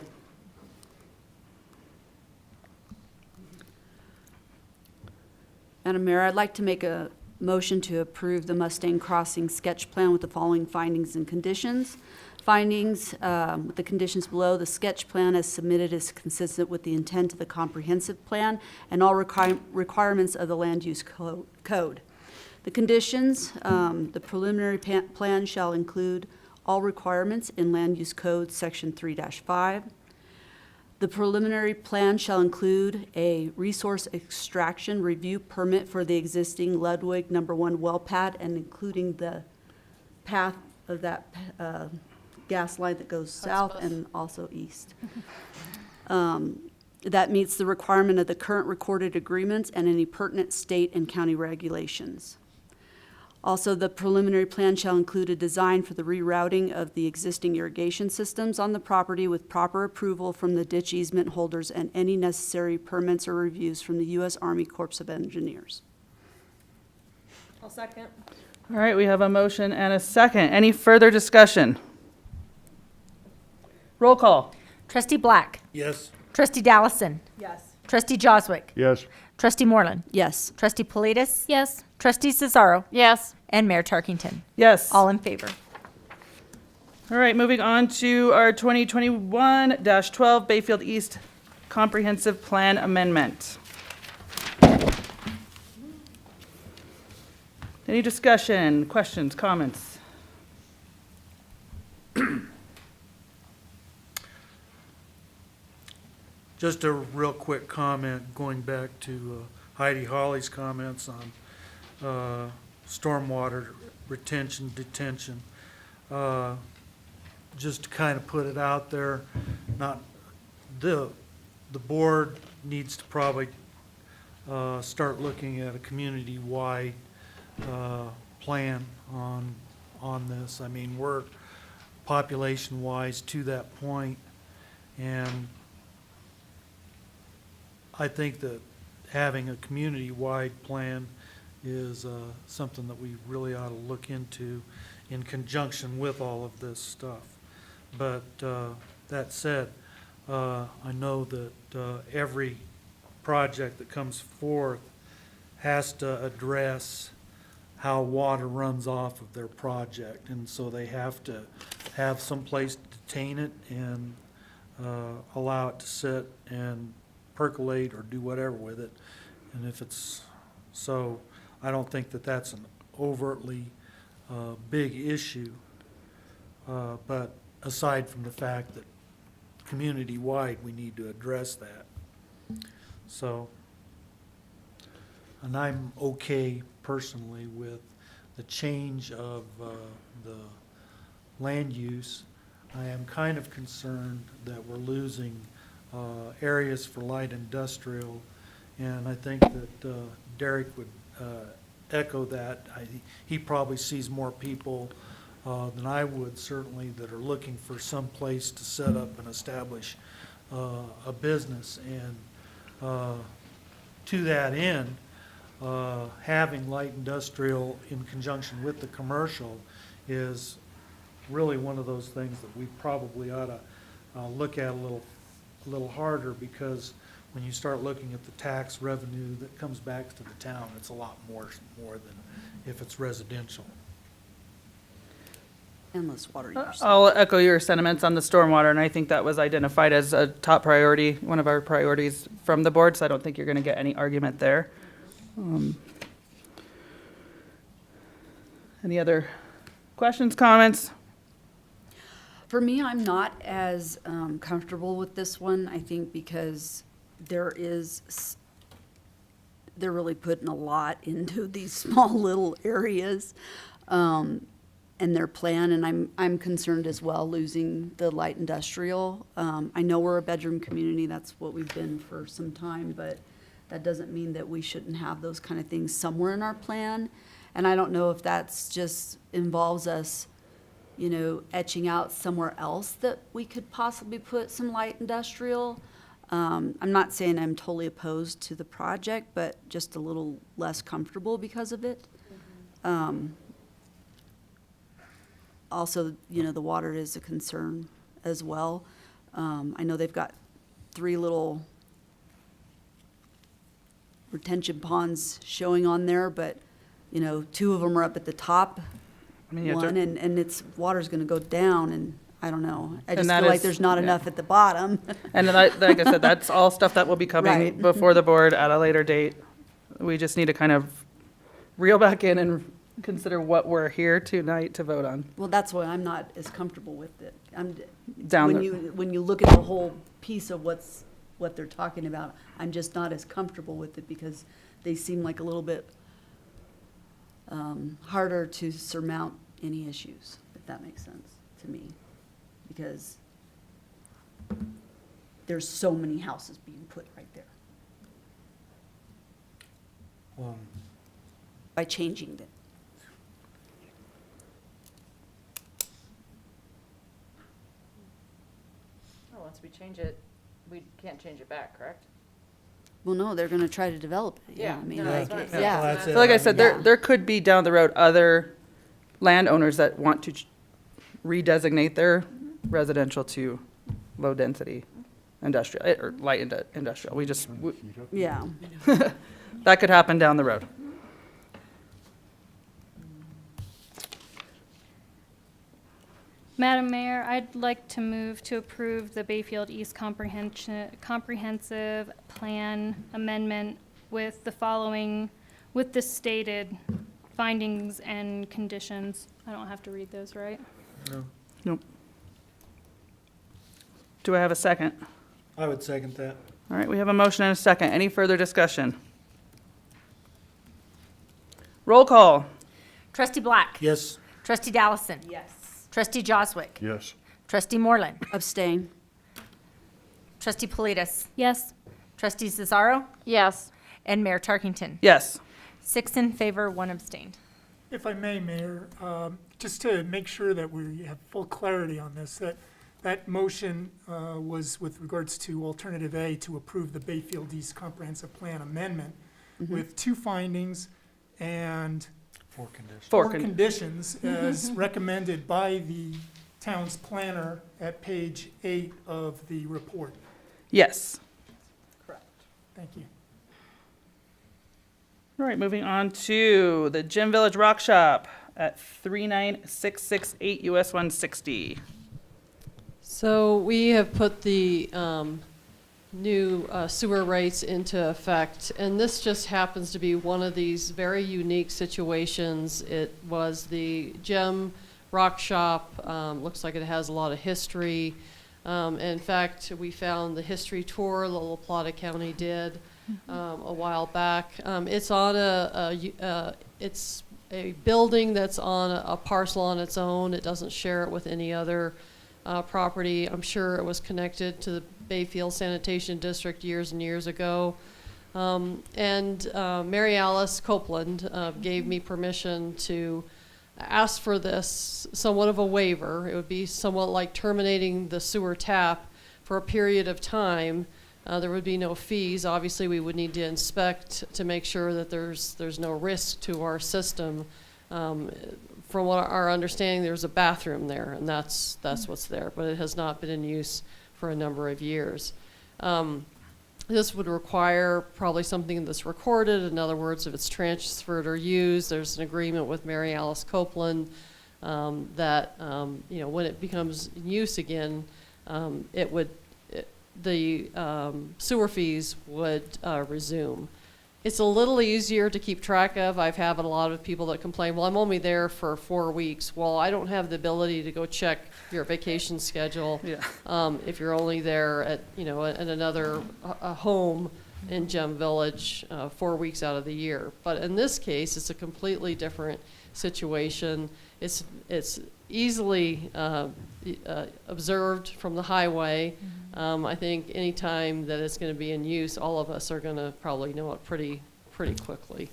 Madam Mayor, I'd like to make a motion to approve the Mustang Crossing sketch plan with the following findings and conditions. Findings, with the conditions below, the sketch plan as submitted is consistent with the intent of the comprehensive plan and all requirements of the land use code. The conditions, the preliminary plan shall include all requirements in land use code section 3-5. The preliminary plan shall include a resource extraction review permit for the existing Ludwig No. 1 well pad and including the path of that gas line that goes south and also east. That meets the requirement of the current recorded agreements and any pertinent state and county regulations. Also, the preliminary plan shall include a design for the rerouting of the existing irrigation systems on the property with proper approval from the ditch easement holders and any necessary permits or reviews from the U.S. Army Corps of Engineers. I'll second. All right, we have a motion and a second. Any further discussion? Roll call. Trustee Black. Yes. Trustee Dallison. Yes. Trustee Joswick. Yes, Trustee Moreland. Yes. Trustee Politis. Yes. Trustee Cesaro. Yes. And Mayor Tarkington. Yes. All in favor. All right, moving on to our 2021-12 Bayfield East Comprehensive Plan Amendment. Any discussion, questions, comments? Just a real quick comment, going back to Heidi Hawley's comments on stormwater retention, detention. Just to kind of put it out there, the board needs to probably start looking at a community-wide plan on this. I mean, we're population-wise to that point, and I think that having a community-wide plan is something that we really ought to look into in conjunction with all of this stuff. But that said, I know that every project that comes forth has to address how water runs off of their project, and so they have to have some place to detain it and allow it to sit and percolate or do whatever with it. And if it's, so I don't think that that's an overtly big issue. But aside from the fact that community-wide, we need to address that. So, and I'm okay personally with the change of the land use. I am kind of concerned that we're losing areas for light industrial, and I think that Derek would echo that. He probably sees more people than I would, certainly, that are looking for some place to set up and establish a business. And to that end, having light industrial in conjunction with the commercial is really one of those things that we probably ought to look at a little harder, because when you start looking at the tax revenue that comes back to the town, it's a lot more than if it's residential. Endless water use. I'll echo your sentiments on the stormwater, and I think that was identified as a top priority, one of our priorities from the board, so I don't think you're going to get any argument there. Any other questions, comments? For me, I'm not as comfortable with this one, I think, because they're really putting a lot into these small little areas and their plan, and I'm concerned as well losing the light industrial. I know we're a bedroom community, that's what we've been for some time, but that doesn't mean that we shouldn't have those kind of things somewhere in our plan. And I don't know if that's just involves us, you know, etching out somewhere else that we could possibly put some light industrial. I'm not saying I'm totally opposed to the project, but just a little less comfortable because of it. Also, you know, the water is a concern as well. I know they've got 3 little retention ponds showing on there, but, you know, 2 of them are up at the top, I mean, you have to- one, and it's, water's gonna go down, and I don't know. I And just that feel like is- there's not yeah. enough at the bottom. And then like I said, that's all stuff that will be coming Right. before the board at a later date. We just need to kind of reel back in and consider what we're here tonight to vote on. Well, that's why I'm not as comfortable with it. Down when the- when you look at the whole piece of what they're talking about, I'm just not as comfortable with it because they seem like a little bit harder to surmount any issues, if that makes sense to me. Because there's so many houses being put right there by changing it. Oh, once we change it, we can't change it back, correct? Well, no, they're gonna try to develop it, yeah, Yeah, I mean, no, like, that's what I'm it- saying. yeah. Well, that's it. So like I said, Yeah. there could be down the road other landowners that want to redesignate their residential to low-density industrial, or light industrial. We just, Yeah. that could happen down the road. Madam Mayor, I'd like to move to approve the Bayfield East comprehensive plan amendment with the following, with the stated findings and conditions. I don't have to read those, right? Nope. Do I have a second? I would second that. All right, we have a motion and a second. Any further discussion? Roll call. Trustee Black. Yes. Trustee Dallison. Yes. Trustee Joswick. Yes. Trustee Moreland. Abstain. Trustee Politas. Yes. Trustee Cesaro. Yes. And Mayor Tarkington. Yes. 6 in favor, 1 abstained. If I may, Mayor, just to make sure that we have full clarity on this, that motion was with regards to alternative A to approve the Bayfield East Comprehensive Plan amendment with 2 findings and 4 conditions. 4 conditions as recommended by the town's planner at page 8 of the report. Yes. Correct. Thank you. All right, moving on to the Gym Village Rock Shop at 39668 US 160. So we have put the new sewer rates into effect, and this just happens to be one of these very unique situations. It was the Gem Rock Shop, looks like it has a lot of history. In fact, we found the history tour that La Plata County did a while back. It's on it's a building that's on a parcel on its own. It doesn't share it with any other property. I'm sure it was connected to the Bayfield Sanitation District years and years ago. Mary Alice Copeland gave me permission to ask for this, somewhat of a waiver. It would be somewhat like terminating the sewer tap for a period of time. There would be no fees. Obviously, we would need to inspect to make sure that there's no risk to our system. From what our understanding, there's a bathroom there, and that's what's there, but it has not been in use for a number of years. This would require probably something that's recorded. In other words, if it's transferred or used, there's an agreement with Mary Alice Copeland that when it becomes in use again, the sewer fees would resume. It's a little easier to keep track of. I've had a lot of people that complain, well, I'm only there for 4 weeks. Well, I don't have the ability to go check your vacation schedule. Yeah. If you're only there at, at another home in Gem Village 4 weeks out of the year. But in this case, it's a completely different situation. It's easily observed from the highway. I think any time that it's going to be in use, all of us are going to probably know it pretty quickly.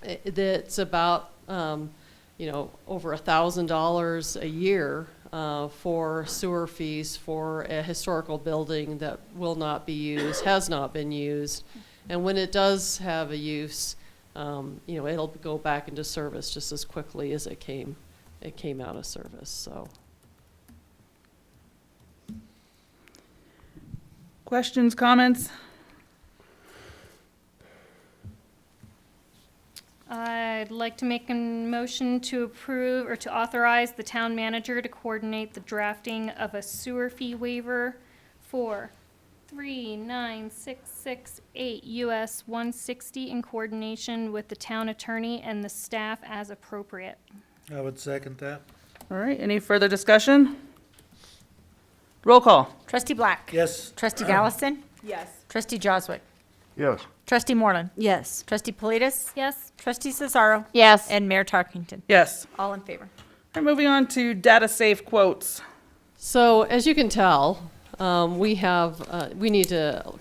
It's about over $1,000 a year for sewer fees for a historical building that will not be used, has not been used, and when it does have a use, it'll go back into service just as quickly as it came out of service. So, Questions, comments? I'd like to make a motion to approve or to authorize the town manager to coordinate the drafting of a sewer fee waiver for 39668 US 160 in coordination with the town attorney and the staff as appropriate. I would second that. All right, any further discussion? Roll call. Trustee Black. Yes. Trustee Dallison. Yes. Trustee Joswick. Yes. Trustee Moreland. Yes. Trustee Politis. Yes. Trustee Cesaro. Yes. And Mayor Tarkington. Yes. All in favor. All right, moving on to data safe quotes. So as you can tell, we need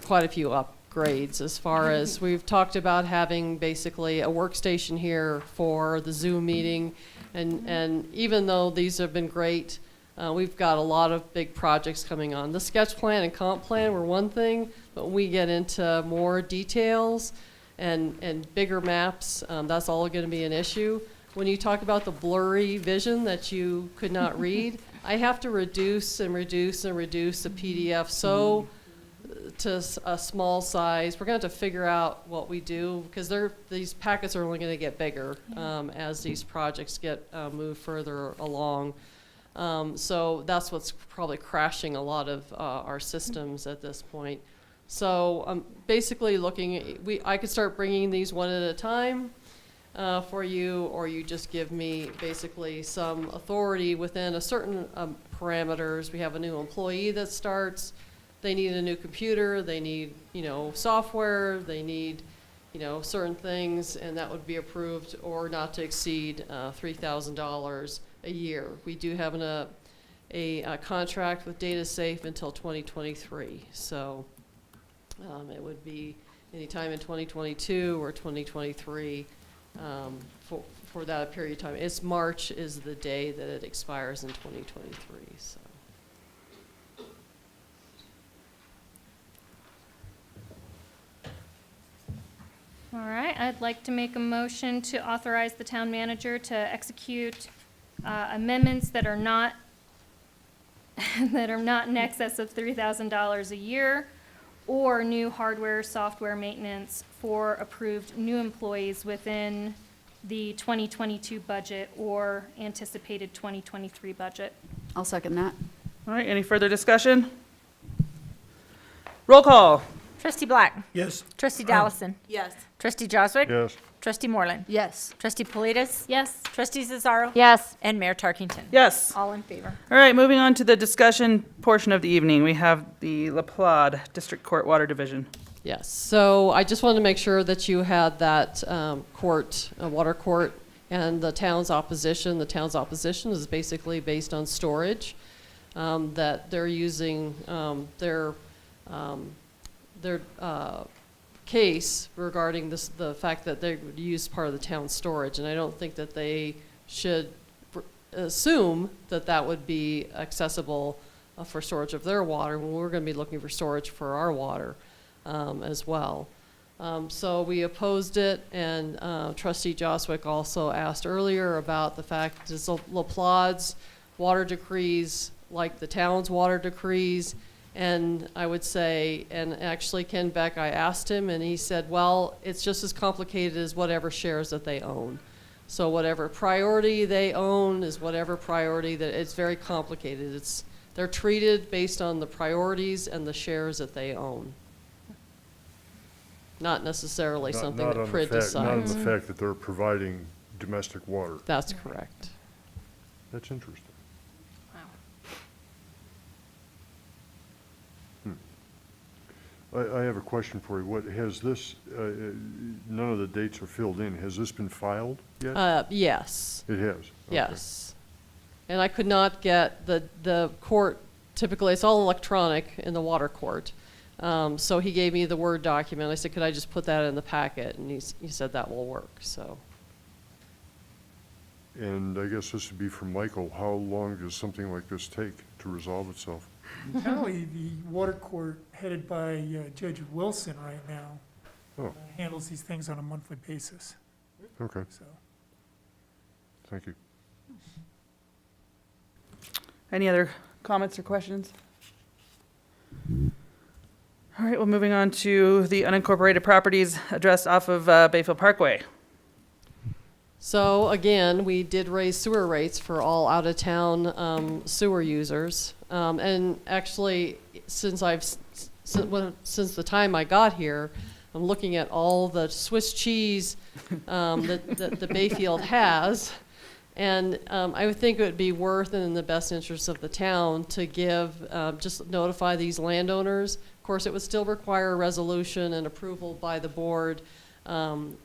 quite a few upgrades as far as we've talked about having basically a workstation here for the Zoom meeting. And even though these have been great, we've got a lot of big projects coming on. The sketch plan and comp plan were one thing, but when we get into more details and bigger maps, that's all going to be an issue. When you talk about the blurry vision that you could not read, I have to reduce and reduce and reduce the PDF so to a small size. We're going to have to figure out what we do because these packets are only going to get bigger as these projects get moved further along. So that's what's probably crashing a lot of our systems at this point. So I'm basically I could start bringing these one at a time for you, or you just give me basically some authority within a certain parameters. We have a new employee that starts. They need a new computer. They need, software. They need, certain things, and that would be approved or not to exceed $3,000 a year. We do have a contract with DataSafe until 2023, so it would be anytime in 2022 or 2023 for that period of time. March is the day that it expires in 2023. So. All right, I'd like to make a motion to authorize the town manager to execute amendments that are not in excess of $3,000 a year, or new hardware, software maintenance for approved new employees within the 2022 budget or anticipated 2023 budget. I'll second that. All right, any further discussion? Roll call. Trustee Black. Yes. Trustee Dallison. Yes. Trustee Joswick. Yes. Trustee Moreland. Yes. Trustee Politis. Yes. Trustee Cesaro. Yes. And Mayor Tarkington. Yes. All in favor. All right, moving on to the discussion portion of the evening. We have the La Plade District Court Water Division. Yes, so I just wanted to make sure that you had that water court, and the town's opposition. The town's opposition is basically based on storage, that they're using their case regarding the fact that they would use part of the town's storage, and I don't think that they should assume that that would be accessible for storage of their water when we're going to be looking for storage for our water. As well. So we opposed it, and Trustee Joswick also asked earlier about the fact that La Plade's water decrees like the town's water decrees, and I would say, and actually Ken Beck, I asked him, and he said, well, it's just as complicated as whatever shares that they own. So whatever priority they own is whatever priority that it's very complicated. They're treated based on the priorities and the shares that they own. Not necessarily something that PRID decides. Not on the fact that they're providing domestic water. That's correct. That's interesting. I have a question for you. What, has this, none of the dates are filled in. Has this been filed yet? Yes. It has? Okay. Yes. And I could not get the court, typically it's all electronic in the water court. So he gave me the Word document. I said, could I just put that in the packet? And he said that will work, so. And I guess this would be for Michael. How long does something like this take to resolve itself? Apparently, the water court headed by Judge Wilson right now Oh, handles these things on a monthly basis, okay. so. Thank you. Any other comments or questions? All right, well, moving on to the unincorporated properties addressed off of Bayfield Parkway. So again, we did raise sewer rates for all out-of-town sewer users. And actually, since the time I got here, I'm looking at all the Swiss cheese that Bayfield has. And I would think it would be worth and in the best interest of the town to give, just notify these landowners. Of course, it would still require a resolution and approval by the board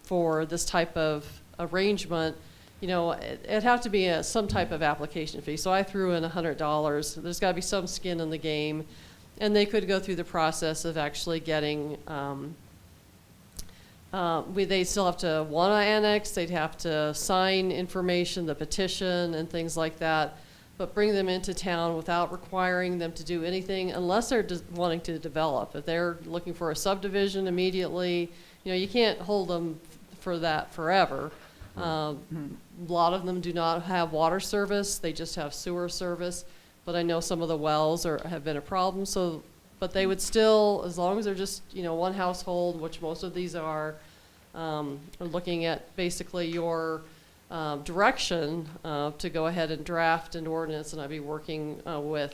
for this type of arrangement. You know, it'd have to be some type of application fee. So I threw in $100. There's got to be some skin in the game. And they could go through the process of actually getting, they'd still have to want to annex, they'd have to sign information, the petition and things like that, but bring them into town without requiring them to do anything unless they're wanting to develop. If they're looking for a subdivision immediately, you know, you can't hold them for that forever. A lot of them do not have water service, they just have sewer service, but I know some of the wells have been a problem, so, but they would still, as long as they're just, you know, one household, which most of these are looking at basically your direction to go ahead and draft an ordinance, and I'd be working with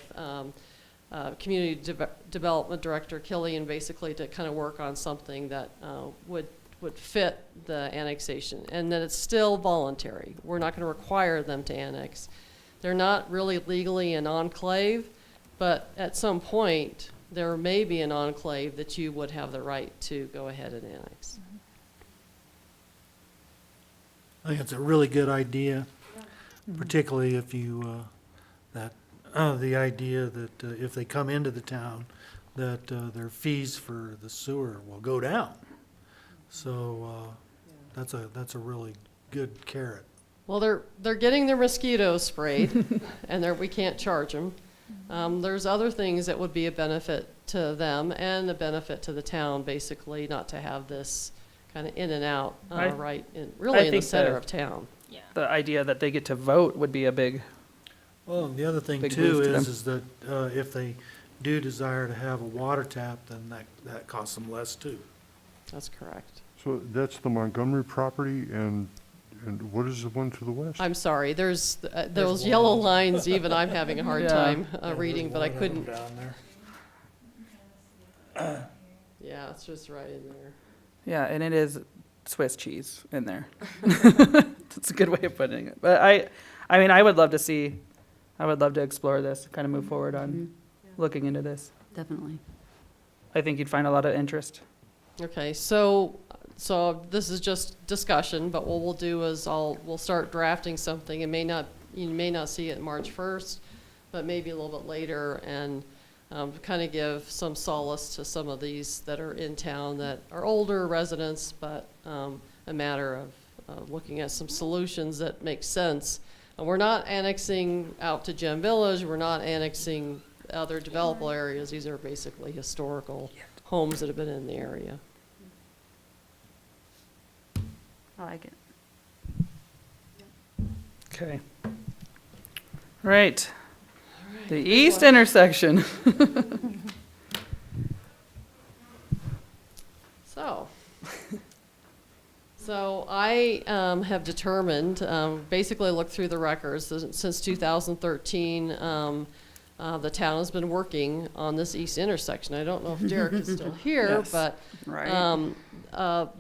Community Development Director Killian basically to kind of work on something that would fit the annexation, and that it's still voluntary. We're not going to require them to annex. They're not really legally an enclave, but at some point, there may be an enclave that you would have the right to go ahead and annex. I think it's a really good idea, particularly if you, the idea that if they come into the town, that their fees for the sewer will go down. So that's a really good carrot. Well, they're getting their mosquitoes sprayed, and we can't charge them. There's other things that would be a benefit to them and a benefit to the town, basically, not to have this kind of in and out, right, really in the center of town. Yeah. The idea that they get to vote would be a big. Well, and the other thing Big too move to is that if they do desire to have a water tap, then that costs them less too. That's correct. So that's the Montgomery property, and what is the one to the west? I'm sorry, there's those yellow lines, even I'm having a hard time reading, but I couldn't. Down there. Yeah, it's just right in there. Yeah, and it is Swiss cheese in there. That's a good way of putting it. But I mean, I would love to explore this, kind of move forward on looking into this. Definitely. I think you'd find a lot of interest. Okay, so this is just discussion, but what we'll do is we'll start drafting something. You may not see it March 1st, but maybe a little bit later, and kind of give some solace to some of these that are in town that are older residents, but a matter of looking at some solutions that make sense. And we're not annexing out to Gem Village. We're not annexing other developable areas. These are basically historical homes that have been in the area. I like it. Okay. Right. The east intersection. So I have determined, basically looked through the records, since 2013, the town has been working on this east intersection. I don't know if Derek is still here, Yes. but Right.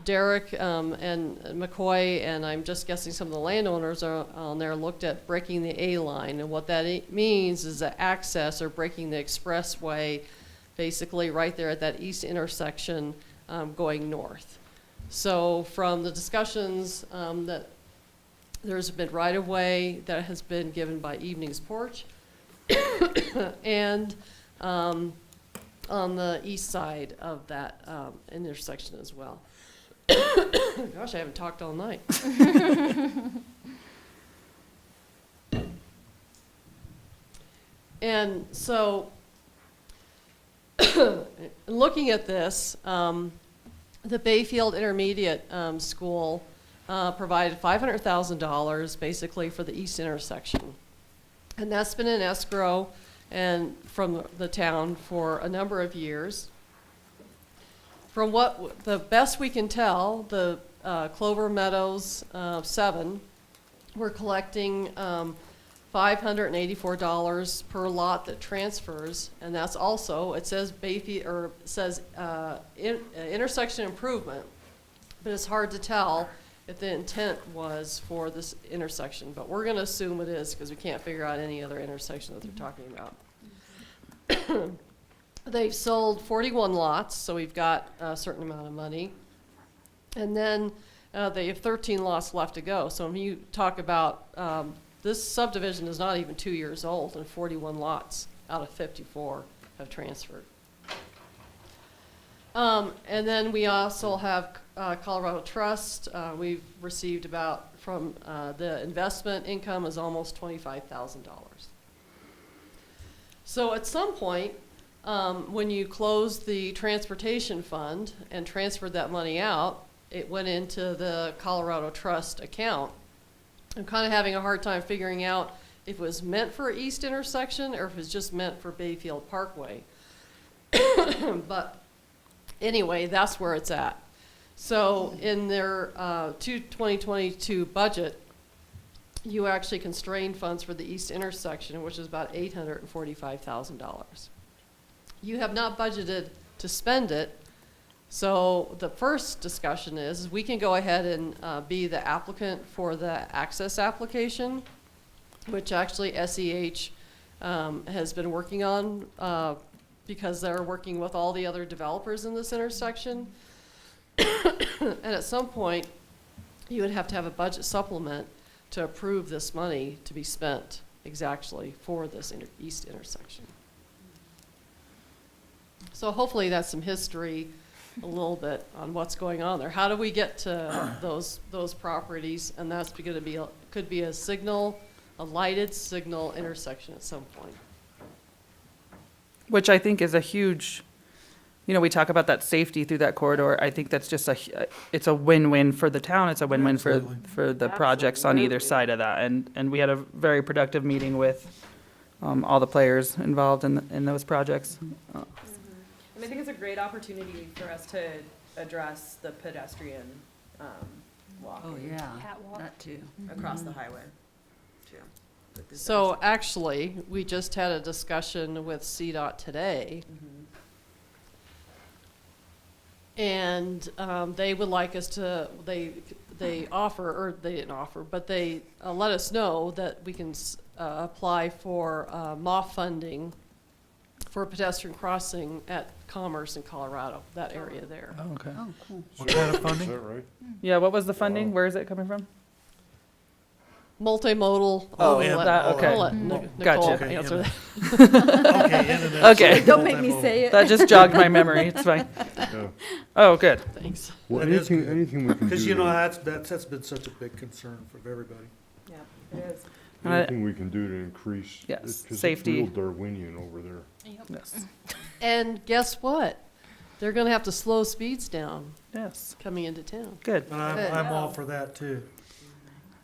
Derek and McCoy, and I'm just guessing some of the landowners are on there, looked at breaking the A line. And what that means is that access or breaking the expressway basically right there at that east intersection going north. So from the discussions that there's been right-of-way that has been given by Evening's Porch and on the east side of that intersection as well. Gosh, I haven't talked all night. And so, looking at this, the Bayfield Intermediate School provided $500,000 basically for the east intersection. And that's been in escrow and from the town for a number of years. From what the best we can tell, the Clover Meadows 7, we're collecting $584 per lot that transfers, and that's also, it says Bayfield, or it says intersection improvement, but it's hard to tell if the intent was for this intersection, but we're gonna assume it is because we can't figure out any other intersection that they're talking about. They've sold 41 lots, so we've got a certain amount of money. And then they have 13 lots left to go. So when you talk about this subdivision is not even 2 years old, and 41 lots out of 54 have transferred. And then we also have Colorado Trust. We've received about, from the investment income is almost $25,000. So at some point, when you closed the transportation fund and transferred that money out, it went into the Colorado Trust account. I'm kind of having a hard time figuring out if it was meant for East intersection or if it's just meant for Bayfield Parkway. But anyway, that's where it's at. So in their 2022 budget, you actually constrained funds for the East intersection, which is about $845,000. You have not budgeted to spend it. So the first discussion is we can go ahead and be the applicant for the access application, which actually SEH has been working on because they're working with all the other developers in this intersection. And at some point, you would have to have a budget supplement to approve this money to be spent exactly for this east intersection. So hopefully that's some history a little bit on what's going on there. How do we get to those properties? And that's going to be could be a signal, a lighted signal intersection at some point. Which I think is a huge, you know, we talk about that safety through that corridor. I think that's just it's a win-win for the town. It's a win-win for the projects on either side of that. And we had a very productive meeting with all the players involved in those projects. And I think it's a great opportunity for us to address the pedestrian walking. Oh, yeah, Catwalk. that too. Across the highway, too. So actually, we just had a discussion with CDOT today. And they would like us to, they offer, or they didn't offer, but they let us know that we can apply for MOF funding for a pedestrian crossing at Commerce in Colorado, that area there. Oh, okay. Oh, cool. What kind of funding? Is that right? Yeah, what was the funding? Where is it coming from? Multimodal. Oh, I'll yeah, let- that, okay. I'll let Nicole Gotcha. answer Okay, that. Okay. Don't make me say it. That just jogged my memory. It's fine. Yeah. Oh, good. Thanks. Well, That is good. anything we can do. Because, you know, to- that's been such a big concern for everybody. Yeah, it is. And I- Anything we can do to increase. Yes, 'cause safety. It's real Darwinian over there. Yes. And guess what? They're gonna have to slow speeds down Yes. coming into town. Good. But I'm all for that too.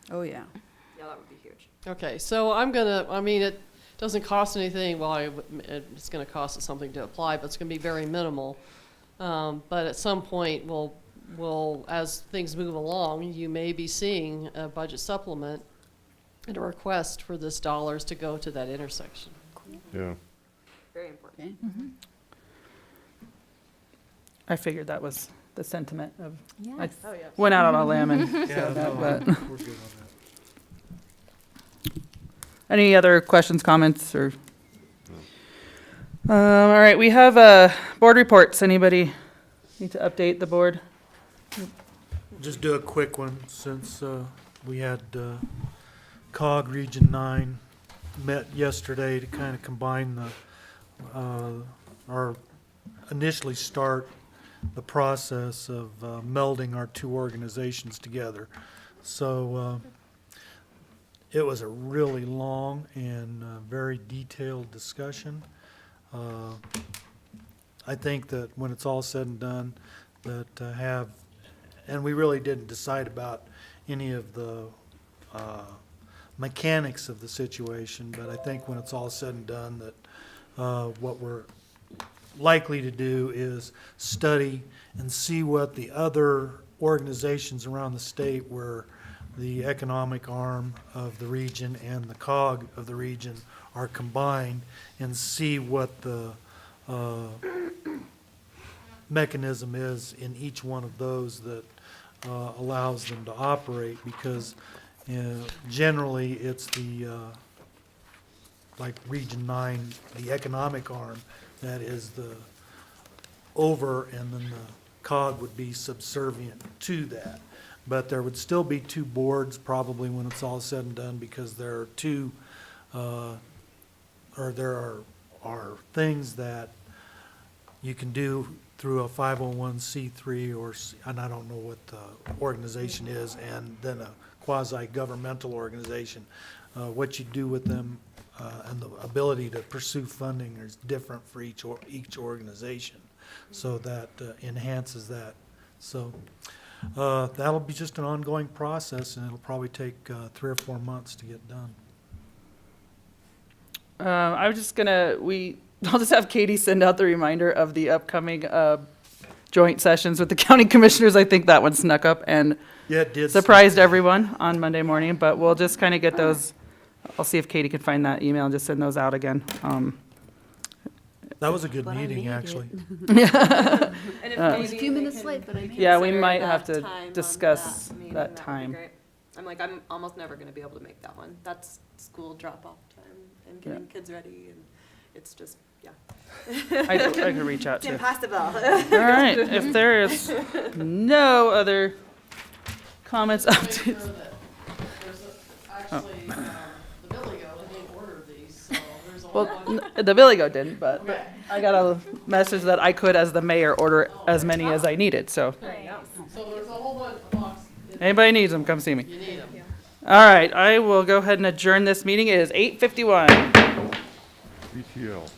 Oh, yeah. Yeah, that would be huge. Okay, so I mean, it doesn't cost anything, well, it's gonna cost us something to apply, but it's gonna be very minimal. But at some point, we'll, as things move along, you may be seeing a budget supplement and a request for this dollars to go to that intersection. Yeah. Very important. Okay. I figured that was the sentiment of, I Yes. Oh, yes. went out on a limb and Yeah, said that, no, but. we're good on that. Any other questions, comments, or? All right, we have board reports. Anybody need to update the board? Just do a quick one, since we had COG Region 9 met yesterday to kind of combine or initially start the process of melding our two organizations together. So it was a really long and very detailed discussion. I think that when it's all said and done, that and we really didn't decide about any of the mechanics of the situation, but I think when it's all said and done, that what we're likely to do is study and see what the other organizations around the state where the economic arm of the region and the COG of the region are combined, and see what the mechanism is in each one of those that allows them to operate, because generally it's the like Region 9, the economic arm, that is the over, and then the COG would be subservient to that. But there would still be two boards probably when it's all said and done, because there are two, or there are things that you can do through a 501c3 or, and I don't know what the organization is, and then a quasi-governmental organization. What you do with them and the ability to pursue funding is different for each organization. So that enhances that. So that'll be just an ongoing process, and it'll probably take 3 or 4 months to get done. I was just gonna, I'll just have Katie send out the reminder of the upcoming joint sessions with the county commissioners. I think that one snuck up and Yeah, it did. surprised everyone on Monday morning, but we'll just kind of get those. I'll see if Katie can find that email and just send those out again. That was a good meeting, actually. And if Uh, maybe I was a few they minutes can late, but I made it. Yeah, we consider might that have to time on discuss meeting, that would be time. great. I'm like, I'm almost never gonna be able to make that one. That's school drop-off time and getting kids ready, and it's just, yeah. I can reach out It's to. impossible. All right, if there is no other comments, updates. Actually, the Billy Goat didn't order these, so there's a Well, whole bunch. the Billy Goat didn't, but Okay. I got a message that I could, as the mayor, order as many as I needed, so. So there's a whole bunch of boxes. Anybody needs them, come see me. You need them. All right, I will go ahead and adjourn this meeting. It is 8:51. BTL.